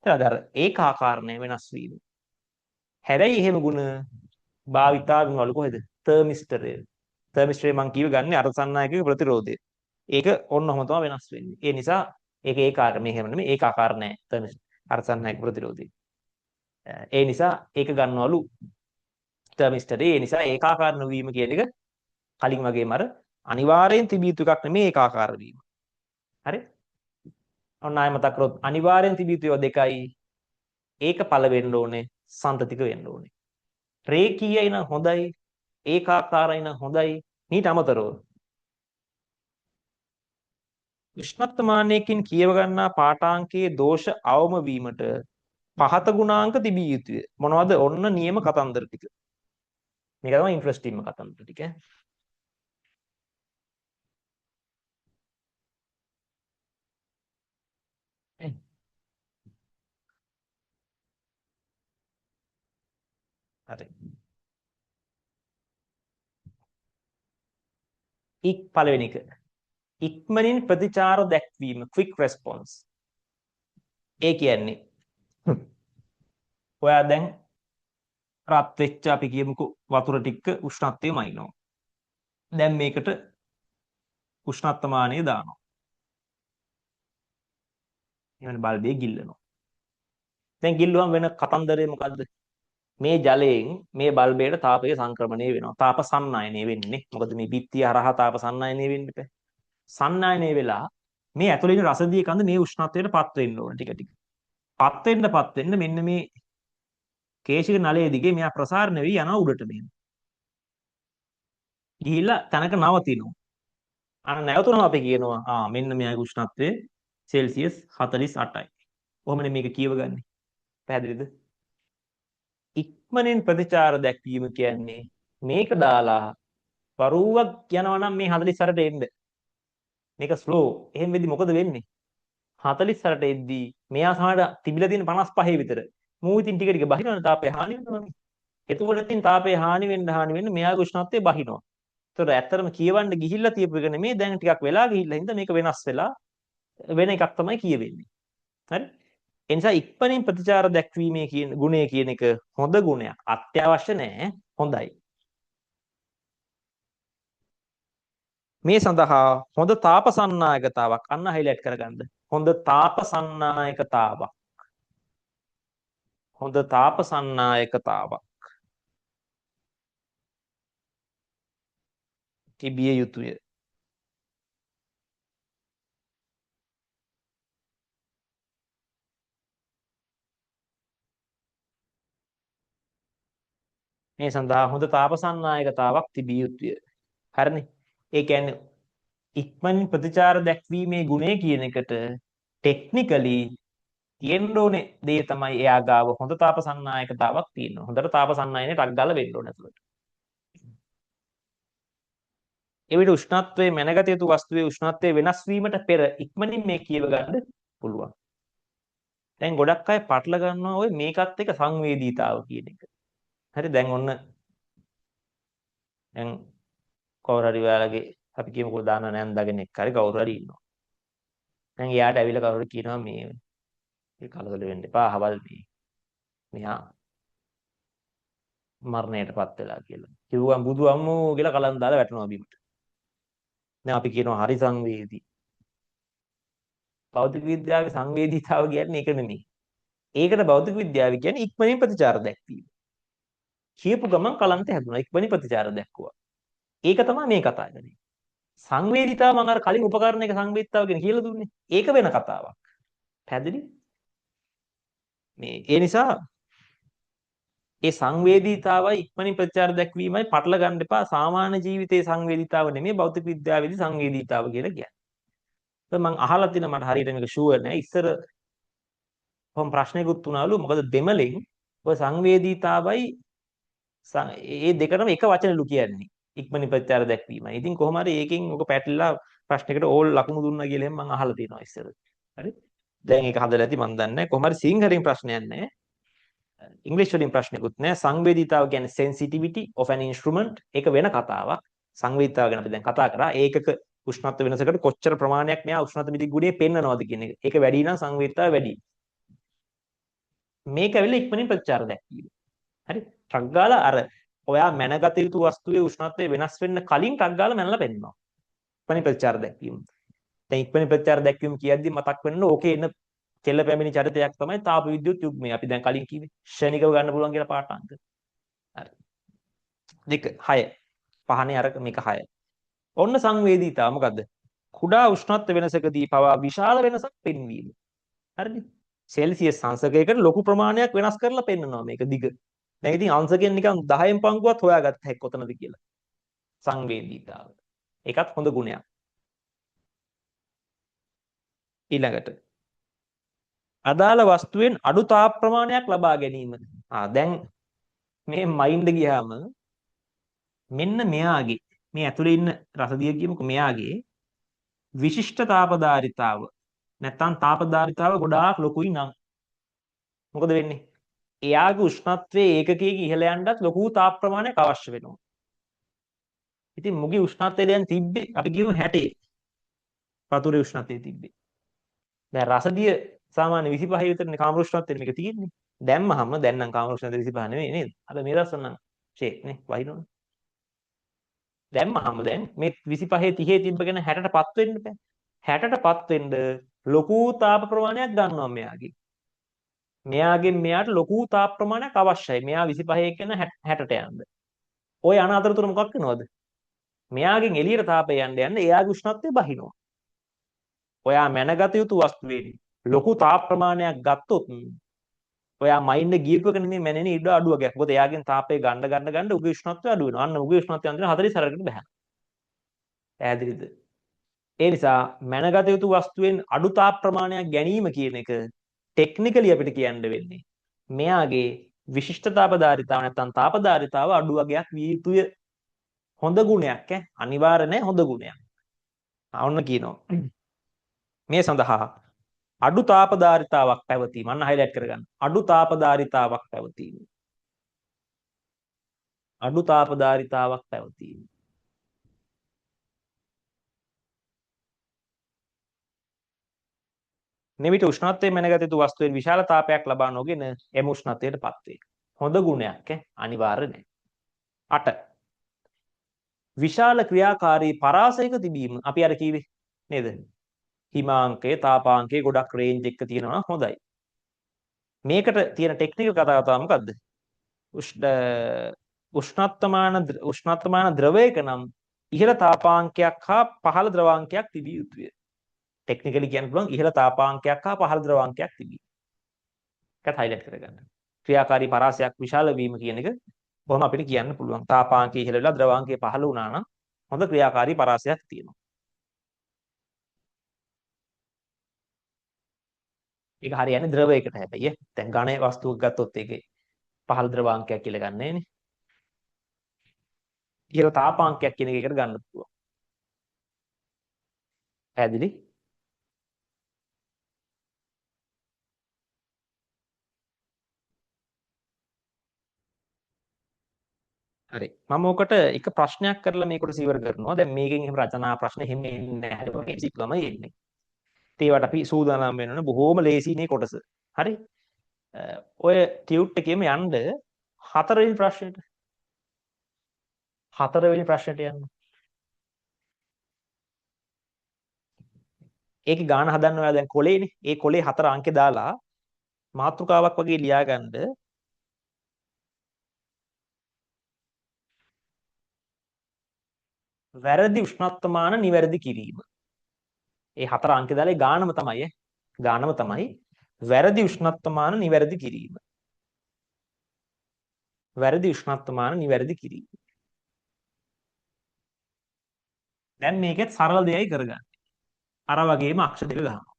එතකොට අර ඒකාකාරණය වෙනස් වීම. හැබැයි එහෙම ගුණ භාවිතා වෙනවලු කොහෙද? තර්මිස්ටරය. තර්මිස්ටරය මං කියව ගන්නේ අරසන්නායකගේ ප්‍රතිරෝධය. ඒක ඔන්නම තමයි වෙනස් වෙන්නේ. ඒ නිසා ඒක ඒකාකාර මෙහෙම නෙමෙයි ඒකාකාර නෑ තර්මිස්ටර් අරසන්නායක ප්‍රතිරෝධය. ඒ නිසා ඒක ගන්නවලු තර්මිස්ටරේ. ඒ නිසා ඒකාකාර නොවීම කියන එක කලින් වගේම අර අනිවාර්යෙන් තිබිය යුතු එකක් නෙමෙයි ඒකාකාර වීම. හරි? ඔන්න ආයෙ මතක් කරොත් අනිවාර්යෙන් තිබිය යුතු ඒවා දෙකයි. ඒක පළ වෙන්න ඕනේ, සන්තතික වෙන්න ඕනේ. රේඛීයයි නම් හොඳයි, ඒකාකාරයි නම් හොඳයි. ඊට අමතරව උෂ්ණත්මානයකින් කියව ගන්නා පාඨාංකයේ දෝෂ අවම වීමට පහත ගුණාංක තිබිය යුතුය. මොනවද? ඔන්න නියම කතන්දර ටික. මේක තමයි ඉන්ට්‍රස්ටිංම කතන්දර ටික. හරි. පළවෙනි එක. ඉක්මනින් ප්‍රතිචාර දැක්වීම quick response. ඒ කියන්නේ ඔයා දැන් රත් වෙච්ච අපි කියමුකෝ වතුර ටික උෂ්ණත්වයම අයින්නවා. දැන් මේකට උෂ්ණත්මානය දානවා. ඊළඟ බල්බය ගිල්ලනවා. දැන් ගිල්ලුවම වෙන කතන්දරේ මොකද්ද? මේ ජලයෙන් මේ බල්බයට තාපය සංක්‍රමණය වෙනවා. තාප සන්නායනය වෙන්නේ. මොකද මේ බිත්තිය හරහා තාප සන්නායනය වෙන්න බෑ. සන්නායනය වෙලා මේ ඇතුළේ ඉන්න රසදිය කඳ මේ උෂ්ණත්වයට පත් වෙන්න ඕන ටික ටික. පත් වෙන්න මෙන්න මේ කේශික නලයේ දිගේ මෙයා ප්‍රසාරණය වී යනවා උඩට මෙහෙම. ගිහිල්ලා තැනක නවතිනවා. අර නැවතුනම අපි කියනවා මෙන්න මෙයාගේ උෂ්ණත්වය සෙල්සියස් 48යි. කොහොමද මේක කියවගන්නේ? පැහැදිලිද? ඉක්මනින් ප්‍රතිචාර දැක්වීම කියන්නේ මේක දාලා වරුවක් යනවා නම් මේ 48ට එන්න. මේක ස්ලෝ. එහෙම වෙද්දි මොකද වෙන්නේ? 48ට එද්දී මෙයා සමහරට තිබිලා තියෙන 55 විතර. මූ ඉතින් ටික ටික බහිනවනේ තාපය හානි වෙනවනේ. එතකොට ඉතින් තාපය හානි වෙන්න මෙයාගේ උෂ්ණත්වය බහිනවා. ඒතකොට ඇත්තටම කියවන්න ගිහිල්ලා තියපු එක නෙමෙයි දැන් ටිකක් වෙලා ගිහිල්ලා හින්දා මේක වෙනස් වෙලා වෙන එකක් තමයි කියවෙන්නේ. හරි? ඒ නිසා ඉක්මනින් ප්‍රතිචාර දැක්වීමේ කියන ගුණය කියන එක හොඳ ගුණයක්. අත්‍යවශ්‍ය නෑ, හොඳයි. මේ සඳහා හොඳ තාප සන්නායකතාවක් අන්න හයිලයිට් කරගන්න. හොඳ තාප සන්නායකතාවක්. හොඳ තාප සන්නායකතාවක් තිබිය යුතුය. මේ සඳහා හොඳ තාප සන්නායකතාවක් තිබිය යුතුය. හරිනේ? ඒ කියන්නේ ඉක්මනින් ප්‍රතිචාර දැක්වීමේ ගුණය කියන එකට ටෙක්නිකලි තියෙන්න ඕනේ දේ තමයි එයා ගාව හොඳ තාප සන්නායකතාවක් තියෙනවා. හොඳට තාප සන්නායනේ ටක් ගාලා වෙන්න ඕනේ ඇතුළට. එවිට උෂ්ණත්වයේ මැනගත යුතු වස්තුවේ උෂ්ණත්වයේ වෙනස් වීමට පෙර ඉක්මනින් මේ කියව ගන්න පුළුවන්. දැන් ගොඩක් අය පටල ගන්නවා ඔය මේකත් එක්ක සංවේදීතාව කියන එක. හරි දැන් ඔන්න දැන් කවුරු හරි ඔයාලගේ අපි කියමුකෝ දාන නැන්දගෙන එක්ක හරි කවුරු හරි ඉන්නවා. දැන් එයාට ඇවිල්ලා කවුරු හරි කියනවා මේ කලබල වෙන්න එපා අහවල් මෙහා මරණයටපත් වෙලා කියලා. කිව්වම් බුදු අම්මෝ කියලා කලන් දාලා වැටෙනවා බිමට. දැන් අපි කියනවා හරි සංවේදී. භෞතික විද්‍යාවේ සංවේදීතාව කියන්නේ ඒක නෙමෙයි. ඒකට භෞතික විද්‍යාව කියන්නේ ඉක්මනින් ප්‍රතිචාර දැක්වීම. කියපු ගමන් කලන්ත හැදුනා. ඉක්මනින් ප්‍රතිචාර දැක්කුවා. ඒක තමයි මේ කතා කරන්නේ. සංවේදීතාව මම අර කලින් උපකරණයක සංවේදීතාව ගැන කියලා දුන්නේ. ඒක වෙන කතාවක්. පැහැදිලි? ඒ නිසා ඒ සංවේදීතාවයි ඉක්මනින් ප්‍රතිචාර දැක්වීමයි පටල ගන්න එපා. සාමාන්‍ය ජීවිතයේ සංවේදීතාව නෙමෙයි භෞතික විද්‍යාවේදී සංවේදීතාව කියලා කියන්නේ. මම අහලා තියෙන මට හරියට මේක ෂුවර් නෑ. ඉස්සර කොහොම ප්‍රශ්නයකුත් උනාලු. මොකද දෙමළෙන් ඔය සංවේදීතාවයි ඒ දෙකම එක වචනෙලු කියන්නේ. ඉක්මනින් ප්‍රතිචාර දැක්වීමයි. ඉතින් කොහොම හරි ඒකෙන් ඔක පැටලලා ප්‍රශ්නයකට ඕල් ලකුණු දුන්නා කියලා මම අහලා තියෙනවා ඉස්සර. හරි? දැන් ඒක හදලා ඇති මම දන්නේ නැහැ. කොහොම හරි සිංහලෙන් ප්‍රශ්නයක් නැහැ. ඉංග්‍රීසි වලින් ප්‍රශ්නයක්වත් නැහැ. සංවේදීතාව කියන්නේ sensitivity of an instrument. ඒක වෙන කතාවක්. සංවේදීතාව ගැන අපි දැන් කතා කරා. ඒකක උෂ්ණත්ව වෙනසකට කොච්චර ප්‍රමාණයක් මෙයා උෂ්ණත්ව මිති ගුණය පෙන්වනවද කියන එක. ඒක වැඩි නම් සංවේදීතාව වැඩි. මේක ඇවිල්ලා ඉක්මනින් ප්‍රතිචාර දැක්වීම. හරි? ට්‍රක් ගාලා අර ඔයා මැනගත යුතු වස්තුවේ උෂ්ණත්වය වෙනස් වෙන්න කලින් ට්‍රක් ගාලා මැනලා පෙන්නනවා. ඉක්මනින් ප්‍රතිචාර දැක්වීම. දැන් ඉක්මනින් ප්‍රතිචාර දැක්වීම කියද්දි මතක් වෙන්න ඕකේ එන කෙල්ල පැමිණි චරිතයක් තමයි තාප විද්‍යුත් යුග්මය. අපි දැන් කලින් කිව්වේ ෂණිකව ගන්න පුළුවන් කියලා පාඨාංක. හරි. 2 6 පහනේ අර මේක 6. ඔන්න සංවේදීතාව මොකද්ද? කුඩා උෂ්ණත්ව වෙනසකදී පවා විශාල වෙනසක් පෙන්වීම. හරිද? සෙල්සියස් අංශකයකට ලොකු ප්‍රමාණයක් වෙනස් කරලා පෙන්නනවා මේක දිග. දැන් ඉතින් අංශකයෙන් නිකන් 10න් පංගුවක් හොයාගත්ත හැක් කොතනද කියලා. සංවේදීතාව. ඒකත් හොඳ ගුණයක්. ඊළඟට අදාළ වස්තුවෙන් අඩු තාප ප්‍රමාණයක් ලබා ගැනීම. දැන් මේ මයින්ඩ් ගියාම මෙන්න මෙයාගේ මේ ඇතුලේ ඉන්න රසදිය කියමුකෝ මෙයාගේ විශිෂ්ට තාපදාරිතාව නැත්තම් තාපදාරිතාව ගොඩාක් ලොකුයි නම් මොකද වෙන්නේ? එයාගේ උෂ්ණත්වයේ ඒකකයක ඉහළ යන්නත් ලොකු තාප ප්‍රමාණයක් අවශ්‍ය වෙනවා. ඉතින් මුගේ උෂ්ණත්වය දැන් තිබ්බේ අපි කියමු 60. වතුරේ උෂ්ණත්වය තිබ්බේ. දැන් රසදිය සාමාන්‍ය 25 විතරනේ කාම උෂ්ණත්වය මේක තියෙන්නේ. දැම්මහම දැන් නම් කාම උෂ්ණත්වය 25 නෙවෙයි නේද? අද මේ දවස්වල නම් ෂේ නේ වහිනවනේ. දැම්මහම දැන් මේ 25 30 තිබ්බගෙන 60ටපත් වෙන්න බෑ. 60ටපත් වෙන්න ලොකු තාප ප්‍රමාණයක් ගන්නවා මෙයාගේ. මෙයාගෙන් මෙයාට ලොකු තාප ප්‍රමාණයක් අවශ්‍යයි. මෙයා 25 කියන 60ට යන්න. ඔය අන අතරතුර මොකක් වෙනවද? මෙයාගෙන් එළියට තාපය යන්න එයාගේ උෂ්ණත්වය බහිනවා. ඔයා මැනගත යුතු වස්තුවේදී ලොකු තාප ප්‍රමාණයක් ගත්තොත් ඔයා මයින්ඩ් ගියපු එක නෙමෙයි මැනෙන්නේ ඊට අඩුවක්. මොකද එයාගෙන් තාපය ගන්න උගේ උෂ්ණත්වය අඩු වෙනවා. අන්න උගේ උෂ්ණත්වය අන්තිම 44කට බහැනවා. ඈදිරිද? ඒ නිසා මැනගත යුතු වස්තුවෙන් අඩු තාප ප්‍රමාණයක් ගැනීම කියන එක ටෙක්නිකලි අපිට කියන්න වෙන්නේ මෙයාගේ විශිෂ්ට තාපදාරිතාව නැත්නම් තාපදාරිතාව අඩු වගයක් විය යුතුය. හොඳ ගුණයක් අනිවාර්ය නැහැ හොඳ ගුණයක්. ඔන්න කියනවා. මේ සඳහා අඩු තාපදාරිතාවක් පැවතීම. අන්න හයිලයිට් කරගන්න. අඩු තාපදාරිතාවක් පැවතීම. අඩු තාපදාරිතාවක් පැවතීම. නිවිට උෂ්ණත්වයේ මැනගත යුතු වස්තුවේ විශාල තාපයක් ලබා නොගෙන එම උෂ්ණත්වයටපත් වේ. හොඳ ගුණයක් අනිවාර්ය නැහැ. 8. විශාල ක්‍රියාකාරී පරාසයක තිබීම. අපි අර කිව්වේ නේද? හිමාංකය, තාපාංකය ගොඩක් රේන්ජ් එක තියෙනවා නම් හොඳයි. මේකට තියෙන ටෙක්නිකල් කතාව තමයි මොකද්ද? උෂ්ණත්වමාන ද්‍රවයක නම් ඉහළ තාපාංකයක් හා පහළ ද්‍රවාංකයක් තිබිය යුතුය. ටෙක්නිකලි කියන්න පුළුවන් ඉහළ තාපාංකයක් හා පහළ ද්‍රවාංකයක් තිබී. ඒකත් හයිලයිට් කරගන්න. ක්‍රියාකාරී පරාසයක් විශාල වීම කියන එක කොහොම අපිට කියන්න පුළුවන්. තාපාංකය ඉහළ වෙලා ද්‍රවාංකය පහළ වුණා නම් හොඳ ක්‍රියාකාරී පරාසයක් තියෙනවා. ඒක හරියන්නේ ද්‍රවයකට හැබැයි. දැන් ඝන වස්තුවක් ගත්තොත් ඒකේ පහළ ද්‍රවාංකයක් කියලා ගන්න නෑනේ. ඉහළ තාපාංකයක් කියන එකකට ගන්න පුළුවන්. පැහැදිලි? හරි. මම ඔකට එක ප්‍රශ්නයක් කරලා මේකට ඉවර කරනවා. දැන් මේකෙන් එහෙම රචනා ප්‍රශ්න එහෙම එන්නේ නැහැ. ඒක සික්ලම එන්නේ. ඒවට අපි සූදානම් වෙන්න ඕන බොහොම ලේසිනේ කොටස. හරි? ඔය ටියුට් එකේම යන්න හතරවෙනි ප්‍රශ්නෙට. හතරවෙනි ප්‍රශ්නෙට යන්න. ඒකේ ගාන හදන්න ඔයා දැන් කොලේනේ. ඒ කොලේ 4 අංකේ දාලා මාතෘකාවක් වගේ ලියාගන්න වැරදි උෂ්ණත්වමාන නිවැරදි කිරීම. ඒ හතර අංකේ දාලා ගානම තමයි ගානම තමයි වැරදි උෂ්ණත්වමාන නිවැරදි කිරීම. වැරදි උෂ්ණත්වමාන නිවැරදි කිරීම. දැන් මේකෙත් සරල දෙයයි කරගන්න. අර වගේම අක්ෂර දෙක ගහනවා.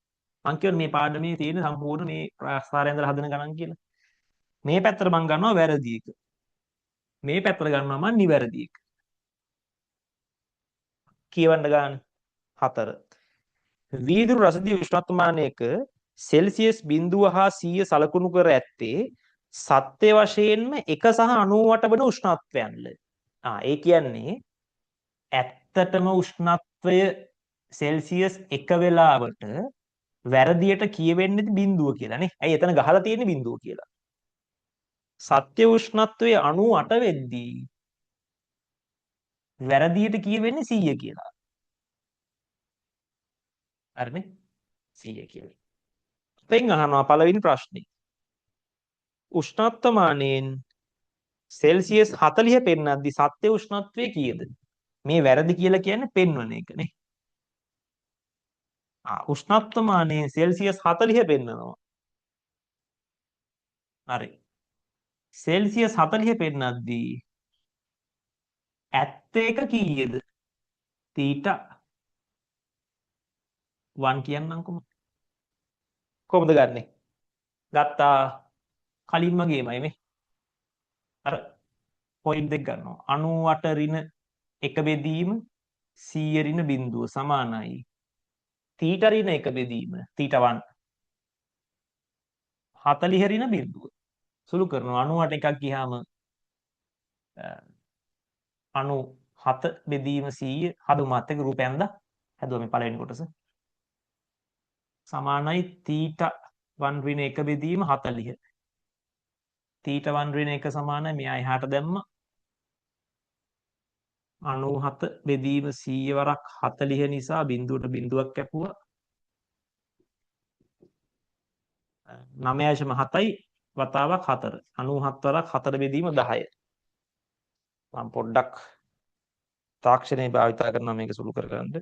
මං කියවනේ මේ පාඩමේ තියෙන සම්පූර්ණ මේ ප්‍රාස්තාරය ඇඳලා හදන ගණන් කියලා. මේ පැත්තට මං ගන්නවා වැරදි එක. මේ පැත්තට ගන්නවා මං නිවැරදි එක. කියවන්න ගන්න 4. වීදුරු රසදිය උෂ්ණත්වමානයක සෙල්සියස් 0 හා 100 සලකුණු කර ඇත්තේ සත්‍ය වශයෙන්ම 1 සහ 98 වන උෂ්ණත්වයන්ල. ඒ කියන්නේ ඇත්තටම උෂ්ණත්වය සෙල්සියස් 1 වෙලාවට වැරදියට කියවෙන්නේ බිඳුව කියලා නේ. ඇයි එතන ගහලා තියෙන්නේ බිඳුව කියලා. සත්‍ය උෂ්ණත්වයේ 98 වෙද්දී වැරදියට කියවෙන්නේ 100 කියලා. හරිනේ? 100 කියලා. අපෙන් අහනවා පළවෙනි ප්‍රශ්නේ. උෂ්ණත්වමානයෙන් සෙල්සියස් 40 පෙන්නද්දි සත්‍ය උෂ්ණත්වය කීයද? මේ වැරදි කියලා කියන්නේ පෙන්වන එක නේ. උෂ්ණත්වමානයෙන් සෙල්සියස් 40 පෙන්නනවා. හරි. සෙල්සියස් 40 පෙන්නද්දී ඇත්ත එක කීයද? තීටා 1 කියන්නම්කො. කොහොමද ගන්නෙ? ගත්තා කලින්ම ගේමයි මේ. අර පොයින්ට් එක ගන්නවා. 98 ඍණ 1 බෙදීම 100 ඍණ බිඳුව සමානයි. තීටා ඍණ 1 බෙදීම තීටා 1 40 ඍණ බිඳුව. සුළු කරනවා 98 එකක් ගියාම 97 බෙදීම 100 හදුමාත් එක රූපයෙන් දා හැදුවා මේ පළවෙනි කොටස. සමානයි තීටා 1 ඍණ 1 බෙදීම 40. තීටා 1 ඍණ 1 සමානයි මෙයා එහාට දැම්ම 97 බෙදීම 100 වරක් 40 නිසා බිඳුවට බිඳුවක් කැපුවා 9.7යි වතාවක් 4 97 වරක් 4 බෙදීම 10. මම පොඩ්ඩක් තාක්ෂණය භාවිතා කරනවා මේක සුළු කරගන්න.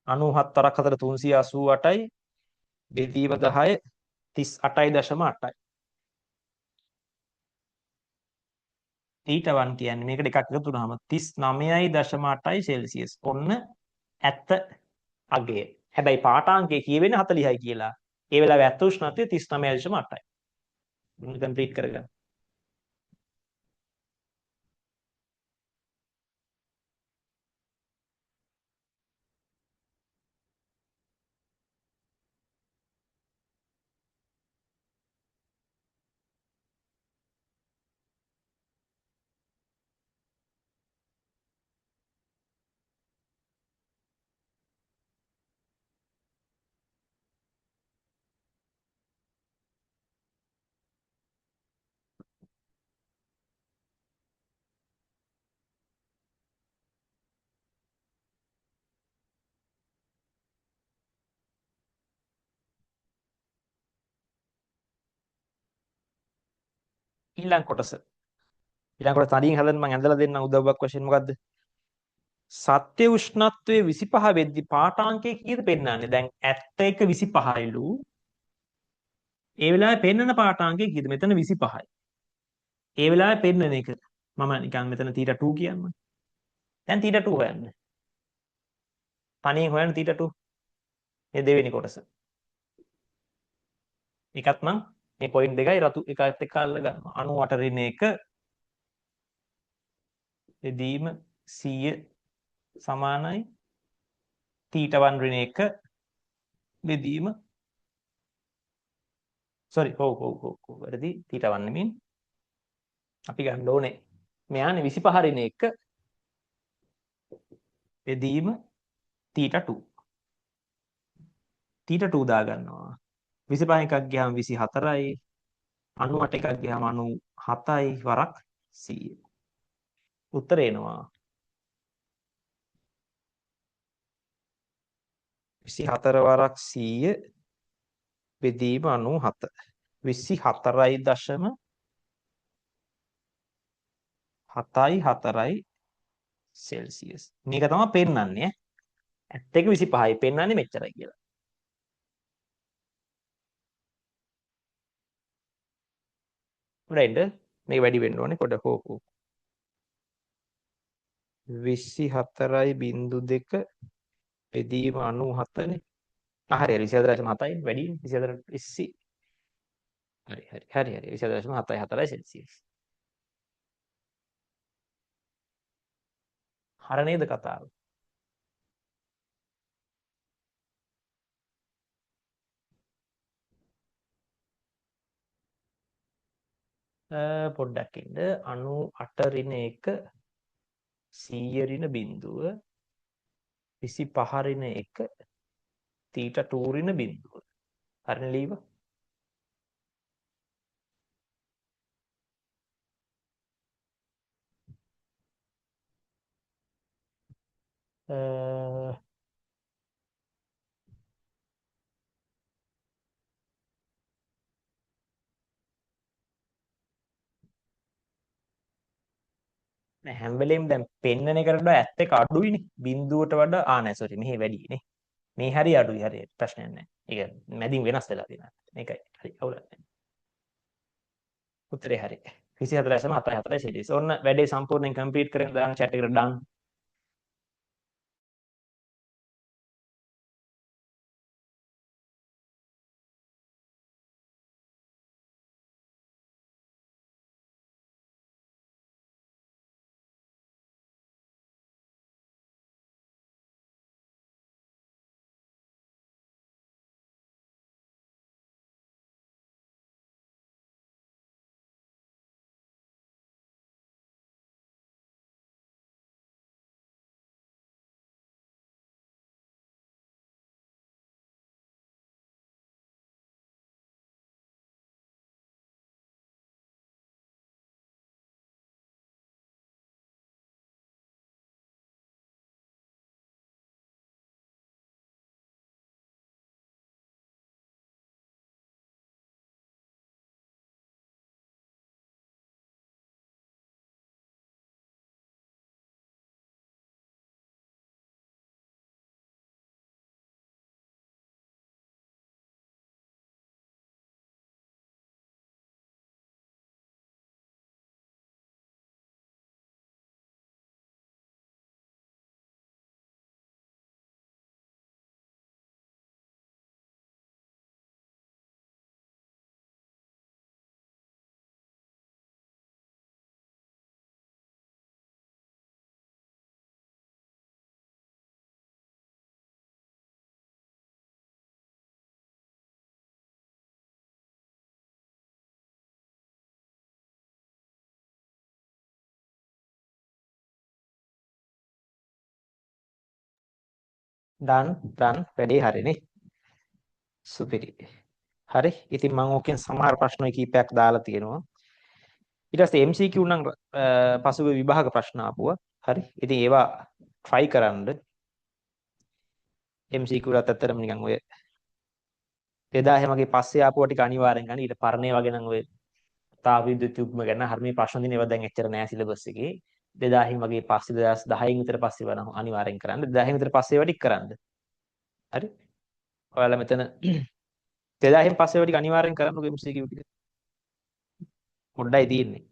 97 වරක් 4 388යි බෙදීම 10 38.8යි. ඊට 1 කියන්නේ මේකට එකක් එකතු වුනහම 39.8යි සෙල්සියස්. ඔන්න ඇත්ත අගය. හැබැයි පාඨාංකය කියවෙන්නේ 40යි කියලා. ඒ වෙලාවේ ඇත්ත උෂ්ණත්වය 39.8යි. මුලින් කම්ප්ලීට් කරගන්න. ඊළඟ කොටස. ඊළඟ කොටස තනියෙන් හදන්න මම ඇඳලා දෙන්න උදව්වක් වශයෙන් මොකද්ද? සත්‍ය උෂ්ණත්වයේ 25 වෙද්දි පාඨාංකය කීයද පෙන්නන්නේ? දැන් 71 25යිලු. ඒ වෙලාවේ පෙන්නන පාඨාංකය කීයද? මෙතන 25යි. ඒ වෙලාවේ පෙන්නන එක මම නිකන් මෙතන තීටා 2 කියන්නේ. දැන් තීටා 2 හොයන්න. තනියෙන් හොයන්න තීටා 2. මේ දෙවෙනි කොටස. එකත් මං මේ පොයින්ට් දෙකයි රතු එකත් එක්ක අල්ල ගන්නවා. 98 ඍණ 1 බෙදීම 100 සමානයි තීටා 1 ඍණ 1 බෙදීම වැරදි තීටා 1 නෙමෙයි. අපි ගන්න ඕනේ මෙයානේ 25 ඍණ 1 බෙදීම තීටා 2. තීටා 2 දා ගන්නවා. 25 එකක් ගියාම 24යි 98 එකක් ගියාම 97යි වරක් 100. උත්තර එනවා 24 වරක් 100 බෙදීම 97. 24.74 සෙල්සියස්. මේක තමයි පෙන්නන්නේ. ඇත්ත එක 25යි පෙන්නන්නේ මෙච්චරයි කියලා. right මේක වැඩි වෙන්න ඕනේ පොඩ හෝ 24.2 බෙදීම 97 නේ. හරි හරි 24.7යි වැඩි 24.20 හරි 24.74 සෙල්සියස්. හර නේද කතාව? පොඩ්ඩක් ඉන්න 98 ඍණ 1 100 ඍණ බිඳුව 25 ඍණ 1 තීටා 2 ඍණ බිඳුව. හරිනේ ලීව? නෑ හැම වෙලෙම දැන් පෙන්නන එකට වඩා ඇත්ත එක අඩුයිනේ. බිඳුවට වඩා නෑ සෝරි මෙහි වැඩිනේ. මේ හරි අඩුයි හරි ප්‍රශ්නයක් නෑ. ඒක මැදින් වෙනස් වෙලා තියෙනවා. මේකයි හරි අවුලක් නෑ. උත්තරේ හරි. 24.74 සෙල්සියස්. ඔන්න වැඩේ සම්පූර්ණයෙන් කම්ප්ලීට් කරගෙන දාන්න chat එකට දාන්න. done වැඩේ හරිනේ. සුපිරි. හරි. ඉතින් මම ඕකෙන් සමහර ප්‍රශ්න කීපයක් දාලා තියෙනවා. ඊට පස්සේ MCQ නම් පසුගිය විභාග ප්‍රශ්න ආපුවා. හරි. ඉතින් ඒවා try කරන්න. MCQ ලත් ඇත්තටම නිකන් ඔය 2000 වගේ පස්සේ ආපුවා ටික අනිවාර්යෙන් ගන්න. ඊට පරණේ වගේ නම් ඔය තාප විද්‍යුත් යුග්ම ගැන හරිය ප්‍රශ්න දින ඒවා දැන් එච්චර නෑ සිලබස් එකේ. 2000 වගේ පස්සේ 2010 විතර පස්සේ වරන් අනිවාර්යෙන් කරන්න. 2000 විතර පස්සේ ඒවා ටික කරන්න. හරි. ඔයාලා මෙතන 2000 පස්සේ ඒවා ටික අනිවාර්යෙන් කරන්නකෝ MCQ ටික. පොඩ්ඩයි තියෙන්නේ.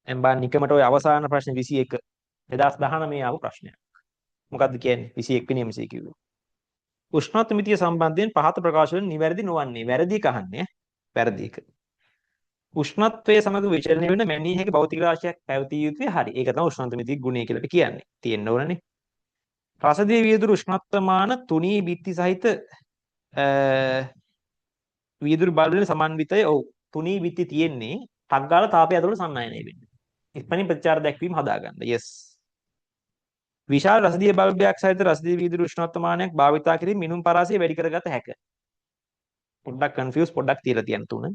එම්බා නිකමට ඔය අවසාන ප්‍රශ්න 21 2019 ආපු ප්‍රශ්නයක්. මොකක්ද කියන්නේ 21 වෙනි MCQ. උෂ්ණත්ව මිතිය සම්බන්ධයෙන් පහත ප්‍රකාශ වන නිවැරදි නොවන්නේ. වැරදි කහන්නේ. වැරදි එක. උෂ්ණත්වයේ සමග විචලනය වෙන මැනී හැකි භෞතික රාශියක් පැවතිය යුතුයි. හරි. ඒක තමයි උෂ්ණත්ව මිතිය ගුණය කියලා අපි කියන්නේ. තියෙන්න ඕනනේ. රසදිය වියදුරු උෂ්ණත්වමාන තුනී බිත්ති සහිත වියදුරු බල්බ් වලින් සමන්විතය. ඔව්. තුනී බිත්ති තියෙන්නේ ටක් ගාලා තාපය ඇතුළට සන්නායනය වෙන්නේ. ඉක්මනින් ප්‍රතිචාර දැක්වීම හදාගන්න. yes. විශාල රසදිය බල්බයක් සහිත රසදිය විදුලි උෂ්ණත්වමානයක් භාවිතා කිරීම මිනුම් පරාසය වැඩි කරගත හැක. පොඩ්ඩක් කන්ෆියුස් පොඩ්ඩක් තියලා තියන්න තුන.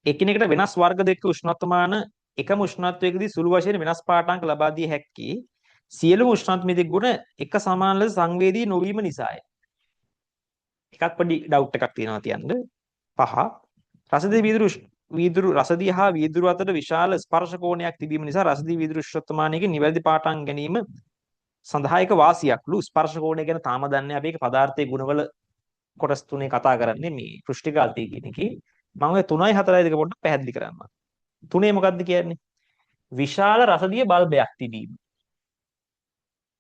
එකිනෙකට වෙනස් වර්ග දෙක උෂ්ණත්වමාන එකම උෂ්ණත්වයකදී සුළු වශයෙන් වෙනස් පාඨාංක ලබා දිය හැකි සියලුම උෂ්ණත්ව මිතික ගුණ එක සමාන ලෙස සංවේදී නොවීම නිසාය. එකක් පොඩි ඩවුට් එකක් තියෙනවා තියන්න. 5. රසදී වීදුරු රසදී හා වීදුරු අතර විශාල ස්පර්ශ කෝණයක් තිබීම නිසා රසදී වීදුරු උෂ්ණත්වමානයක නිවැරදි පාටම් ගැනීම සඳහා එක වාසියක්ලු. ස්පර්ශ කෝණය ගැන තාම දන්නේ අපි ඒක පදාර්ථයේ ගුණවල කොටස් තුනේ කතා කරන්නේ මේ පෘෂ්ටිකාල්තී කියන එකේ. මම ඔය 3යි 4යි දෙක පොඩ්ඩක් පැහැදිලි කරන්නම්. 3 මොකක්ද කියන්නේ? විශාල රසදිය බල්බයක් තිබීම.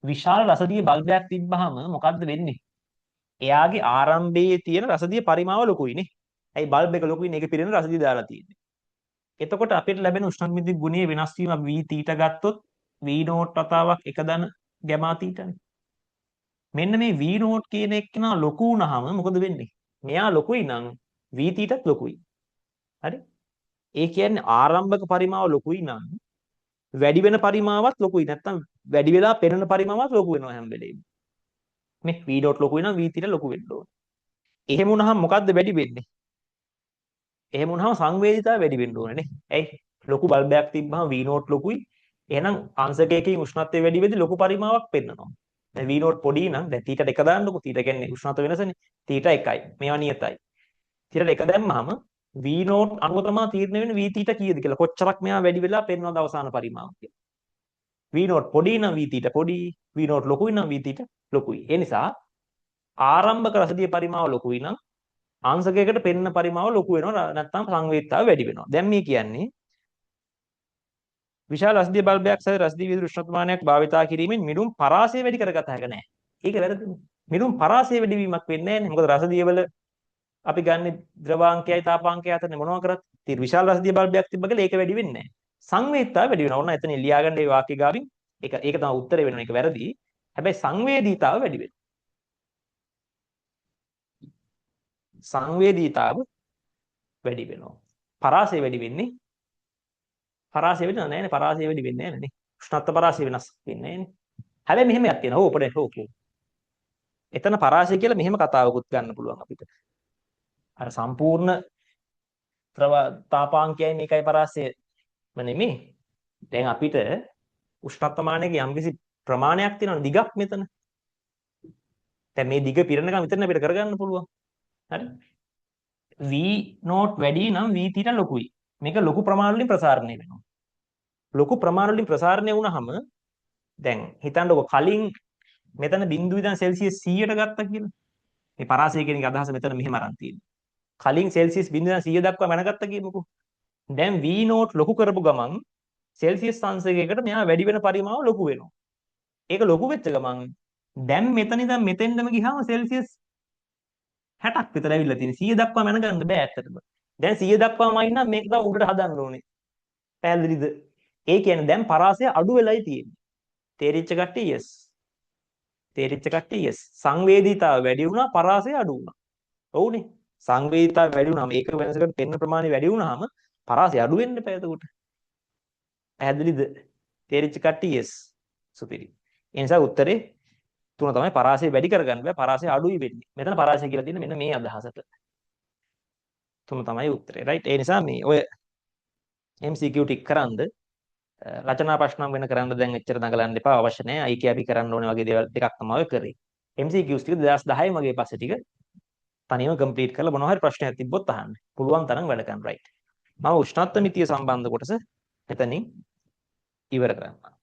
විශාල රසදිය බල්බයක් තිබ්බහම මොකද්ද වෙන්නේ? එයාගේ ආරම්භයේ තියෙන රසදිය පරිමාව ලොකුයිනේ. ඇයි බල්බ් එක ලොකුයිනේ? ඒක පිරෙන රසදිය දාලා තියෙන්නේ. එතකොට අපිට ලැබෙන උෂ්ණමිතික ගුණයේ වෙනස් වීම V θ ගත්තොත් V නෝට් වතාවක් එක දන ගැමා θනේ. මෙන්න මේ V නෝට් කියන එක නා ලොකු වුණාම මොකද වෙන්නේ? මෙයා ලොකුයි නම් V θත් ලොකුයි. හරි? ඒ කියන්නේ ආරම්භක පරිමාව ලොකුයි නම් වැඩි වෙන පරිමාවත් ලොකුයි. නැත්තම් වැඩි වෙලා පෙනෙන පරිමාවත් ලොකු වෙනවා හැම වෙලේම. මේ V dot ලොකුයි නම් V θ ලොකු වෙන්න ඕනේ. එහෙම වුණාම මොකද්ද වැඩි වෙන්නේ? එහෙම වුණාම සංවේදීතාවය වැඩි වෙන්න ඕනේ නේ. ඇයි? ලොකු බල්බයක් තිබ්බහම V node ලොකුයි. එහෙනම් අංශකයකින් උෂ්ණත්වය වැඩි වෙද්දී ලොකු පරිමාවක් පෙන්නනවා. දැන් V node පොඩි නම් දැන් θ එක දාන්නකො. θ කියන්නේ උෂ්ණත්ව වෙනසනේ. θ 1යි. මේවා නියතයි. θ එක දැම්මම V node අනුව තමයි තීරණය වෙන්නේ V θ කීයද කියලා. කොච්චරක් මෙයා වැඩි වෙලා පෙන්වනවද අවසාන පරිමාව කියලා. V node පොඩි නම් V θ පොඩි. V node ලොකුයි නම් V θ ලොකුයි. ඒ නිසා ආරම්භක රසදිය පරිමාව ලොකුයි නම් අංශකයකට පෙන්න පරිමාව ලොකු වෙනවා නැත්නම් සංවේදීතාවය වැඩි වෙනවා. දැන් මේ කියන්නේ විශාල රසදිය බල්බයක් සහ රසදිය විදුලි උෂ්ණත්වමානයක් භාවිතා කිරීමෙන් මිදුම් පරාසය වැඩි කරගත හැක නැහැ. ඒක වැරදිනේ. මිදුම් පරාසය වැඩි වීමක් වෙන්නේ නැහැ. මොකද රසදිය වල අපි ගන්න ද්‍රවාංකයයි තාපාංකයයි අතරනේ මොනවා කරත් තියෙන විශාල රසදිය බල්බයක් තිබ්බ කියලා ඒක වැඩි වෙන්නේ නැහැ. සංවේදීතාවය වැඩි වෙනවා. ඕන එතන ලියාගන්න මේ වාක්‍ය ගාවින් ඒක තමයි උත්තරේ වෙනවා. ඒක වැරදි. හැබැයි සංවේදීතාවය වැඩි වෙනවා. සංවේදීතාව වැඩි වෙනවා. පරාසය වැඩි වෙන්නේ පරාසය වෙන්නේ නැහැ නේ. පරාසය වැඩි වෙන්නේ නැහැ නේ. උෂ්ණත්ව පරාසය වෙනස් වෙන්නේ නැහැ නේ. හැබැයි මෙහෙම එකක් තියෙනවා. ඕකේ. එතන පරාසය කියලා මෙහෙම කතාවකුත් ගන්න පුළුවන් අපිට. අර සම්පූර්ණ තාපාංකයයි මේකයි පරාසය නෙමෙයි. දැන් අපිට උෂ්ණත්වමානයේ යම්කිසි ප්‍රමාණයක් තියෙනවා දිගක් මෙතන. දැන් මේ දිග පිරෙනකම් විතරනේ අපිට කරගන්න පුළුවන්. හරි? V නෝට් වැඩි නම් V θ ලොකුයි. මේක ලොකු ප්‍රමාණ වලින් ප්‍රසාරණය වෙනවා. ලොකු ප්‍රමාණ වලින් ප්‍රසාරණය වුණාම දැන් හිතන්නකො කලින් මෙතන බිඳුව ඉඳන් සෙල්සියස් 100ට ගත්තා කියලා. මේ පරාසය කියන එක අදහස මෙතන මෙහෙම අරන් තියෙනවා. කලින් සෙල්සියස් බිඳුව ඉඳන් 100 දක්වා මැනගත්තා කියමුකෝ. දැන් V නෝට් ලොකු කරපු ගමන් සෙල්සියස් අංශකයකට මෙයා වැඩි වෙන පරිමාව ලොකු වෙනවා. ඒක ලොකු වෙච්ච ගමන් දැන් මෙතන ඉඳන් මෙතෙන්දම ගියාම සෙල්සියස් 60ක් විතර ඇවිල්ලා තියෙන 100 දක්වා මැනගන්න බෑ ඇත්තටම. දැන් 100 දක්වාම අයින් නම් මේක තව උඩට හදන්න ඕනේ. පැහැදිලිද? ඒ කියන්නේ දැන් පරාසය අඩු වෙලයි තියෙන්නේ. තේරිච්ච කට්ටිය yes. තේරිච්ච කට්ටිය yes. සංවේදීතාව වැඩි වුණා පරාසය අඩු වුණා. ඔව්නේ. සංවේදීතාව වැඩි වුණාම ඒක වෙනසකට පෙන්න ප්‍රමාණය වැඩි වුණාම පරාසය අඩු වෙන්න එපා එතකොට. පැහැදිලිද? තේරිච්ච කට්ටිය yes. සුපිරි. ඒ නිසා උත්තරේ 3 තමයි. පරාසය වැඩි කරගන්න බෑ. පරාසය අඩුයි වෙන්නේ. මෙතන පරාසය කියලා තියෙන්නේ මෙන්න මේ අදහසට. 3 තමයි උත්තරේ. right? ඒ නිසා මේ ඔය MCQ ටික කරන්ද රචනා ප්‍රශ්න වෙන කරන්න දැන් එච්චර දඟලන්න එපා. අවශ්‍ය නැහැ. අයිකේ අපි කරන්න ඕනේ වගේ දේවල් ටිකක් තමයි ඔය කරේ. MCQs ටික 2010 මගේ පස්සේ ටික තනියම කම්ප්ලීට් කරලා මොනවා හරි ප්‍රශ්නයක් තිබ්බොත් අහන්න. පුළුවන් තරම් වැඩ කරන්න right. මම උෂ්ණත්ව මිතිය සම්බන්ධ කොටස එතනින් ඉවර කරනවා.